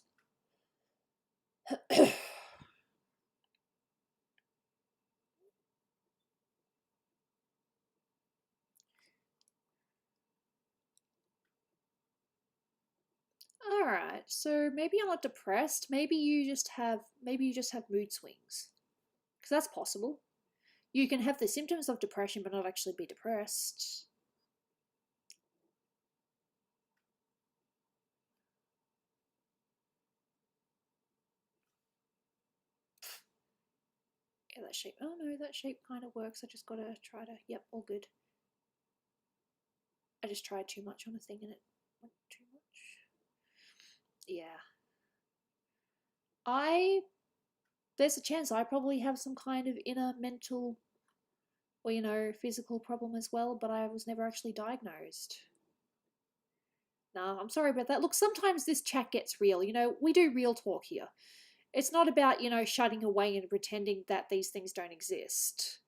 Alright, so maybe you're not depressed. Maybe you just have mood swings. Because that's possible. You can have the symptoms of depression but not actually be depressed. Yeah, that shape. Oh no, that shape kind of works. I just gotta try to. Yep, all good. I just tried too much on a thing and it went too much. Yeah. There's a chance I probably have some kind of inner mental or, physical problem as well, but I was never actually diagnosed. No, I'm sorry about that. Look, sometimes this chat gets real. We do real talk here. It's not about, shutting away and pretending that these things don't exist.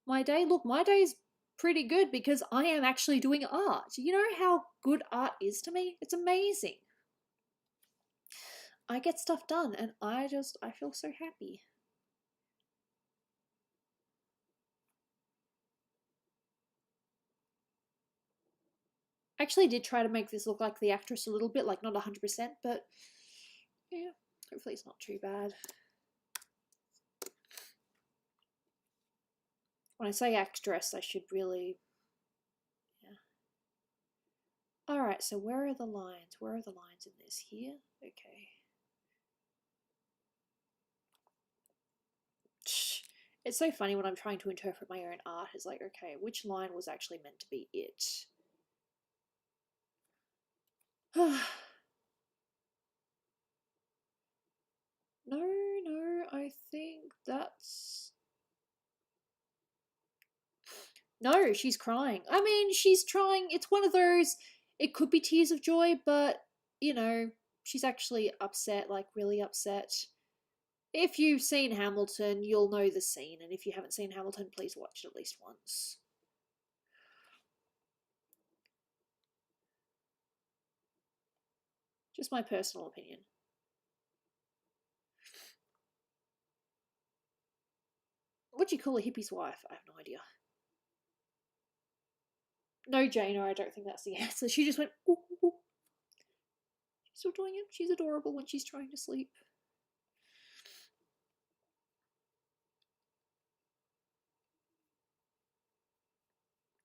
My day's pretty good because I am actually doing art. You know how good art is to me? It's amazing. I get stuff done and I feel so happy. I actually did try to make this look like the actress a little bit, like not 100%, but yeah, hopefully it's not too bad. When I say actress, I should really... Yeah. Alright, so where are the lines? Where are the lines in this? Here? Okay. It's so funny when I'm trying to interpret my own art. It's like, okay, which line was actually meant to be it? No, I think that's... No, she's crying. I mean, she's trying. It's one of those, it could be tears of joy, but, she's actually upset, like really upset. If you've seen Hamilton, you'll know the scene, and if you haven't seen Hamilton, please watch it at least once. Just my personal opinion. What do you call a hippie's wife? I have no idea. No, Jaina, I don't think that's the answer. She just went, ooh, ooh, ooh. She's still doing it. She's adorable when she's trying to sleep.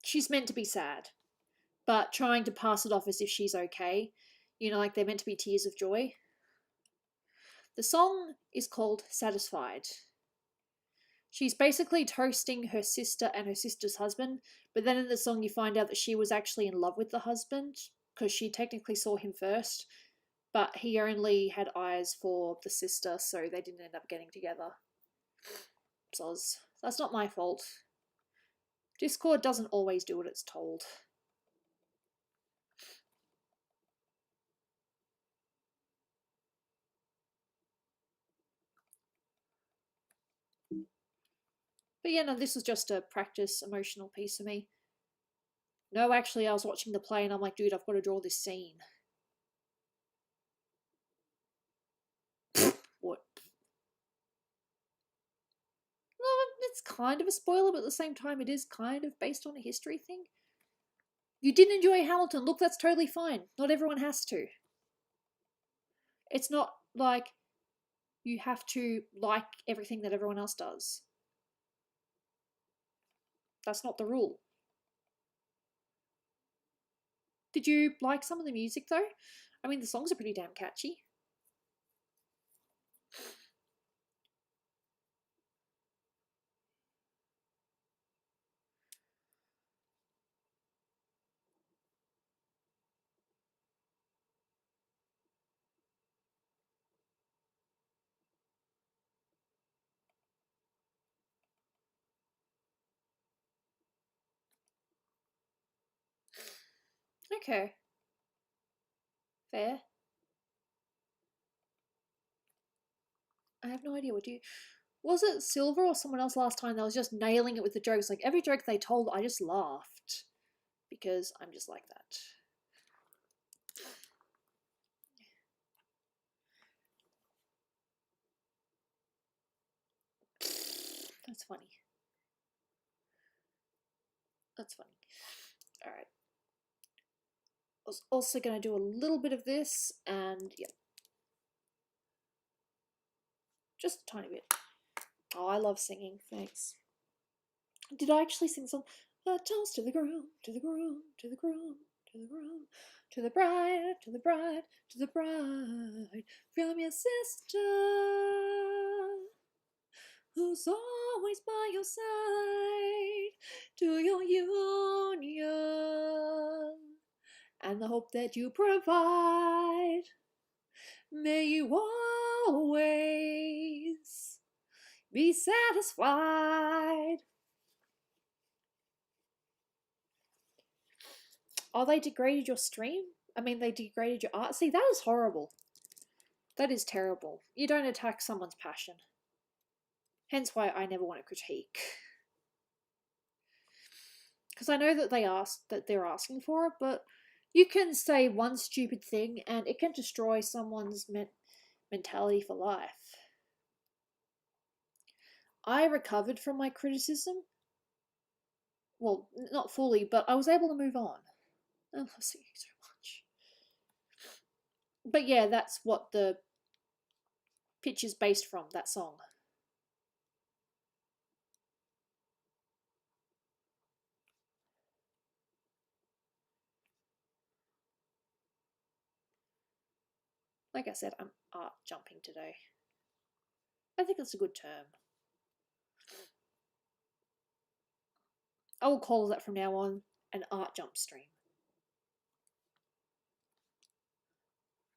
She's meant to be sad, but trying to pass it off as if she's okay. You know, like they're meant to be tears of joy. The song is called Satisfied. She's basically toasting her sister and her sister's husband, but then in the song you find out that she was actually in love with the husband because she technically saw him first, but he only had eyes for the sister, so they didn't end up getting together. Soz. That's not my fault. Discord doesn't always do what it's told. But yeah, no, this was just a practice emotional piece for me. No, actually, I was watching the play and I'm like, dude, I've got to draw this scene. What? Well, it's kind of a spoiler, but at the same time, it is kind of based on a history thing. You didn't enjoy Hamilton. Look, that's totally fine. Not everyone has to. It's not like you have to like everything that everyone else does. That's not the rule. Did you like some of the music though? I mean, the songs are pretty damn catchy. Okay. Fair. I have no idea what you... Was it Silver or someone else last time that was just nailing it with the jokes? Like, every joke they told, I just laughed. Because I'm just like that. That's funny. That's funny. Alright. I was also going to do a little bit of this, and yeah. Just a tiny bit. Oh, I love singing. Thanks. Did I actually sing some? A toast to the groom, to the groom, to the groom, to the groom, to the bride, to the bride, to the bride, from your sister, who's always by your side, to your union, and the hope that you provide. May you always be satisfied. Oh, they degraded your stream? I mean, they degraded your art? See, that is horrible. That is terrible. You don't attack someone's passion. Hence why I never want to critique. Because I know that they're asking for it, but you can say one stupid thing and it can destroy someone's mentality for life. I recovered from my criticism. Well, not fully, but I was able to move on. I love singing so much. But yeah, that's what the pitch is based from, that song. Like I said, I'm art jumping today. I think that's a good term. I will call that from now on an art jump stream.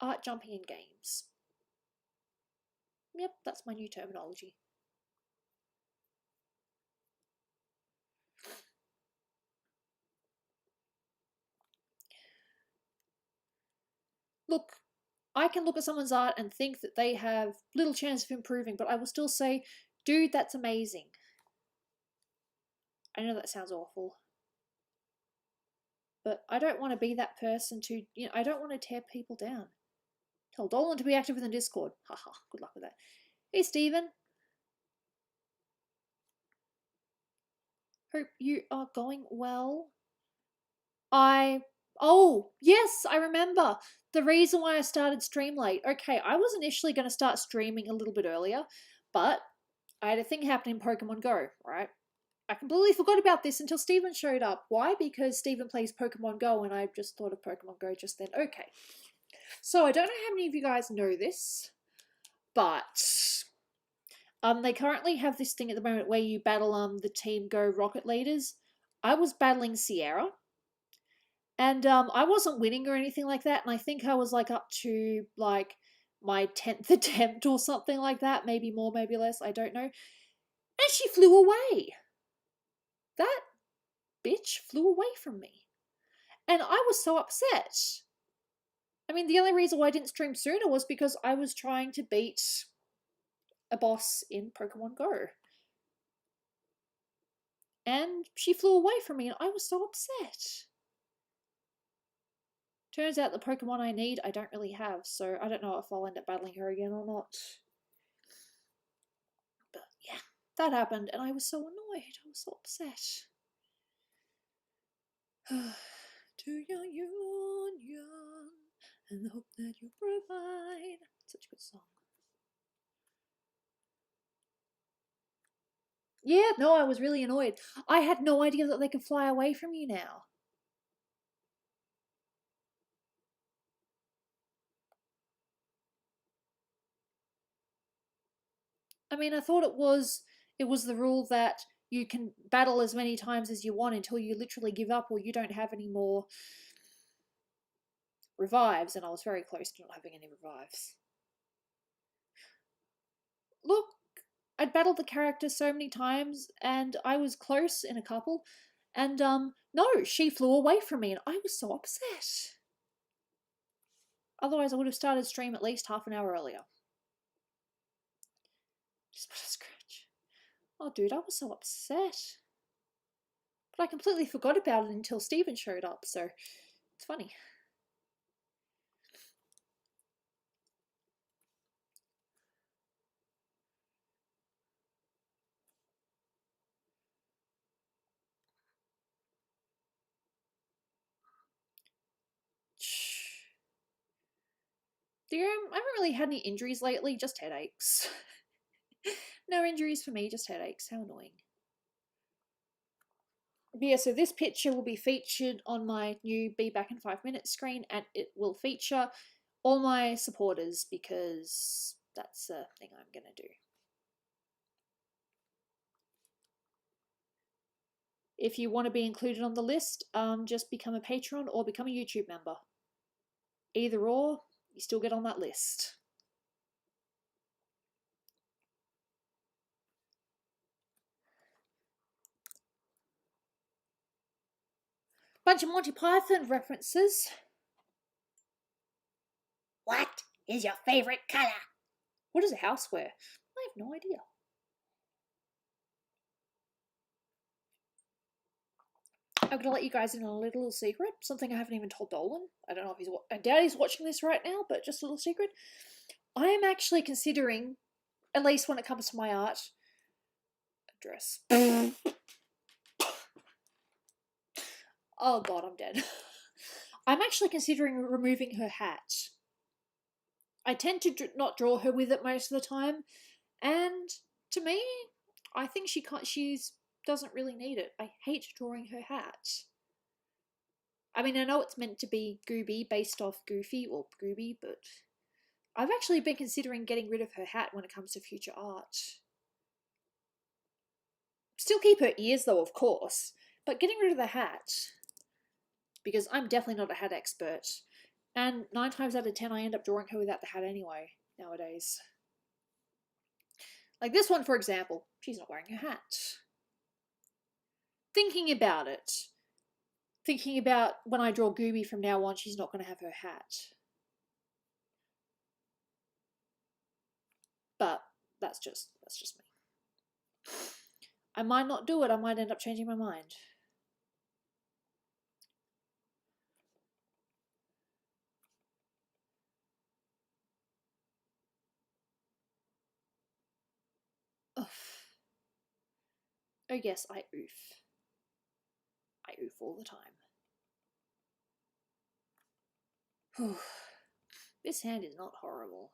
Art jumping in games. Yep, that's my new terminology. Look, I can look at someone's art and think that they have little chance of improving, but I will still say, dude, that's amazing. I know that sounds awful. But I don't want to be that person to, I don't want to tear people down. Tell Dolan to be active in the Discord. Haha, good luck with that. Hey, Stephen. Hope you are going well. Oh, yes, I remember. The reason why I started stream late. Okay, I was initially going to start streaming a little bit earlier, but I had a thing happen in Pokemon Go, right? I completely forgot about this until Steven showed up. Why? Because Steven plays Pokemon Go and I just thought of Pokemon Go just then. Okay. So I don't know how many of you guys know this, but they currently have this thing at the moment where you battle the Team Go Rocket leaders. I was battling Sierra, and I wasn't winning or anything like that, and I think I was like up to like my 10th attempt or something like that, maybe more, maybe less, I don't know. And she flew away. That bitch flew away from me. And I was so upset. I mean, the only reason why I didn't stream sooner was because I was trying to beat a boss in Pokemon Go. And she flew away from me and I was so upset. Turns out the Pokemon I need I don't really have, so I don't know if I'll end up battling her again or not. But yeah, that happened and I was so annoyed. I was so upset. To your union and hope that you provide. Such a good song. Yeah, no, I was really annoyed. I had no idea that they could fly away from you now. I mean, I thought it was the rule that you can battle as many times as you want until you literally give up or you don't have any more revives, and I was very close to not having any revives. Look, I'd battled the character so many times and I was close in a couple, and no, she flew away from me and I was so upset. Otherwise I would have started stream at least half an hour earlier. Just put a scratch. Oh dude, I was so upset. But I completely forgot about it until Steven showed up, so it's funny. I haven't really had any injuries lately, just headaches. No injuries for me, just headaches. How annoying. But yeah, so this picture will be featured on my new Be Back in 5 Minutes screen, and it will feature all my supporters because that's a thing I'm going to do. If you want to be included on the list, just become a patron or become a YouTube member. Either or, you still get on that list. Bunch of Monty Python references. What is your favourite colour? What is a houseware? I have no idea. I'm going to let you guys in on a little secret, something I haven't even told Dolan. I don't know if I doubt he's watching this right now, but just a little secret. I am actually considering, at least when it comes to my art, a dress. Oh god, I'm dead. I'm actually considering removing her hat. I tend to not draw her with it most of the time, and to me, I think she doesn't really need it. I hate drawing her hat. I mean, I know it's meant to be Gooby based off Goofy or Gooby, but I've actually been considering getting rid of her hat when it comes to future art. Still keep her ears though, of course, but getting rid of the hat, because I'm definitely not a hat expert, and 9 times out of 10 I end up drawing her without the hat anyway, nowadays. Like this one, for example, she's not wearing her hat. Thinking about it, thinking about when I draw Gooby from now on, she's not going to have her hat. But that's just me. I might not do it. I might end up changing my mind. Ugh. Oh yes, I oof. I oof all the time. This hand is not horrible.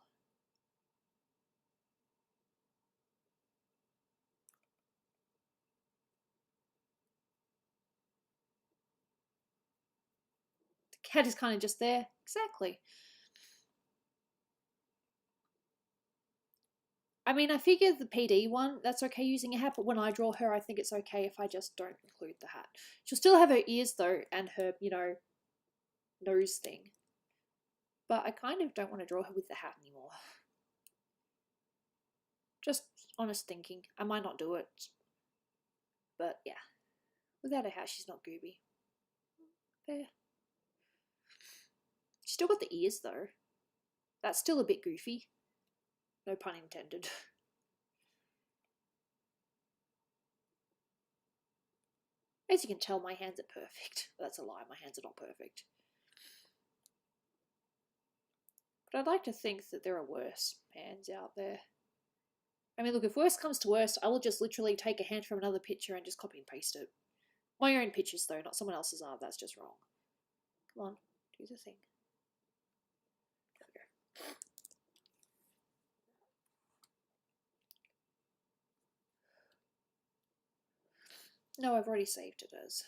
The cat is kind of just there. Exactly. I mean, I figure the PD one, that's okay using a hat, but when I draw her, I think it's okay if I just don't include the hat. She'll still have her ears, though, and her, nose thing. But I kind of don't want to draw her with the hat anymore. Just honest thinking. I might not do it. But yeah. Without a hat, she's not gooby. There. She's still got the ears, though. That's still a bit goofy. No pun intended. As you can tell, my hands are perfect. That's a lie, my hands are not perfect. But I'd like to think that there are worse hands out there. I mean, look, if worst comes to worst, I will just literally take a hand from another picture and just copy and paste it. My own pictures, though, not someone else's art. That's just wrong. Come on, do the thing. There we go. No, I've already saved it as.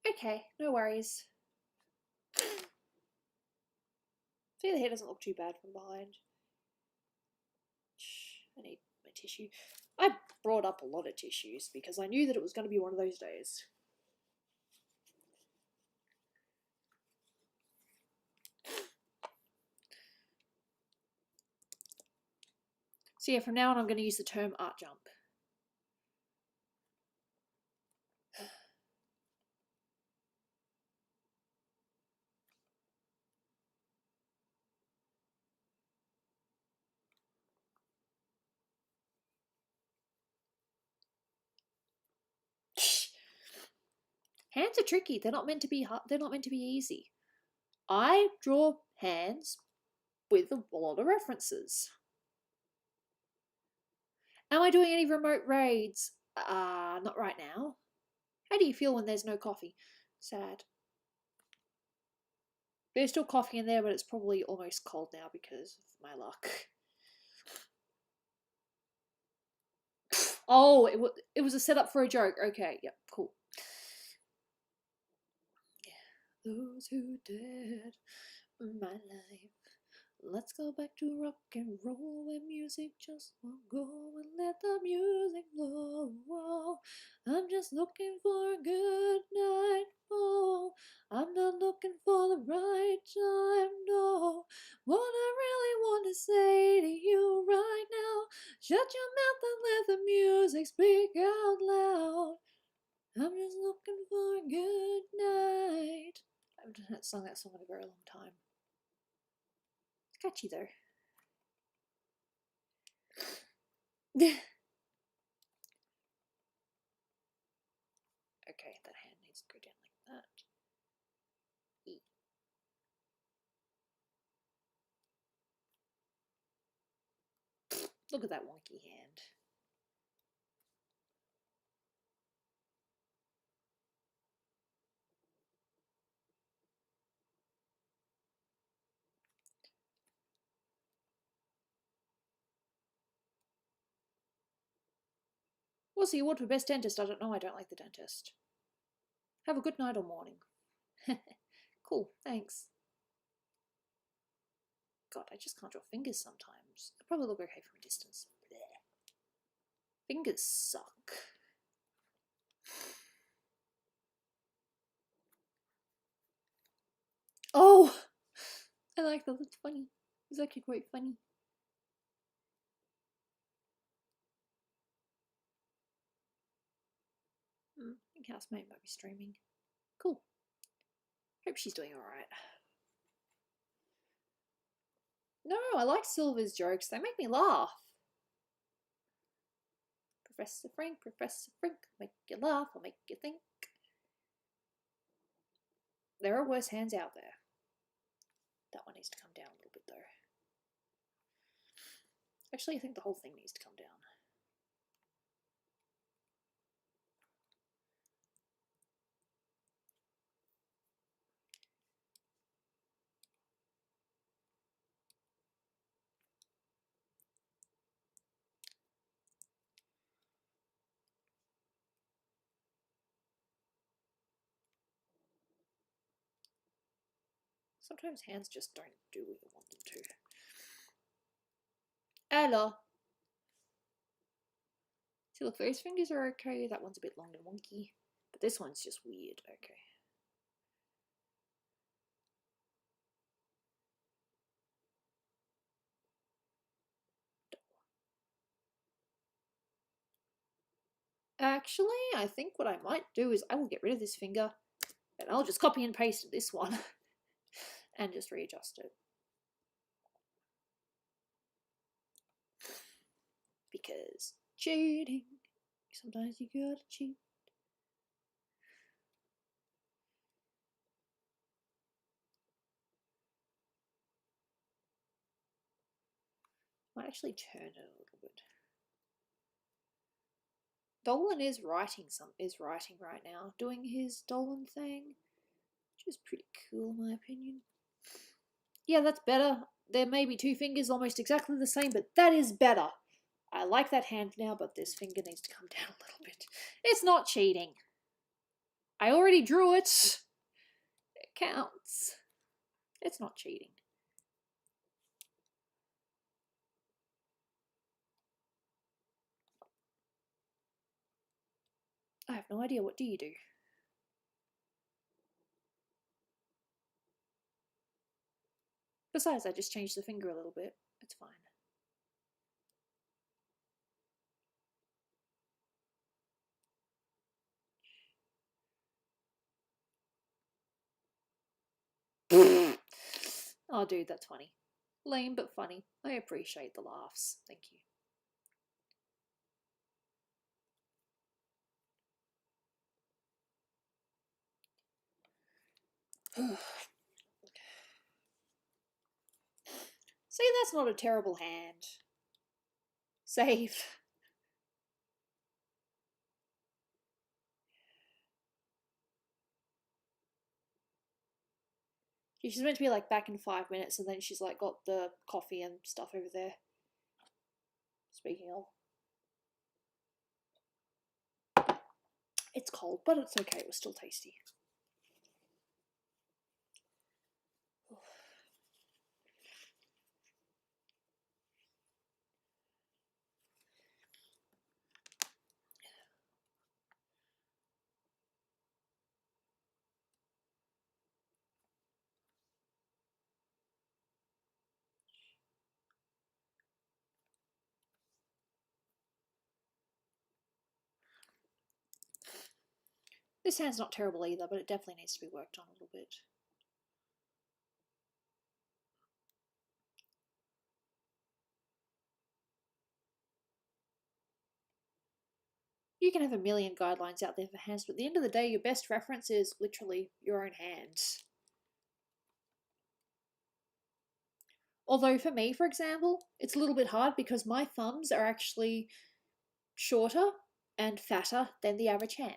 Okay, no worries. See, the hair doesn't look too bad from behind. I need my tissue. I brought up a lot of tissues because I knew that it was going to be one of those days. So yeah, from now on I'm going to use the term art jump. Hands are tricky. They're not meant to be hard. They're not meant to be easy. I draw hands with a lot of references. Am I doing any remote raids? Not right now. How do you feel when there's no coffee? Sad. There's still coffee in there, but it's probably almost cold now because of my luck. Oh, it was a setup for a joke. Okay, yep, cool. Those who did my life. Let's go back to rock and roll where music just won't go and let the music flow. I'm just looking for a good night. Oh, I'm not looking for the right time. No, what I really want to say to you right now. Shut your mouth and let the music speak out loud. I'm just looking for a good night. I haven't sung that song in a very long time. It's catchy though. Okay, that hand needs to go down like that. Look at that wonky hand. What's the award for best dentist? I don't know. I don't like the dentist. Have a good night or morning. Cool, thanks. God, I just can't draw fingers sometimes. They probably look okay from a distance. Blech. Fingers suck. Oh! I like that. That's funny. It's actually quite funny. I think housemate might be streaming. Cool. Hope she's doing alright. No, I like Silver's jokes. They make me laugh. Professor Frank, make you laugh or make you think. There are worse hands out there. That one needs to come down a little bit though. Actually, I think the whole thing needs to come down. Sometimes hands just don't do what you want them to. Hello. See, look, those fingers are okay. That one's a bit long and wonky. But this one's just weird. Okay. Actually, I think what I might do is I will get rid of this finger and I'll just copy and paste this one and just readjust it. Because cheating, sometimes you gotta cheat. Might actually turn it a little bit. Dolan is writing right now, doing his Dolan thing, which is pretty cool in my opinion. Yeah, that's better. There may be two fingers almost exactly the same, but that is better. I like that hand now, but this finger needs to come down a little bit. It's not cheating. I already drew it. It counts. It's not cheating. I have no idea. What do you do? Besides, I just changed the finger a little bit. It's fine. Oh, dude, that's funny. Lame, but funny. I appreciate the laughs. Thank you. See, that's not a terrible hand. Save. She's meant to be like back in 5 minutes, and then she's like got the coffee and stuff over there. Speaking of. It's cold, but it's okay. It was still tasty. This hand's not terrible either, but it definitely needs to be worked on a little bit. You can have a million guidelines out there for hands, but at the end of the day, your best reference is literally your own hands. Although for me, for example, it's a little bit hard because my thumbs are actually shorter and fatter than the average hand.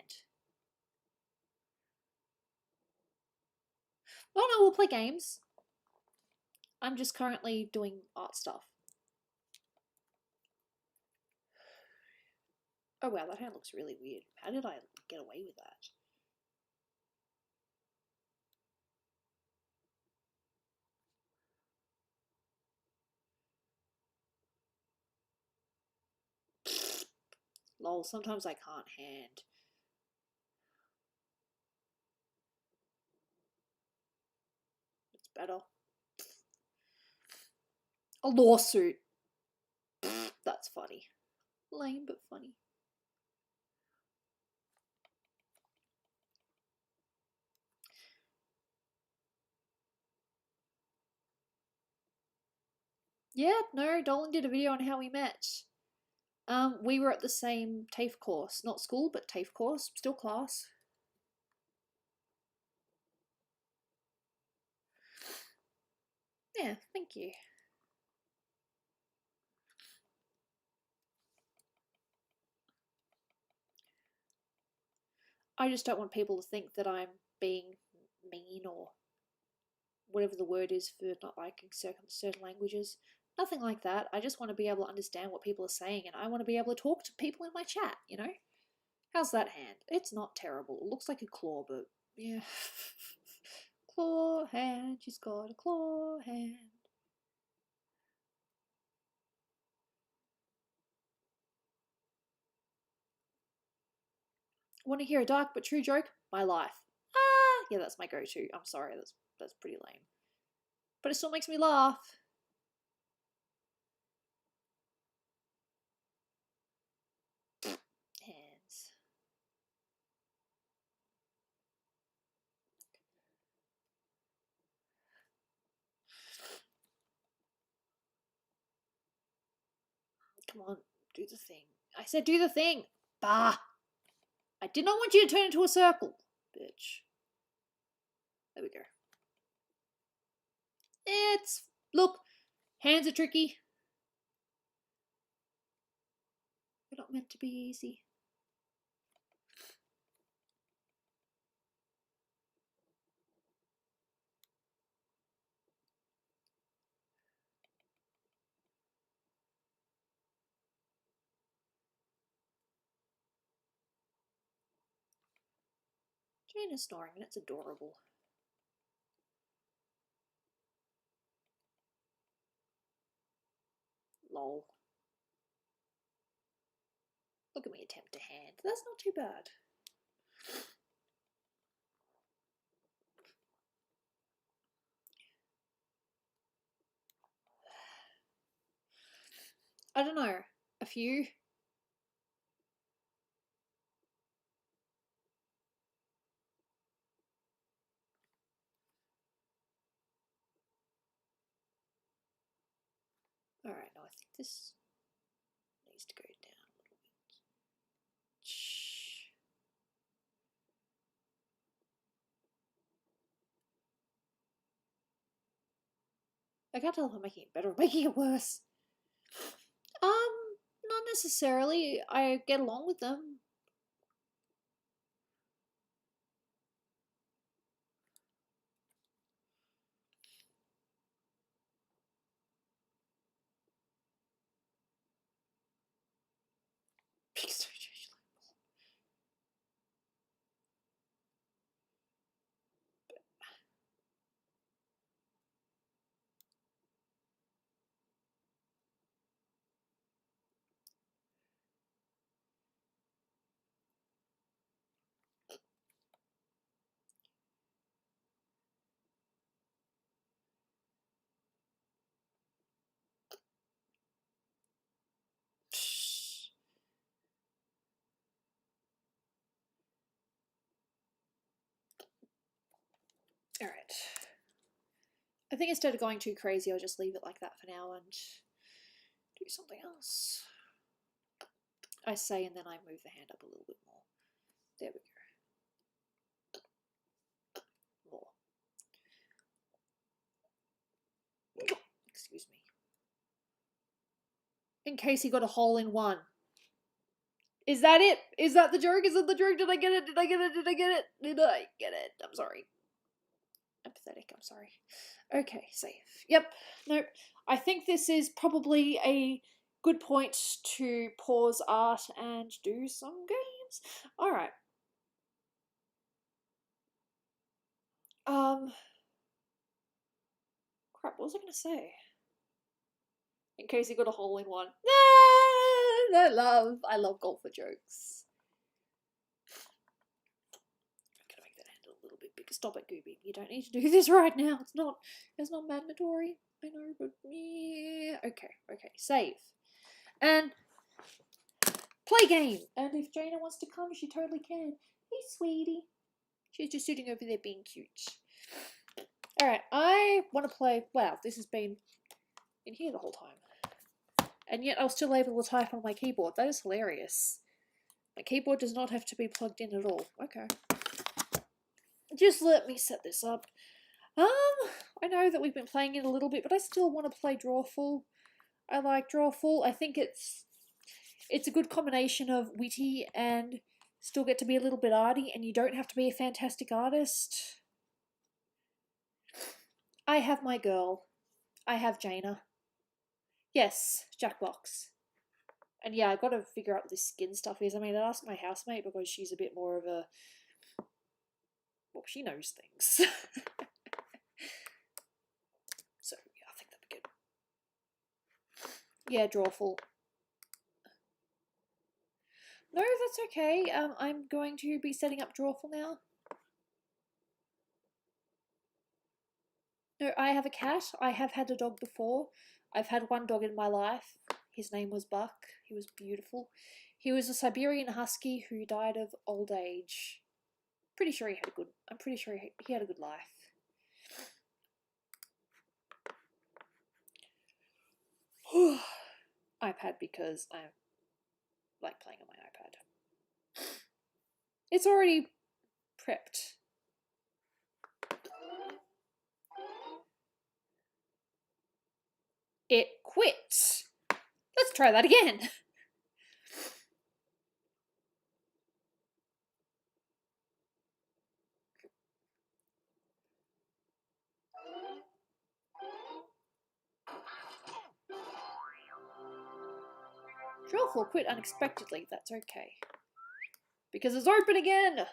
Oh no, we'll play games. I'm just currently doing art stuff. Oh wow, that hand looks really weird. How did I get away with that? Lol, sometimes I can't hand. It's better. A lawsuit. That's funny. Lame, but funny. Yeah, no, Dolan did a video on how we met. We were at the same TAFE course. Not school, but TAFE course. Still class. Yeah, thank you. I just don't want people to think that I'm being mean or whatever the word is for not liking certain languages. Nothing like that. I just want to be able to understand what people are saying, and I want to be able to talk to people in my chat, you know? How's that hand? It's not terrible. It looks like a claw, but yeah. Claw hand, she's got a claw hand. Want to hear a dark but true joke? My life. Ah, yeah, that's my go-to. I'm sorry, that's pretty lame, but it still makes me laugh. Hands. Come on, do the thing. I said do the thing. Bah! I did not want you to turn into a circle, bitch. There we go. It's... Look, hands are tricky. They're not meant to be easy. Jane is snoring and it's adorable. Lol. Look at me attempt to hand. That's not too bad. I don't know. A few? Alright, no, I think this needs to go down a little bit. Shh. I can't tell if I'm making it better or making it worse. Not necessarily. I get along with them. Alright. I think instead of going too crazy, I'll just leave it like that for now and do something else. I say and then I move the hand up a little bit more. There we go. More. Excuse me. In case he got a hole in one. Is that it? Is that the joke? Is that the joke? Did I get it? Did I get it? Did I get it? Did I get it? I'm sorry. I'm pathetic. I'm sorry. Okay, save. Yep. Nope. I think this is probably a good point to pause art and do some games. Alright. Crap, what was I gonna say? In case you got a hole in one. I love golfer jokes. I'm gonna make that hand a little bit bigger. Stop it, Gooby. You don't need to do this right now. It's not mandatory. I know, but yeah. Okay, save. And play game. And if Jaina wants to come, she totally can. Hey, sweetie. She's just sitting over there being cute. Alright, I want to play... Wow, this has been in here the whole time. And yet I was still able to type on my keyboard. That is hilarious. My keyboard does not have to be plugged in at all. Okay. Just let me set this up. I know that we've been playing it a little bit, but I still want to play Drawful. I like Drawful. I think it's a good combination of witty and still get to be a little bit arty, and you don't have to be a fantastic artist. I have my girl. I have Jaina. Yes, Jackbox. And yeah, I got to figure out what this skin stuff is. I mean, I asked my housemate because she's a bit more of a... Well, she knows things. So, yeah, I think that'd be good. Yeah, Drawful. No, that's okay. I'm going to be setting up Drawful now. No, I have a cat. I have had a dog before. I've had one dog in my life. His name was Buck. He was beautiful. He was a Siberian Husky who died of old age. Pretty sure he had a good... I'm pretty sure he had a good life. iPad because I like playing on my iPad. It's already prepped. It quit. Let's try that again. Drawful quit unexpectedly. That's okay. Because it's open again.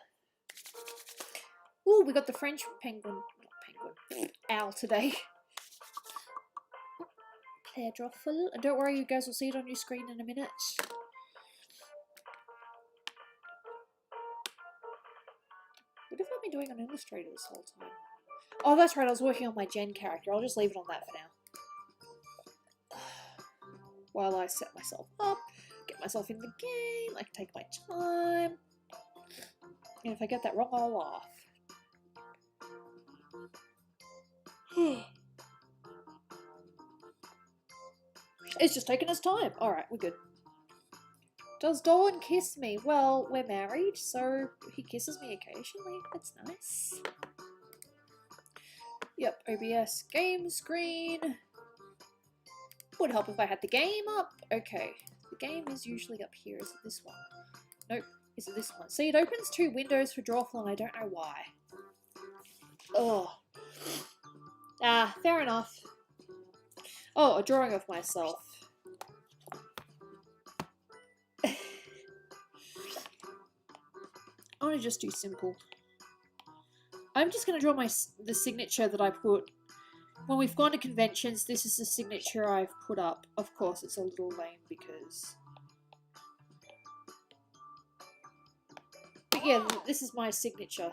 Ooh, we got the French penguin. Not penguin. Owl today. Play Drawful. And don't worry, you guys will see it on your screen in a minute. What have I been doing on Illustrator this whole time? Oh, that's right, I was working on my Jen character. I'll just leave it on that for now. While I set myself up, get myself in the game, I can take my time. And if I get that wrong, I'll laugh. It's just taking us time. Alright, we're good. Does Dolan kiss me? Well, we're married, so he kisses me occasionally. That's nice. Yep, OBS game screen. Would help if I had the game up. Okay, the game is usually up here. Is it this one? Nope. Is it this one? See, it opens two windows for Drawful and I don't know why. Ugh. Ah, fair enough. Oh, a drawing of myself. I want to just do simple. I'm just going to draw the signature that I put. When we've gone to conventions, this is the signature I've put up. Of course, it's a little lame because... But yeah, this is my signature.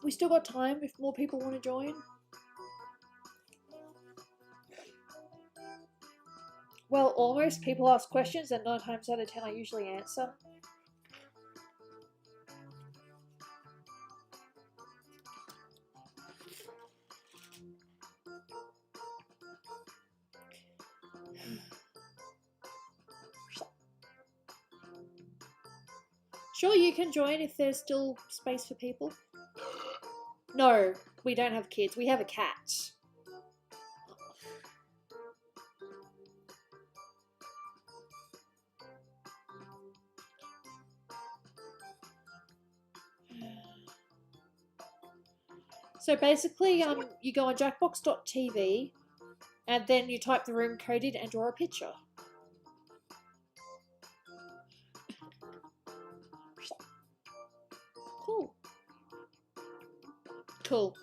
We still got time if more people want to join. Well, almost. People ask questions and 9 times out of 10 I usually answer. Sure, you can join if there's still space for people. No, we don't have kids. We have a cat. So basically, you go on jackbox.tv and then you type the room code in and draw a picture. Cool. Cool.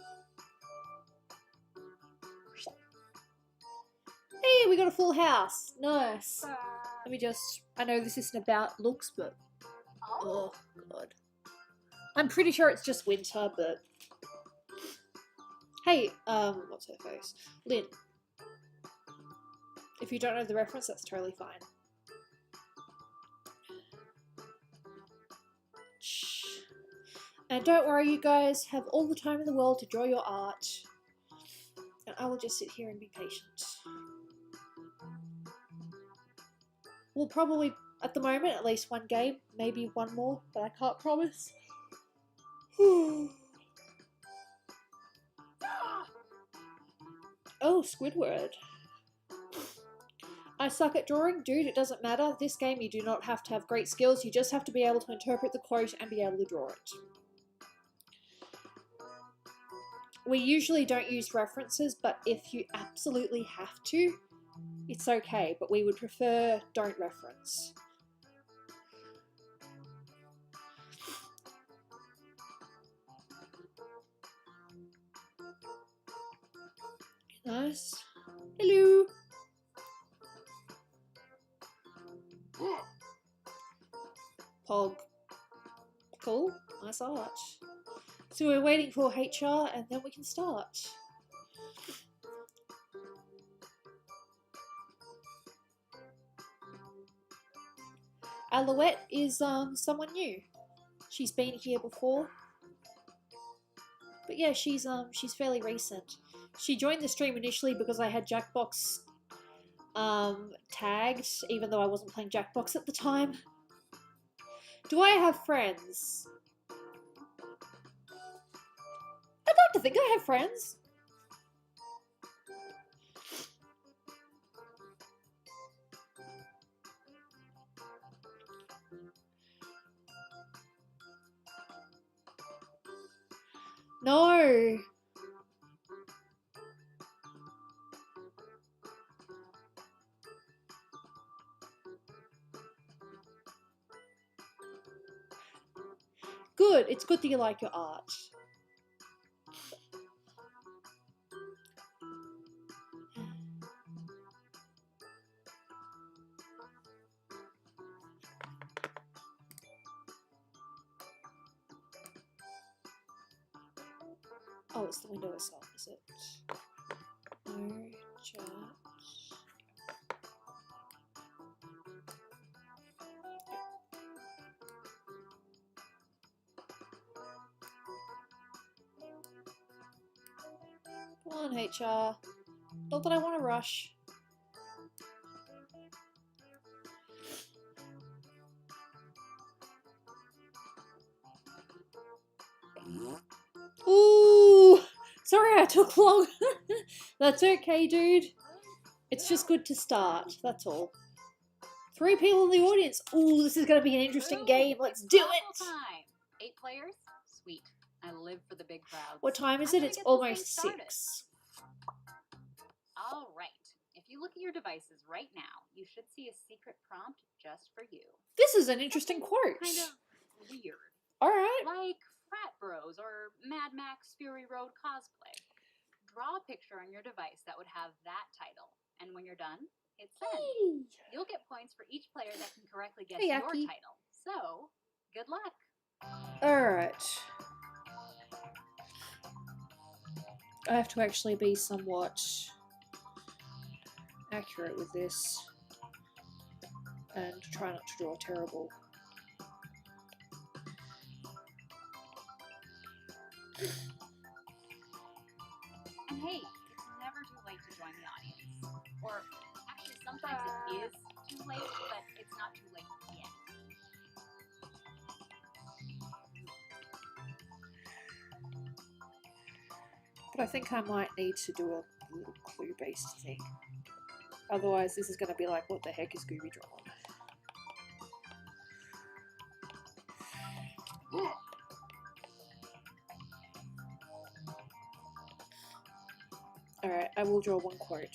Hey, we got a full house. Nice. Let me just... I know this isn't about looks, but... Oh, God. I'm pretty sure it's just winter, but... Hey, what's her face? Lynn. If you don't know the reference, that's totally fine. And don't worry, you guys have all the time in the world to draw your art. And I will just sit here and be patient. We'll probably, at the moment, at least one game, maybe one more, but I can't promise. Oh, Squidward. I suck at drawing. Dude, it doesn't matter. This game, you do not have to have great skills. You just have to be able to interpret the quote and be able to draw it. We usually don't use references, but if you absolutely have to, it's okay. But we would prefer don't reference. Nice. Hello. Pog. Cool. Nice art. So we're waiting for HR and then we can start. Alouette is someone new. She's been here before. But yeah, she's fairly recent. She joined the stream initially because I had Jackbox tagged, even though I wasn't playing Jackbox at the time. Do I have friends? I'd like to think I have friends. No. Good. It's good that you like your art. Oh, it's the window itself, is it? No chat. Come on, HR. Not that I want to rush. Ooh! Sorry I took long. That's okay, dude. It's just good to start, that's all. 3 people in the audience. Ooh, this is going to be an interesting game. Let's do it! Time. 8 players? Sweet. I live for the big crowds. What time is it? It's almost 6. All right. If you look at your devices right now, you should see a secret prompt just for you. This is an interesting quote. Kind of weird. All right. Like Frat Bros or Mad Max Fury Road cosplay. Draw a picture on your device that would have that title. And when you're done, hit send. Hey. You'll get points for each player that can correctly guess Hey, your Aki. title. So, good luck. All right. I have to actually be somewhat accurate with this and try not to draw terrible. And hey, it's never too late to join the audience. Or, actually, sometimes it is too late, but it's not too late yet. But I think I might need to do a little clue-based thing. Otherwise, this is going to be like, what the heck is Gooby drawn? Alright, I will draw one quote.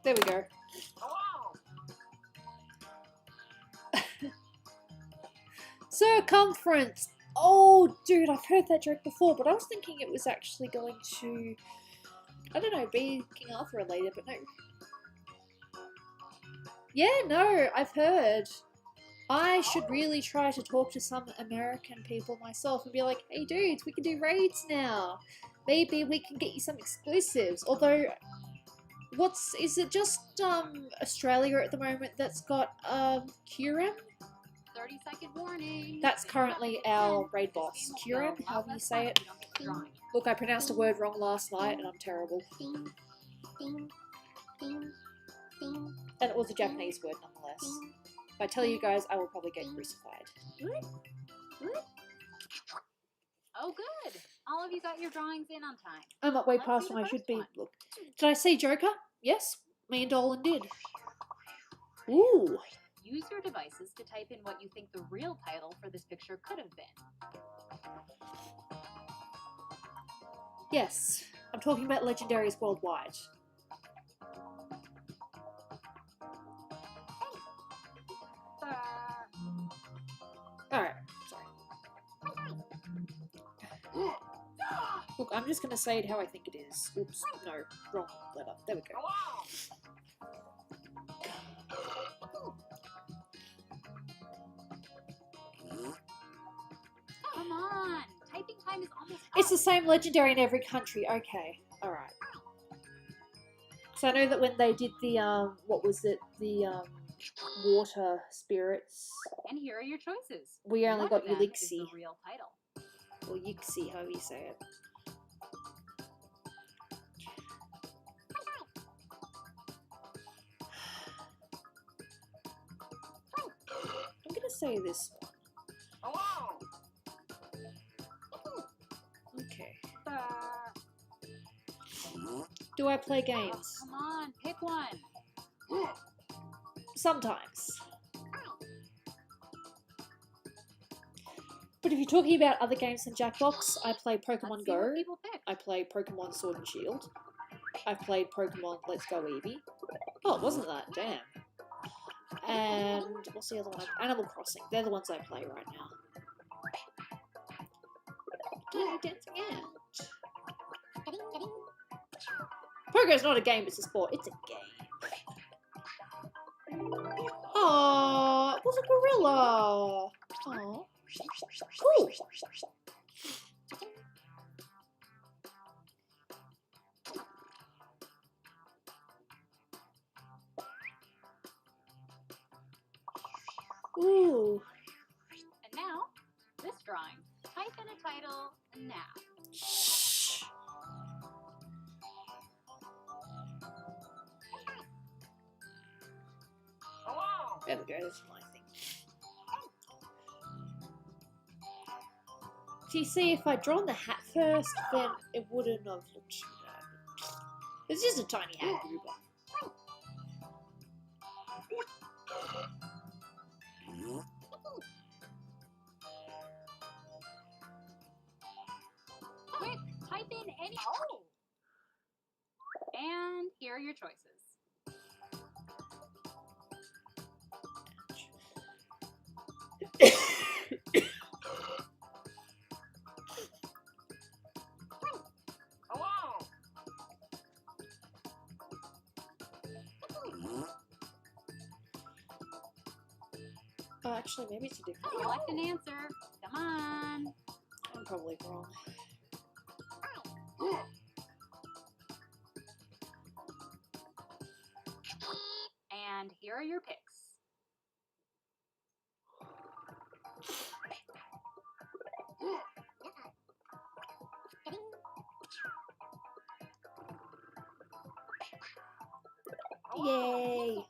There we go. Circumference! Oh, dude, I've heard that joke before, but I was thinking it was actually going to, I don't know, be King Arthur related, but no. Yeah, no, I've heard. I should really try to talk to some American people myself and be like, hey dudes, we can do raids now. Maybe we can get you some exclusives. Although, Is it just Australia at the moment that's got Curem? 30-second warning. That's currently our raid boss. Curem, however you say it. Look, I pronounced a word wrong last night and I'm terrible. And it was a Japanese word nonetheless. If I tell you guys, I will probably get crucified. Oh, good. All of you got your drawings in on time. I'm up way Let's past see when the I should first be. one. Look, did I say Joker? Yes, me and Dolan did. Ooh. Use your devices to type in what you think the real title for this picture could have been. Yes, I'm talking about legendaries worldwide. Alright, sorry. Look, I'm just gonna say it how I think it is. Oops, no, wrong letter. There we go. Come on. Typing time is almost up. It's the same legendary in every country. Okay, alright. So I know that when they did the, what was it? The, water spirits. And here are your choices. We only One got of them is the Elixir. real title. Or Yixi, however you say it. I'm gonna say this one. Okay. Do I play games? Come on, pick one. Sometimes. But if you're talking about other games than Jackbox, I play Pokemon Let's see Go. what people pick. I play Pokemon Sword and Shield. I've played Pokemon Let's Go Eevee. Oh, it wasn't that, damn. And what's the other one? Animal Crossing. They're the ones I play right now. Tiny dancing ant. Pogo's not a game, it's a sport. It's a game. Aww, it was a gorilla. Aww. Ooh. Ooh. And now, this drawing. Type in a title now. There we go, that's my thing. So you see, if I'd drawn the hat first, then it wouldn't have looked too bad. It's just a tiny hat group. Quick, type in any. Oh! And here are your choices. Oh, actually, maybe it's a different one. Select an answer. Come on. I'm probably wrong. And here are your picks. Yay!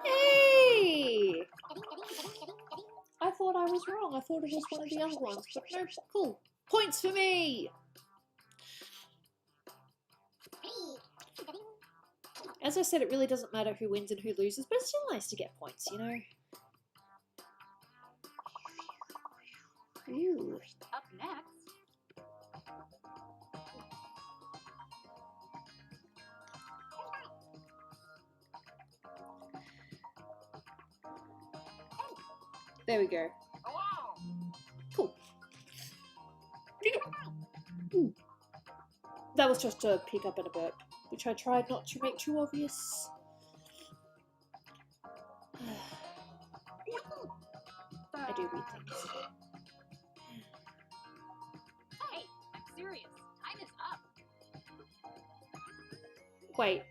Hey! I thought I was wrong. I thought it was one of the other ones, but no, cool. Points for me! As I said, it really doesn't matter who wins and who loses, but it's still nice to get points, you know? Ooh. Up next. There we go. Cool. Ooh. That was just to pick up in a burp. which I tried not to make too obvious. I do weird things. Hey, I'm serious. Time is up. Wait,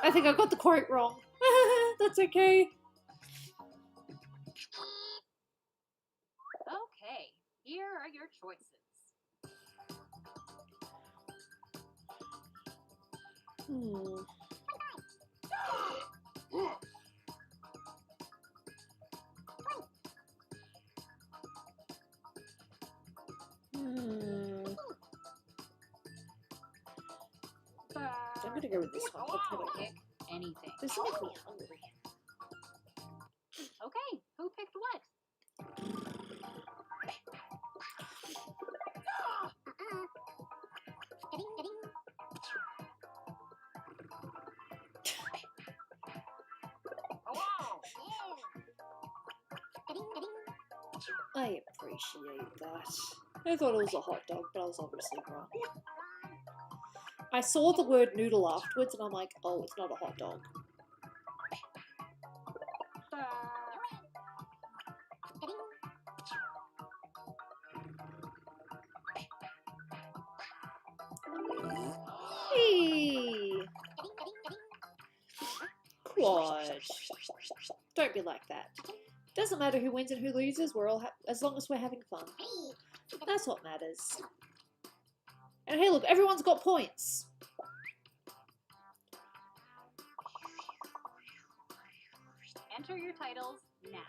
I think I got the quote wrong. That's okay. Okay, here are your choices. Hmm. I'm gonna go with this one. I'll probably Pick anything. this will make me hungry. Okay, who picked what? I appreciate that. I thought it was a hot dog, but I was obviously wrong. I saw the word noodle afterwards and I'm like, oh, it's not a hot dog. Hey! Quad. Don't be like that. Doesn't matter who wins and who loses, we're all as long as we're having fun. That's what matters. And hey look, everyone's got points! Enter your titles now.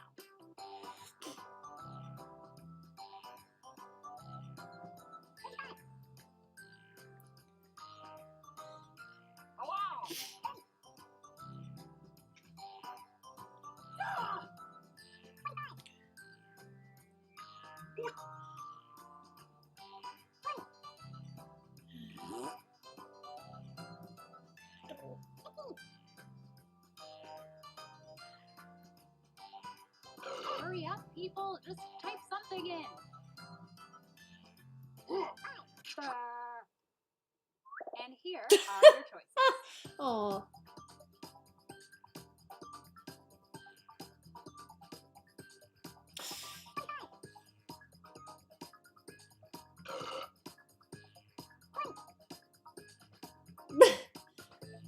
Hurry up, people. Just type something in. And here are your choices. Aww.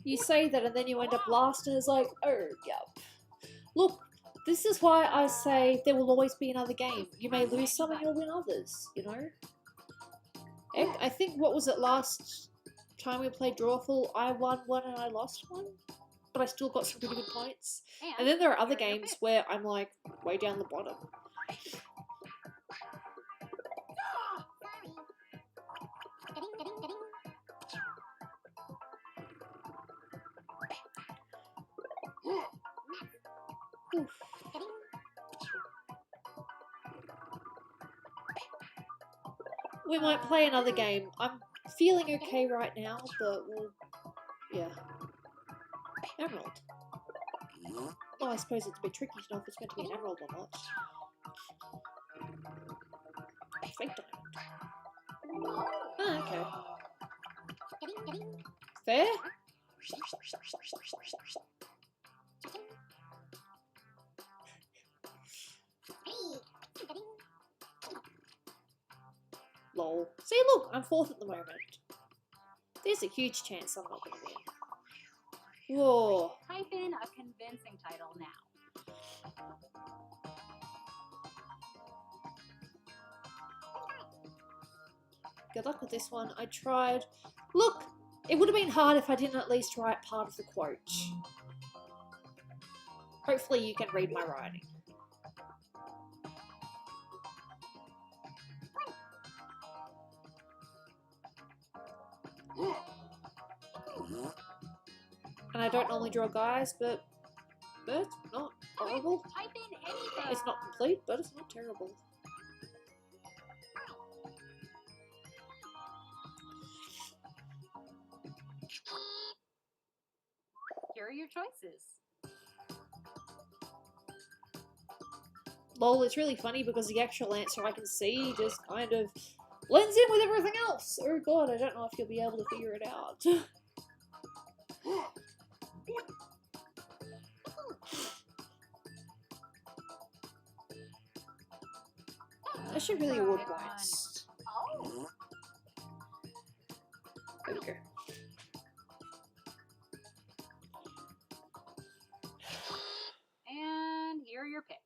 You say that and then you end up last and it's like, oh, yep. Look, this is why I say there will always be another game. You may lose some and you'll win others, you know? Heck, I think, what was it, last time we played Drawful, I won one and I lost one? But I still got some pretty good points. And then there are other games where I'm like, way down the bottom. Oof. We might play another game. I'm feeling okay right now, but we'll... yeah. Emerald. Well, I suppose it's a bit tricky to know if it's meant to be an emerald or not. Fake diamond. Ah, okay. Fair? Lol. See, look, I'm fourth at the moment. There's a huge chance I'm not going to win. Whoa. Type in a convincing title now. Good luck with this one. I tried. Look, it would have been hard if I didn't at least write part of the quote. Hopefully you can read my writing. And I don't normally draw guys, but it's not horrible. Type in anything. It's not complete, but it's not terrible. Here are your choices. Lol, it's really funny because the actual answer I can see just kind of blends in with everything else. Oh god, I don't know if you'll be able to figure it out. I should really award points. There we go. And here are your picks.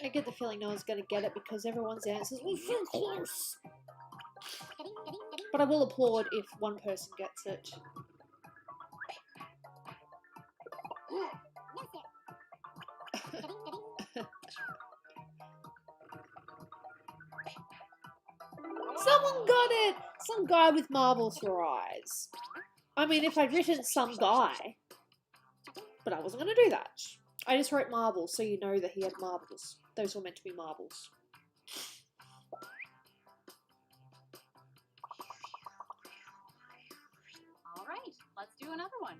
I get the feeling no one's going to get it because everyone's answers were so close. But I will applaud if one person gets it. Someone got it! Some guy with marbles for eyes. I mean, if I'd written some guy, but I wasn't going to do that. I just wrote marbles so you know that he had marbles. Those were meant to be marbles. All right, let's do another one.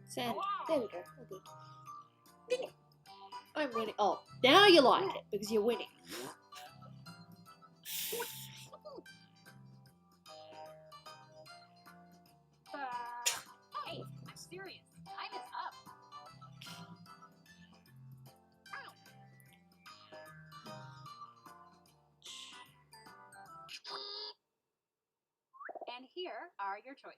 Sand. There we go. All good. I'm winning. Oh, now you like it because you're winning. Hey, I'm serious. Time is up. And here are your choices.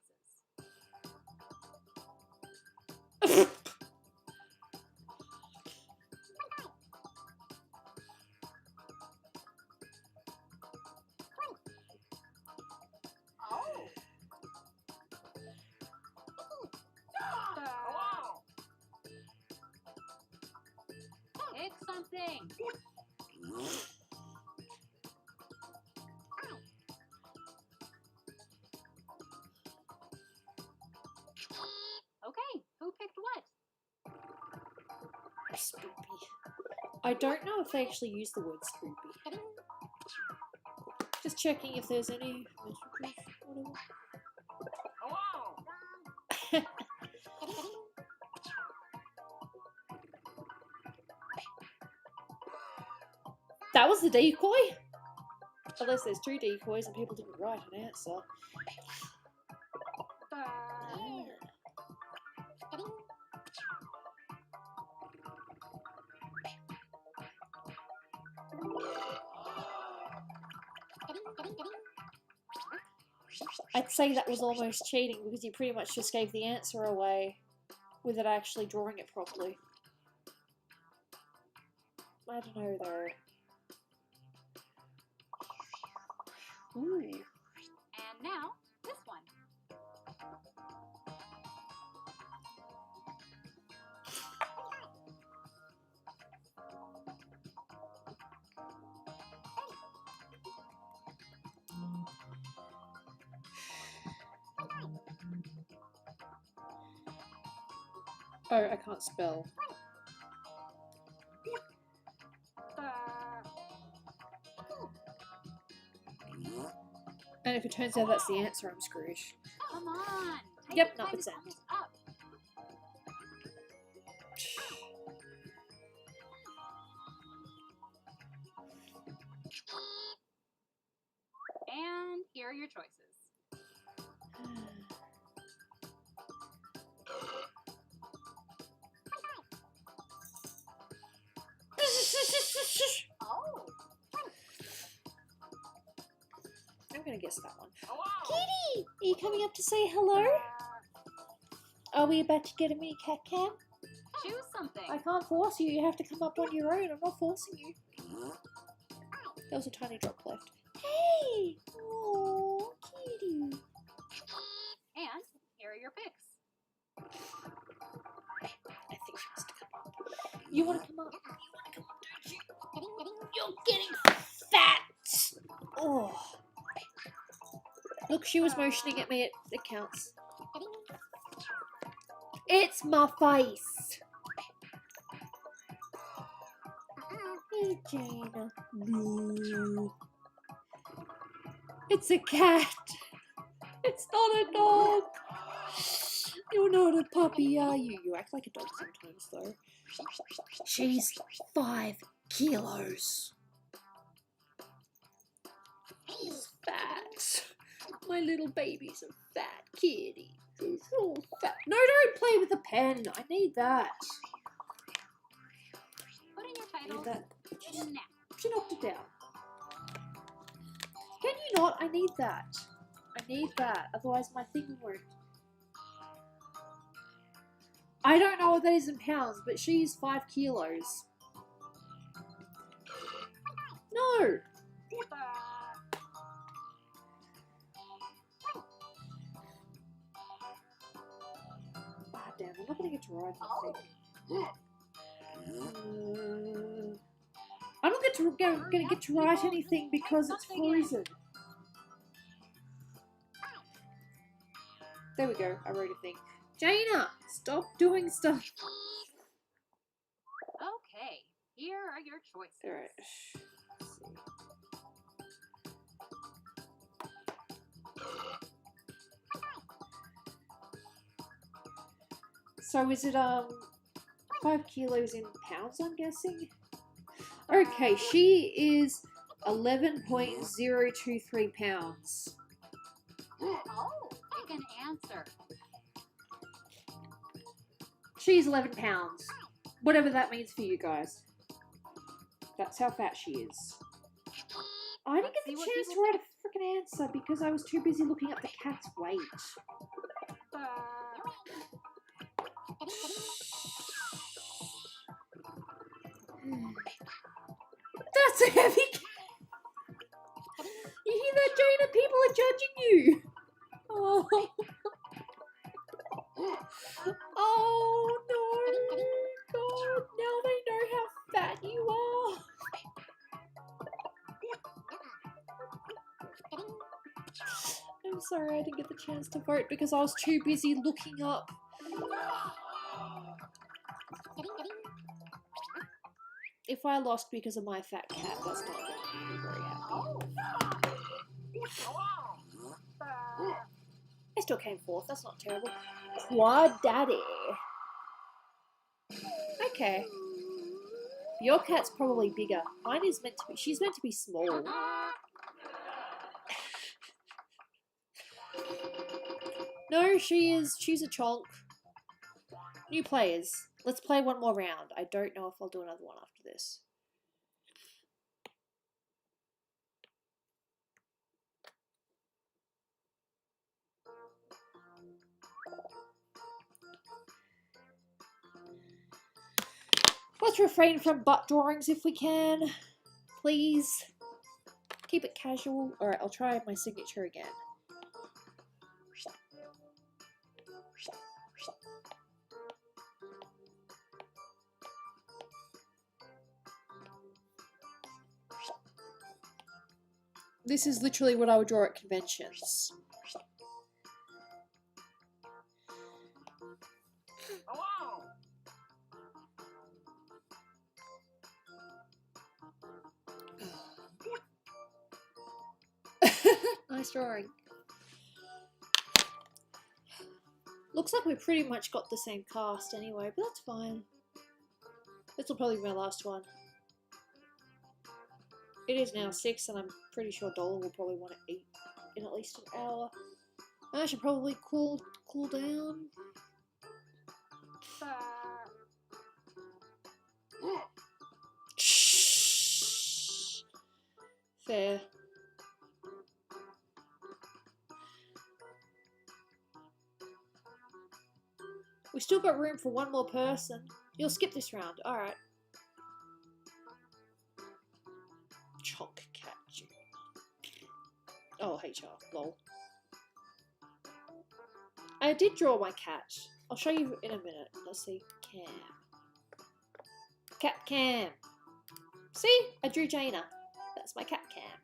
Pick something. Okay, who picked what? Spoopy. I don't know if they actually use the word spoopy. Just checking if there's any messages, whatever. That was the decoy? Unless there's two decoys and people didn't write an answer. I'd say that was almost cheating because you pretty much just gave the answer away without actually drawing it properly. I don't know though. Ooh. And now, this one. Oh, I can't spell. And if it turns out that's the answer, I'm screwed. Come on. Take Yep, the not time the to same. sum this up. And here are your choices. I'm gonna guess that one. Kitty! Are you coming up to say hello? Are we about to get a mini cat cam? Choose something. I can't force you. You have to come up on your own. I'm not forcing you. There was a tiny drop left. Hey! Oh, kitty. And here are your picks. I think she wants to come up. You want to come up? You want to come up, don't you? You're getting fat! Oh. Look, she was motioning at me. It counts. It's my face. Hey, Jaina. No. It's a cat. It's not a dog. You're not a puppy, are you? You act like a dog sometimes, though. She's 5 kilos. She's fat. My little baby's a fat kitty. She's so fat. No, don't play with the pen. I need that. Put in your title That. now. She knocked it down. Can you not? I need that. I need that. Otherwise my thing won't. I don't know what that is in pounds, but she's 5 kilos. No! Ah, damn, I'm not gonna get to ride that thing. I'm not gonna get to write anything because it's frozen. There we go, I wrote a thing. Jaina, stop doing stuff. Okay, here are your choices. Alright. So is it 5 kilos in pounds, I'm guessing? Okay, she is 11.023 pounds. Oh, pick an answer. She's 11 pounds. Whatever that means for you guys. That's how fat she is. I didn't get the chance to write a freaking answer because I was too busy looking up the cat's weight. That's a heavy cat. You hear that, Jaina? People are judging you. Oh. Oh no, God, now they know how fat you are. I'm sorry I didn't get the chance to vote because I was too busy looking up. If I lost because of my fat cat, that's not going to make me very happy. I still came fourth, that's not terrible. Quad Daddy. Okay. Your cat's probably bigger. Mine is meant to be, she's meant to be small. No, she's a chonk. New players. Let's play one more round. I don't know if I'll do another one after this. Let's refrain from butt drawings if we can. Please. Keep it casual. Alright, I'll try my signature again. This is literally what I would draw at conventions. Nice drawing. Looks like we pretty much got the same cast anyway, but that's fine. This will probably be my last one. It is now 6 and I'm pretty sure Dolan will probably want to eat in at least an hour. I should probably cool down. Fair. We still got room for one more person. You'll skip this round. Alright. Chonk cat. Oh, HR. Lol. I did draw my cat. I'll show you in a minute. Let's see. Cam. Cat Cam. See? I drew Jaina. That's my cat Cam.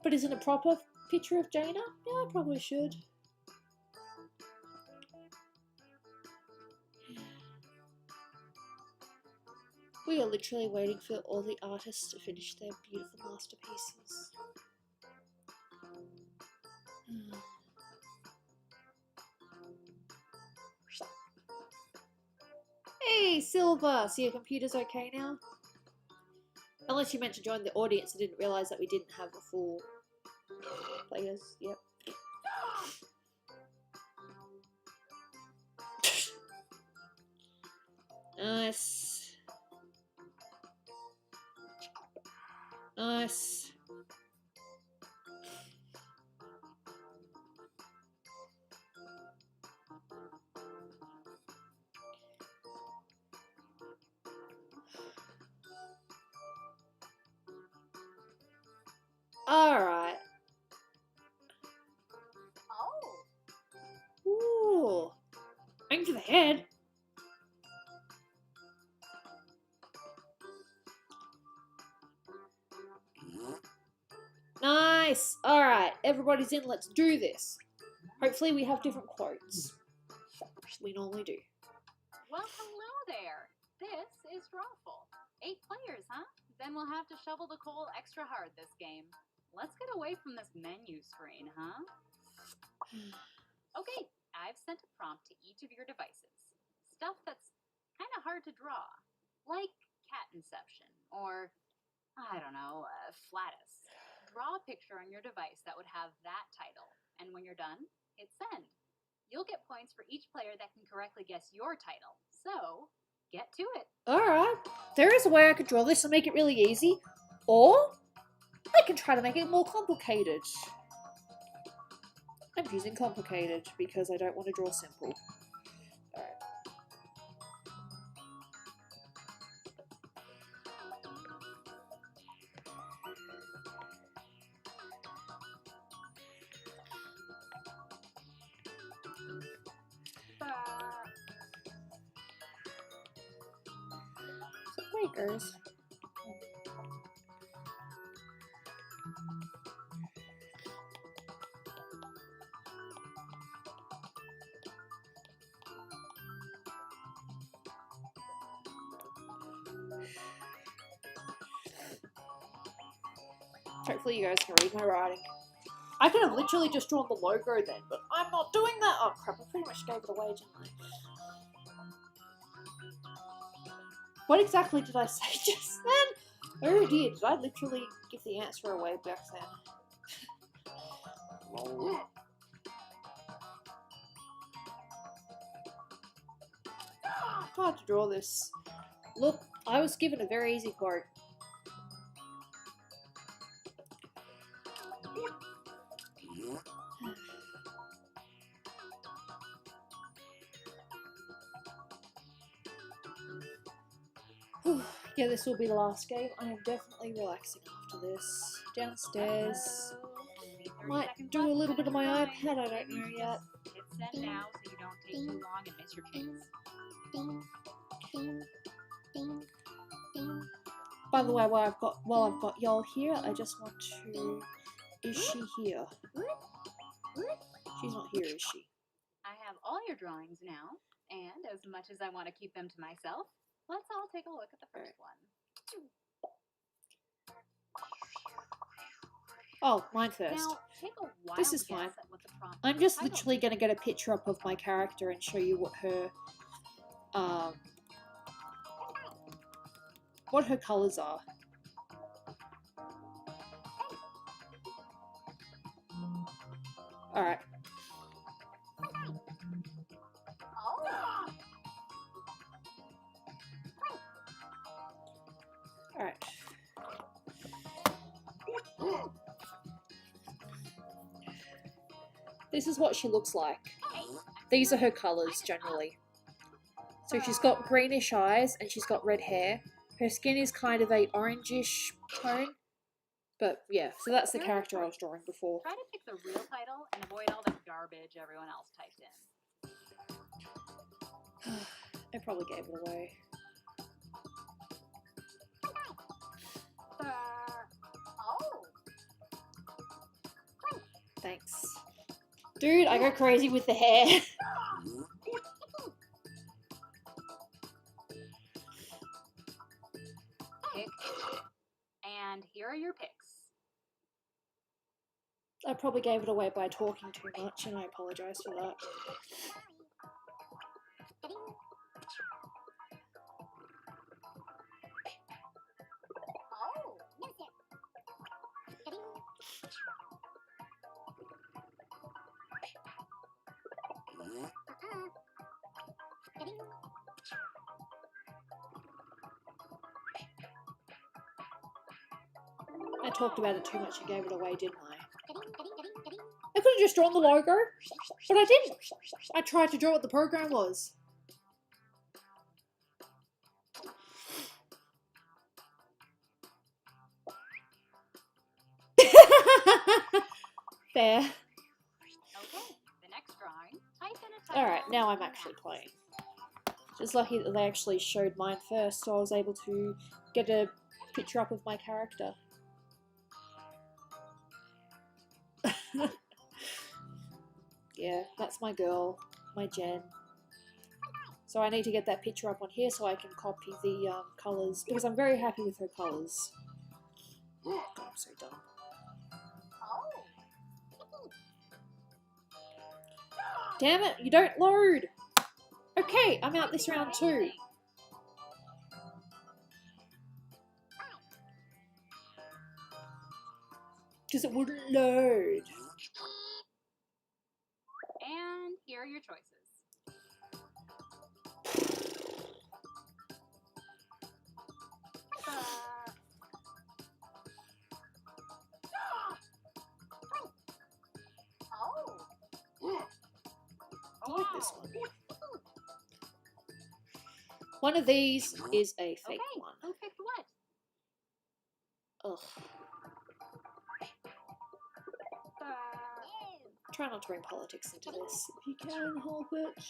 But isn't a proper picture of Jaina? Yeah, I probably should. We are literally waiting for all the artists to finish their beautiful masterpieces. Hey, Silver! So your computer's okay now? Unless you meant to join the audience and didn't realise that we didn't have the full players. Yep. Nice. Nice. Alright. Oh. Ooh. Aim for the head. Nice. Alright, everybody's in. Let's do this. Hopefully we have different quotes. We normally do. Well, hello there. This is Drawful. 8 players, huh? Then we'll have to shovel the coal extra hard this game. Let's get away from this menu screen, huh? Okay, I've sent a prompt to each of your devices. Stuff that's kind of hard to draw, like cat inception, or, I don't know, flatus. Draw a picture on your device that would have that title, and when you're done, hit send. You'll get points for each player that can correctly guess your title. So, get to it. Alright. There is a way I could draw this and make it really easy. Or, I can try to make it more complicated. I'm choosing complicated because I don't want to draw simple. Alright. So there it goes. Hopefully you guys can read my writing. I could have literally just drawn the logo then, but I'm not doing that. Oh crap, I pretty much gave it away, didn't I? What exactly did I say just then? Oh dear, did I literally give the answer away back then? It's hard to draw this. Look, I was given a very easy quote. Yeah, this will be the last game. I am definitely relaxing after this. Downstairs. Might do a little bit of my iPad, I don't know yet. Hit send now so you don't take too long and miss your chance. By the way, while I've got y'all here, I just want to... Is she here? She's not here, is she? I have all your drawings now, and as much as I want to keep them to myself, let's all take a look at the first one. Oh, mine first. Now, take a wild This is guess fine. at what the prompt I'm just title literally going to get a picture up of my character and show you what her colours are. Alright. Oh. Alright. This is what she looks like. These are her colours, generally. So she's got greenish eyes and she's got red hair. Her skin is kind of a orangish tone. But yeah, so that's the character I was drawing before. Try to pick the real title and avoid all the garbage everyone else typed in. I probably gave it away. Oh. Dude, I go crazy with the hair. Pick. And here are your picks. I probably gave it away by talking too much, and I apologise for that. I talked about it too much and gave it away, didn't I? I could have just drawn the logo, but I didn't. I tried to draw what the program was. Fair. Okay, the next drawing. Type in a title. Alright, now I'm actually playing. Just lucky that they actually showed mine first, so I was able to get a picture up of my character. Yeah, that's my girl, my Jen. So I need to get that picture up on here so I can copy the colours, because I'm very happy with her colours. God, I'm so dumb. Damn it, you don't load! Okay, I'm out this round too. Because it wouldn't load. And here are your choices. I like this one. One of these is a fake one. Who picked what? Ugh. Try not to bring politics into this if you can help it.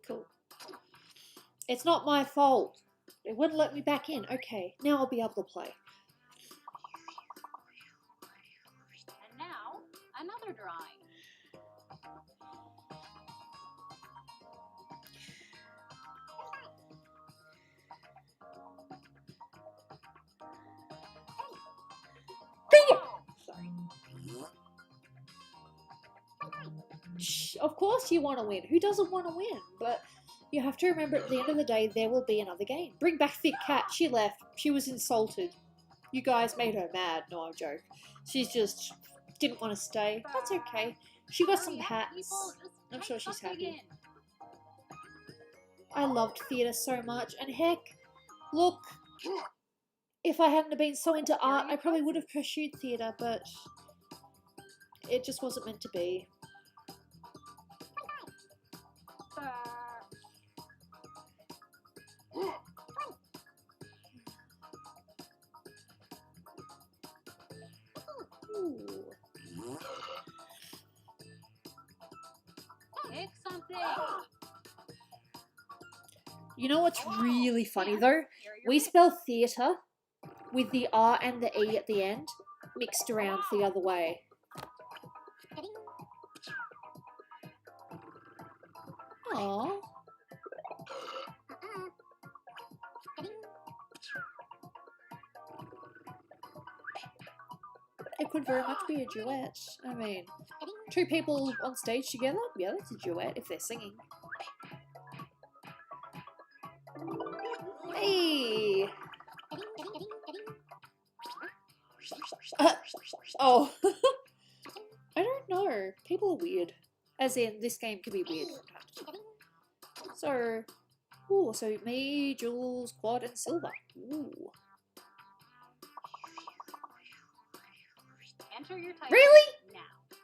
Cool. It's not my fault. It wouldn't let me back in. Okay, now I'll be able to play. And now, another drawing. Sorry. Of course you want to win. Who doesn't want to win? But you have to remember at the end of the day, there will be another game. Bring back Thick Cat. She left. She was insulted. You guys made her mad. No, I'm joking. She's just didn't want to stay. That's okay. She got some hats. I'm sure she's happy. I loved theatre so much. And heck, look, if I hadn't been so into art, I probably would have pursued theatre, but it just wasn't meant to be. Ooh. Pick something. You know what's really funny though? We spell theatre with the R and the E at the end mixed around the other way. Aww. It could very much be a duet. I mean, two people on stage together? Yeah, that's a duet if they're singing. Hey! Oh. I don't know. People are weird. As in, this game can be weird from time to time. So, Ooh, so me, Jules, Quad, and Silver. Ooh. Enter your title Really? now.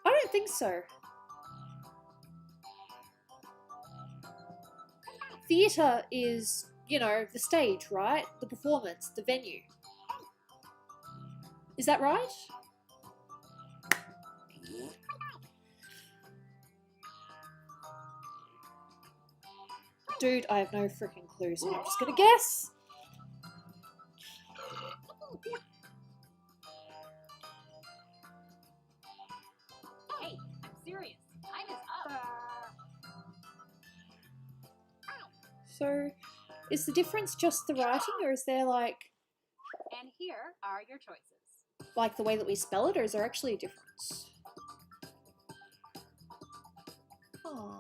I don't think so. Theatre is, you know, the stage, right? The performance, the venue. Is that right? Dude, I have no freaking clue, so I'm just gonna guess. Hey, I'm serious. Time is up. So, is the difference just the writing, or is there like And here are your choices. the way that we spell it, or is there actually a difference? Oh.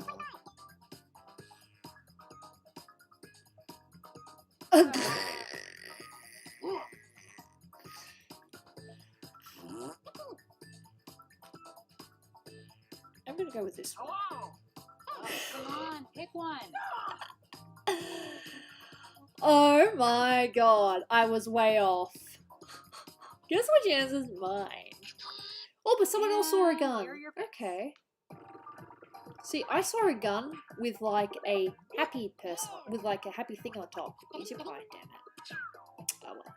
I'm gonna go with this one. Oh, come on, pick one. Oh my god, I was way off. Guess which answer's mine? Oh, but someone else saw a And gun. here are your picks. Okay. See, I saw a gun with like a happy person, with like a happy thing on top. Use your pie, damn it. Oh well.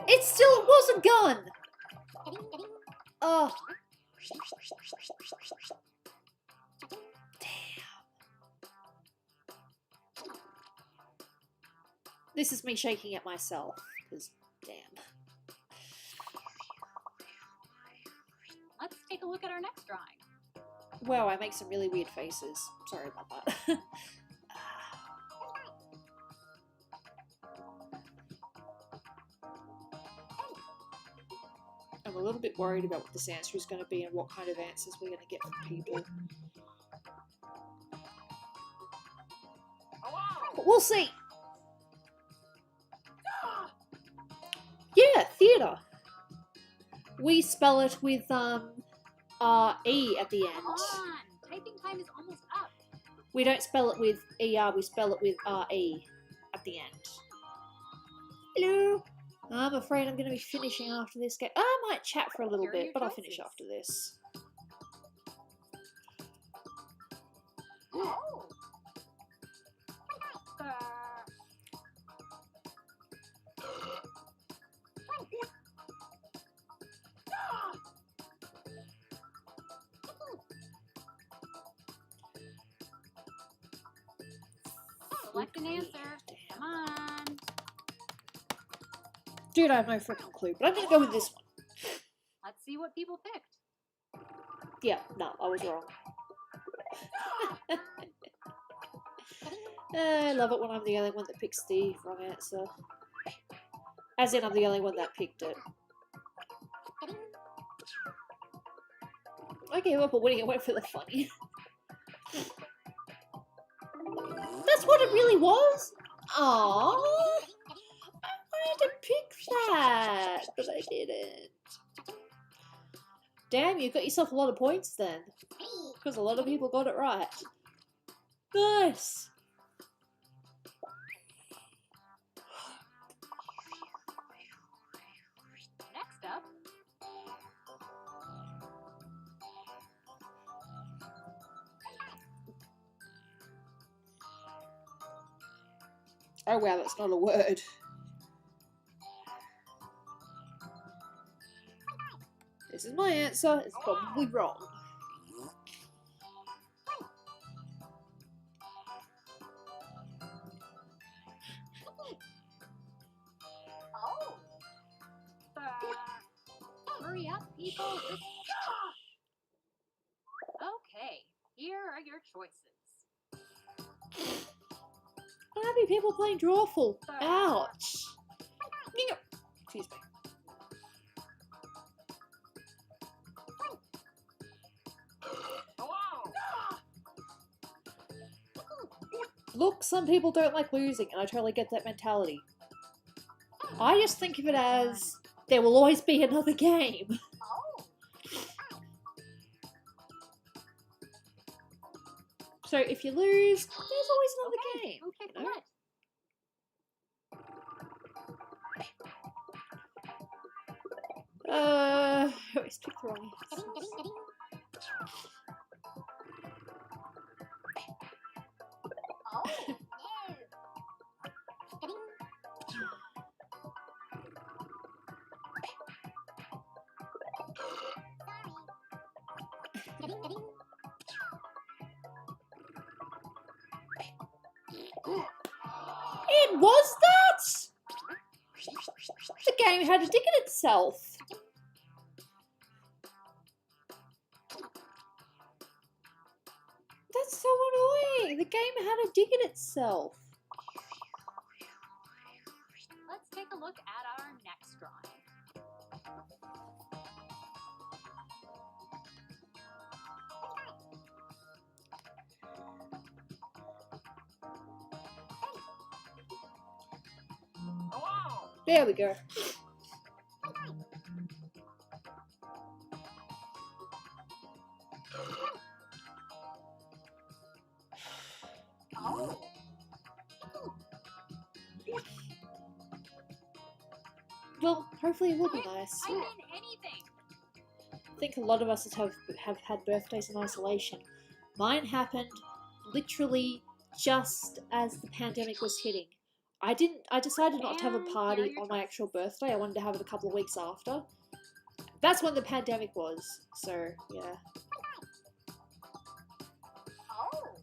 It still was a gun! Oh. Damn. This is me shaking at myself, because damn. Let's take a look at our next drawing. Wow, I make some really weird faces. Sorry about that. I'm a little bit worried about what this answer is going to be and what kind of answers we're going to get from people. But we'll see. Yeah, theatre. We spell it with R-E at the Come end. on, typing time is almost up. We don't spell it with E-R, we spell it with R-E at the end. Hello. I'm afraid I'm going to be finishing after this game. I might chat for a little Here are bit, your but I'll finish choices. after this. Oh. Select an answer. Come on. Dude, I have no freaking clue, but I'm going to go with this one. Let's see what people picked. Yeah, no, I was wrong. I love it when I'm the only one that picks the wrong answer. As in, I'm the only one that picked it. I gave up on winning and went for the funny. That's what it really was? Aww. I wanted to pick that, but I didn't. Damn, you got yourself a lot of points then. Because a lot of people got it right. Nice. Next up. Oh wow, that's not a word. This is my answer. It's probably wrong. Oh. Hurry up, people. Okay, here are your choices. Happy people playing Drawful. Ouch. Excuse me. Look, some people don't like losing, and I totally get that mentality. I just think of it as there will always be another game. Oh. So if you lose, there's always another Okay, game. who picked You know? what? I always pick the wrong answers. Oh, no. It was that! The game had a dig in itself. That's so annoying. The game had a dig in itself. Let's take a look at our next drawing. There we go. Oh. Well, hopefully it will be nice. I mean anything. I think a lot of us have had birthdays in isolation. Mine happened literally just as the pandemic was hitting. I decided not to have a And party here are your on my actual birthday. I wanted to have it a couple of weeks after. That's when the pandemic was. So, yeah. Oh.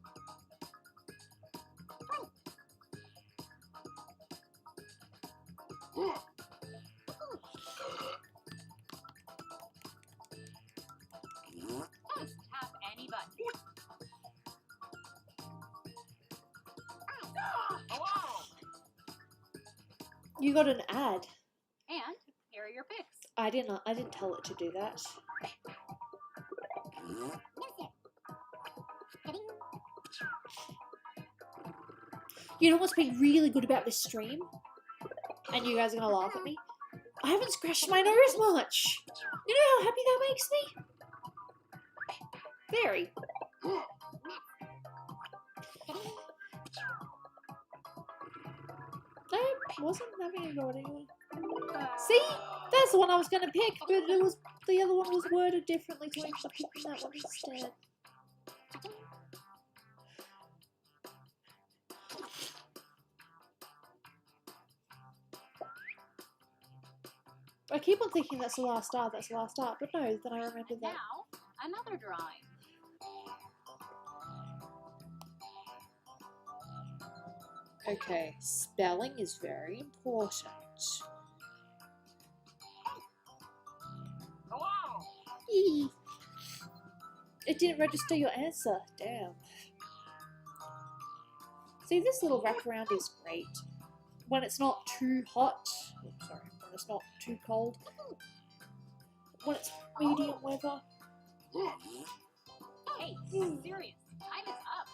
Just tap any button. You got an ad. And here are your picks. I didn't tell it to do that. You know what's been really good about this stream? And you guys are gonna laugh at me. I haven't scratched my nose much. You know how happy that makes me? Very. I wasn't having a go at anyone. See? That's the one I was gonna pick, but it was the other one was worded differently, so I ended up picking that one instead. I keep on thinking that's the last art, but no, then I remembered And that. now, another drawing. Okay, spelling is very important. Eee. It didn't register your answer. Damn. See, this little wraparound is great. When it's not too hot. Oh, sorry. When it's not too cold. When it's medium weather. Hey, serious. Time is up.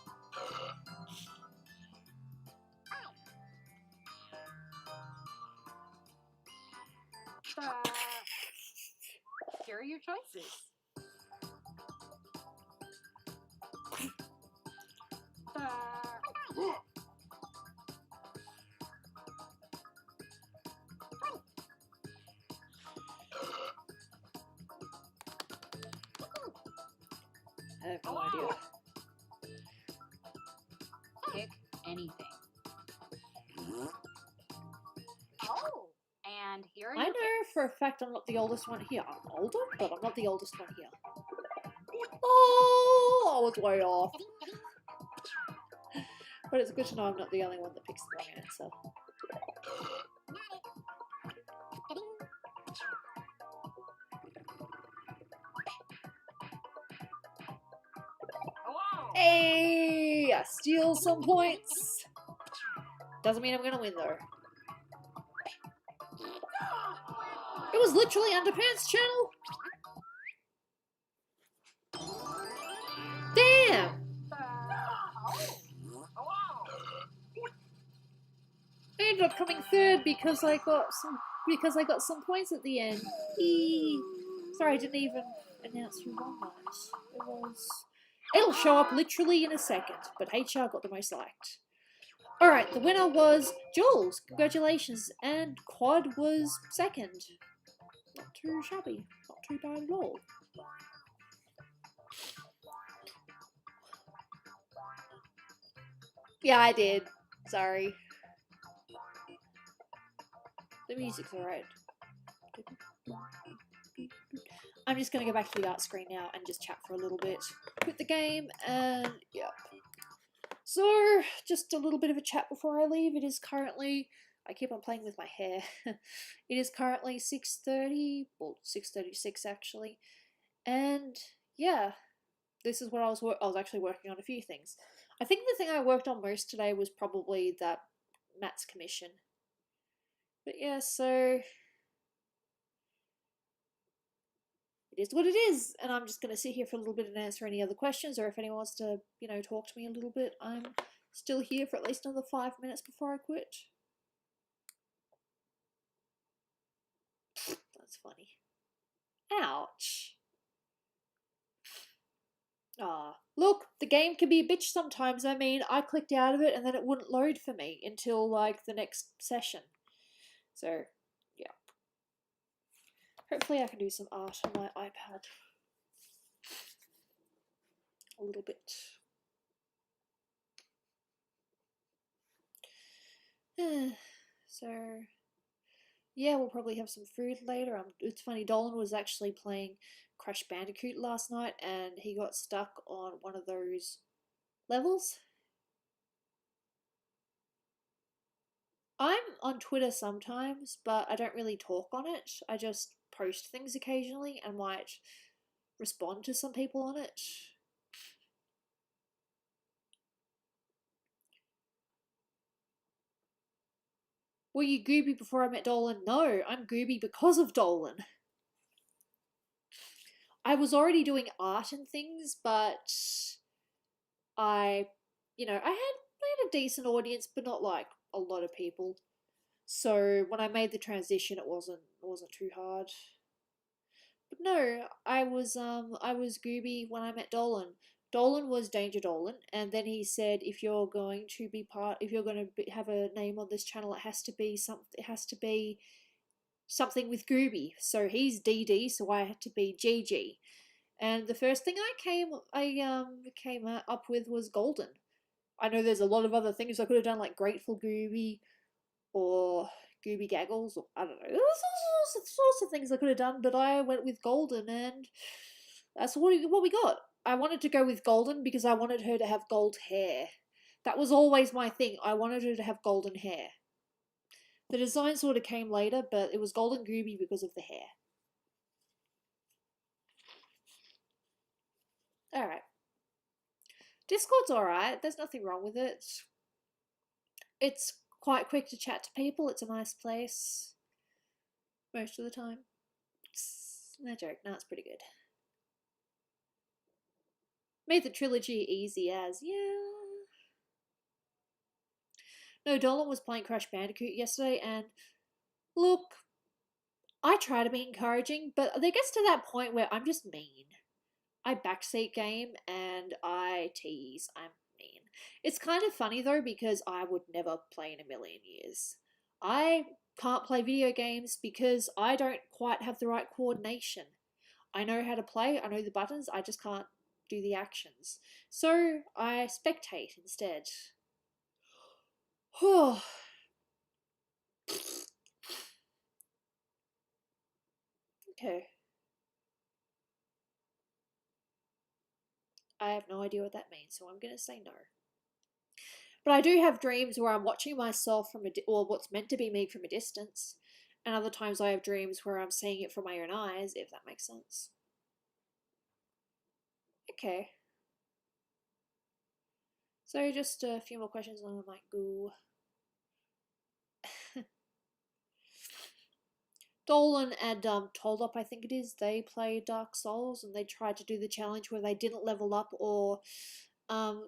Here are your choices. I have no idea. Pick anything. Oh, and here are your I know picks. for a fact I'm not the oldest one here. I'm older, but I'm not the oldest one here. Oh, I was way off. But it's good to know I'm not the only one that picks the wrong answer. Hey, I steal some points. Doesn't mean I'm gonna win though. It was literally Underpants channel. Damn. And ended up coming third because I got some points at the end. Eee. Sorry, I didn't even announce who won that. It'll show up literally in a second, but HR got the most liked. Alright, the winner was Jules. Congratulations. And Quad was second. Not too shabby. Not too bad at all. Yeah, I did. Sorry. The music's alright. I'm just going to go back to the art screen now and just chat for a little bit with the game, and yep. So, just a little bit of a chat before I leave. It is currently, I keep on playing with my hair. It is currently 6:30, well 6:36 actually, and yeah, this is what I was actually working on a few things. I think the thing I worked on most today was probably that Matt's commission. But yeah, so it is what it is, and I'm just going to sit here for a little bit and answer any other questions, or if anyone wants to, talk to me a little bit, I'm still here for at least another 5 minutes before I quit. That's funny. Ouch. Look, the game can be a bitch sometimes. I mean, I clicked out of it and then it wouldn't load for me until, like, the next session. So, yeah. Hopefully I can do some art on my iPad. A little bit. So, yeah, we'll probably have some food later. It's funny, Dolan was actually playing Crash Bandicoot last night and he got stuck on one of those levels. I'm on Twitter sometimes, but I don't really talk on it. I just post things occasionally and might respond to some people on it. Were you gooby before I met Dolan? No, I'm gooby because of Dolan. I was already doing art and things, but I had a decent audience, but not like a lot of people. So when I made the transition, it wasn't too hard. But no, I was gooby when I met Dolan. Dolan was Danger Dolan, and then he said, if you're going to have a name on this channel, it has to be something with Gooby. So he's DD, so I had to be GG. And the first thing I came up with was Golden. I know there's a lot of other things I could have done, like Grateful Gooby or Gooby Gaggles, or I don't know. There was all sorts of things I could have done, but I went with Golden, and that's what we got. I wanted to go with Golden because I wanted her to have gold hair. That was always my thing. I wanted her to have golden hair. The design sort of came later, but it was Golden Gooby because of the hair. Alright. Discord's alright. There's nothing wrong with it. It's quite quick to chat to people. It's a nice place. Most of the time. No joke. No, it's pretty good. Made the trilogy easy as, yeah. No, Dolan was playing Crash Bandicoot yesterday, and look, I try to be encouraging, but there gets to that point where I'm just mean. I backseat game and I tease. I'm mean. It's kind of funny though, because I would never play in a million years. I can't play video games because I don't quite have the right coordination. I know how to play, I know the buttons, I just can't do the actions. So I spectate instead. Okay. I have no idea what that means, so I'm going to say no. But I do have dreams where I'm watching myself or what's meant to be me from a distance, and other times I have dreams where I'm seeing it from my own eyes, if that makes sense. Okay. So just a few more questions and I might go. Dolan and Toldop, I think it is, they play Dark Souls and they tried to do the challenge where they didn't level up or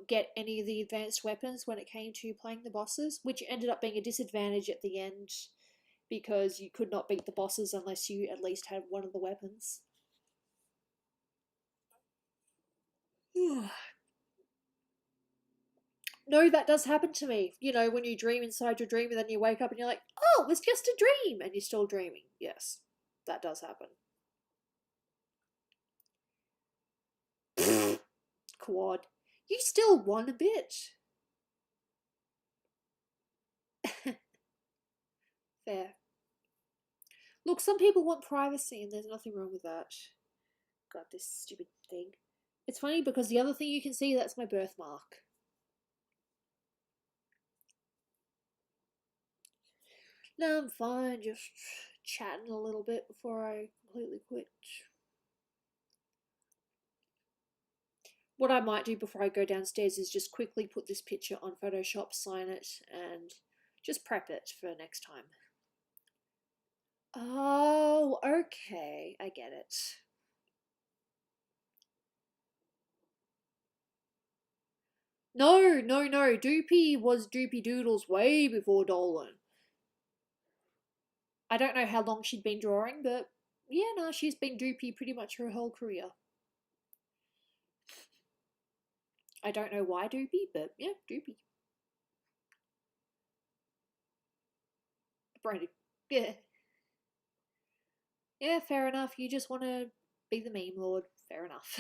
get any of the advanced weapons when it came to playing the bosses, which ended up being a disadvantage at the end because you could not beat the bosses unless you at least had one of the weapons. No, that does happen to me. You know, when you dream inside your dream and then you wake up and you're like, oh, it was just a dream, and you're still dreaming. Yes, that does happen. Quad. You still won a bit. Fair. Look, some people want privacy and there's nothing wrong with that. God, this stupid thing. It's funny because the other thing you can see, that's my birthmark. No, I'm fine, just chatting a little bit before I completely quit. What I might do before I go downstairs is just quickly put this picture on Photoshop, sign it, and just prep it for next time. Oh, okay, I get it. No, Doopy was Doopy Doodles way before Dolan. I don't know how long she'd been drawing, but yeah, no, she's been Doopy pretty much her whole career. I don't know why Doopy, but yeah, Doopy. Brandon. Yeah. Yeah, fair enough. You just want to be the meme lord. Fair enough.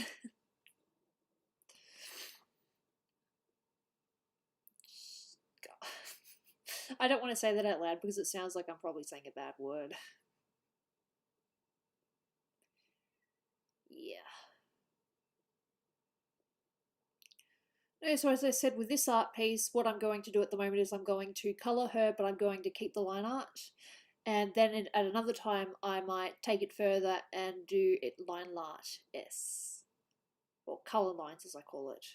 I don't want to say that out loud because it sounds like I'm probably saying a bad word. Yeah. No, so as I said, with this art piece, what I'm going to do at the moment is I'm going to colour her, but I'm going to keep the line art. And then at another time, I might take it further and do it line art. Yes. Or colour lines, as I call it.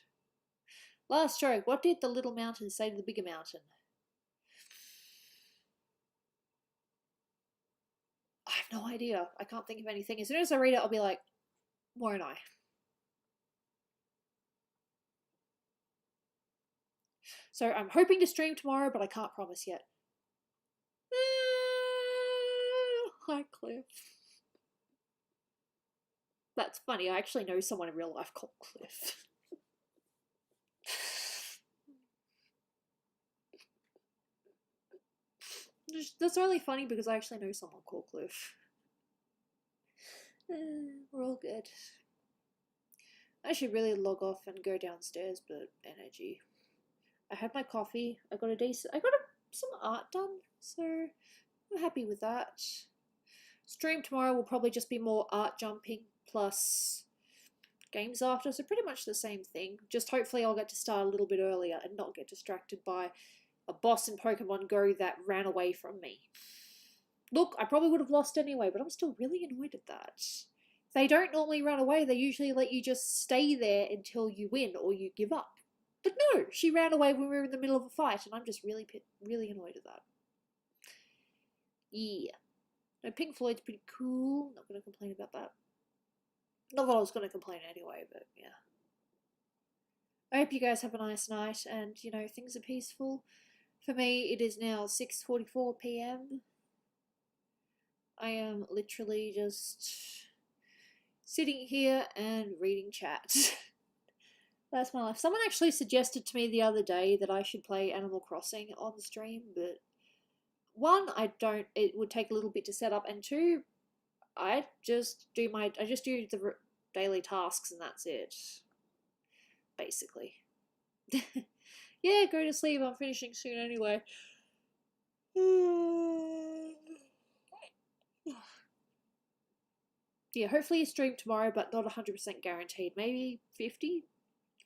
Last stroke. What did the little mountain say to the bigger mountain? I have no idea. I can't think of anything. As soon as I read it, I'll be like, won't I? So I'm hoping to stream tomorrow, but I can't promise yet. Hi, Cliff. That's funny. I actually know someone in real life called Cliff. That's really funny because I actually know someone called Cliff. We're all good. I should really log off and go downstairs, but energy. I had my coffee. I got some art done, so I'm happy with that. Stream tomorrow will probably just be more art jumping plus games after, so pretty much the same thing. Just hopefully I'll get to start a little bit earlier and not get distracted by a boss in Pokemon Go that ran away from me. Look, I probably would have lost anyway, but I'm still really annoyed at that. They don't normally run away, they usually let you just stay there until you win or you give up. But no, she ran away when we were in the middle of a fight, and I'm just really annoyed at that. Yeah. No, Pink Floyd's pretty cool. Not going to complain about that. Not that I was going to complain anyway, but yeah. I hope you guys have a nice night and, you know, things are peaceful. For me, it is now 6:44 p.m. I am literally just sitting here and reading chat. That's my life. Someone actually suggested to me the other day that I should play Animal Crossing on the stream, but one, it would take a little bit to set up, and two, I just do the daily tasks and that's it. Basically. Yeah, go to sleep. I'm finishing soon anyway. Yeah, hopefully you stream tomorrow, but not 100% guaranteed. Maybe 50?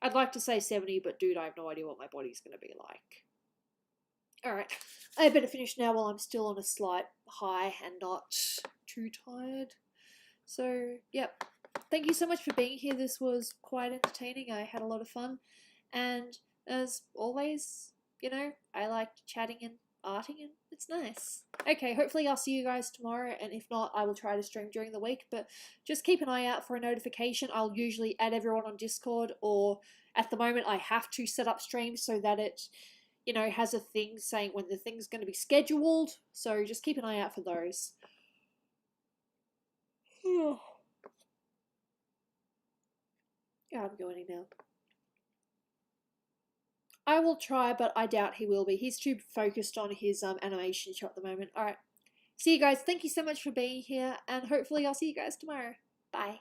I'd like to say 70, but dude, I have no idea what my body's going to be like. Alright, I better finish now while I'm still on a slight high and not too tired. So, yep. Thank you so much for being here. This was quite entertaining. I had a lot of fun. And as always, you know, I liked chatting and arting, and it's nice. Okay, hopefully I'll see you guys tomorrow, and if not, I will try to stream during the week, but just keep an eye out for a notification. I'll usually add everyone on Discord, or at the moment I have to set up streams so that it, you know, has a thing saying when the thing's going to be scheduled, so just keep an eye out for those. Yeah, I'm going now. I will try, but I doubt he will be. He's too focused on his animation show at the moment. Alright. See you guys. Thank you so much for being here, and hopefully I'll see you guys tomorrow. Bye.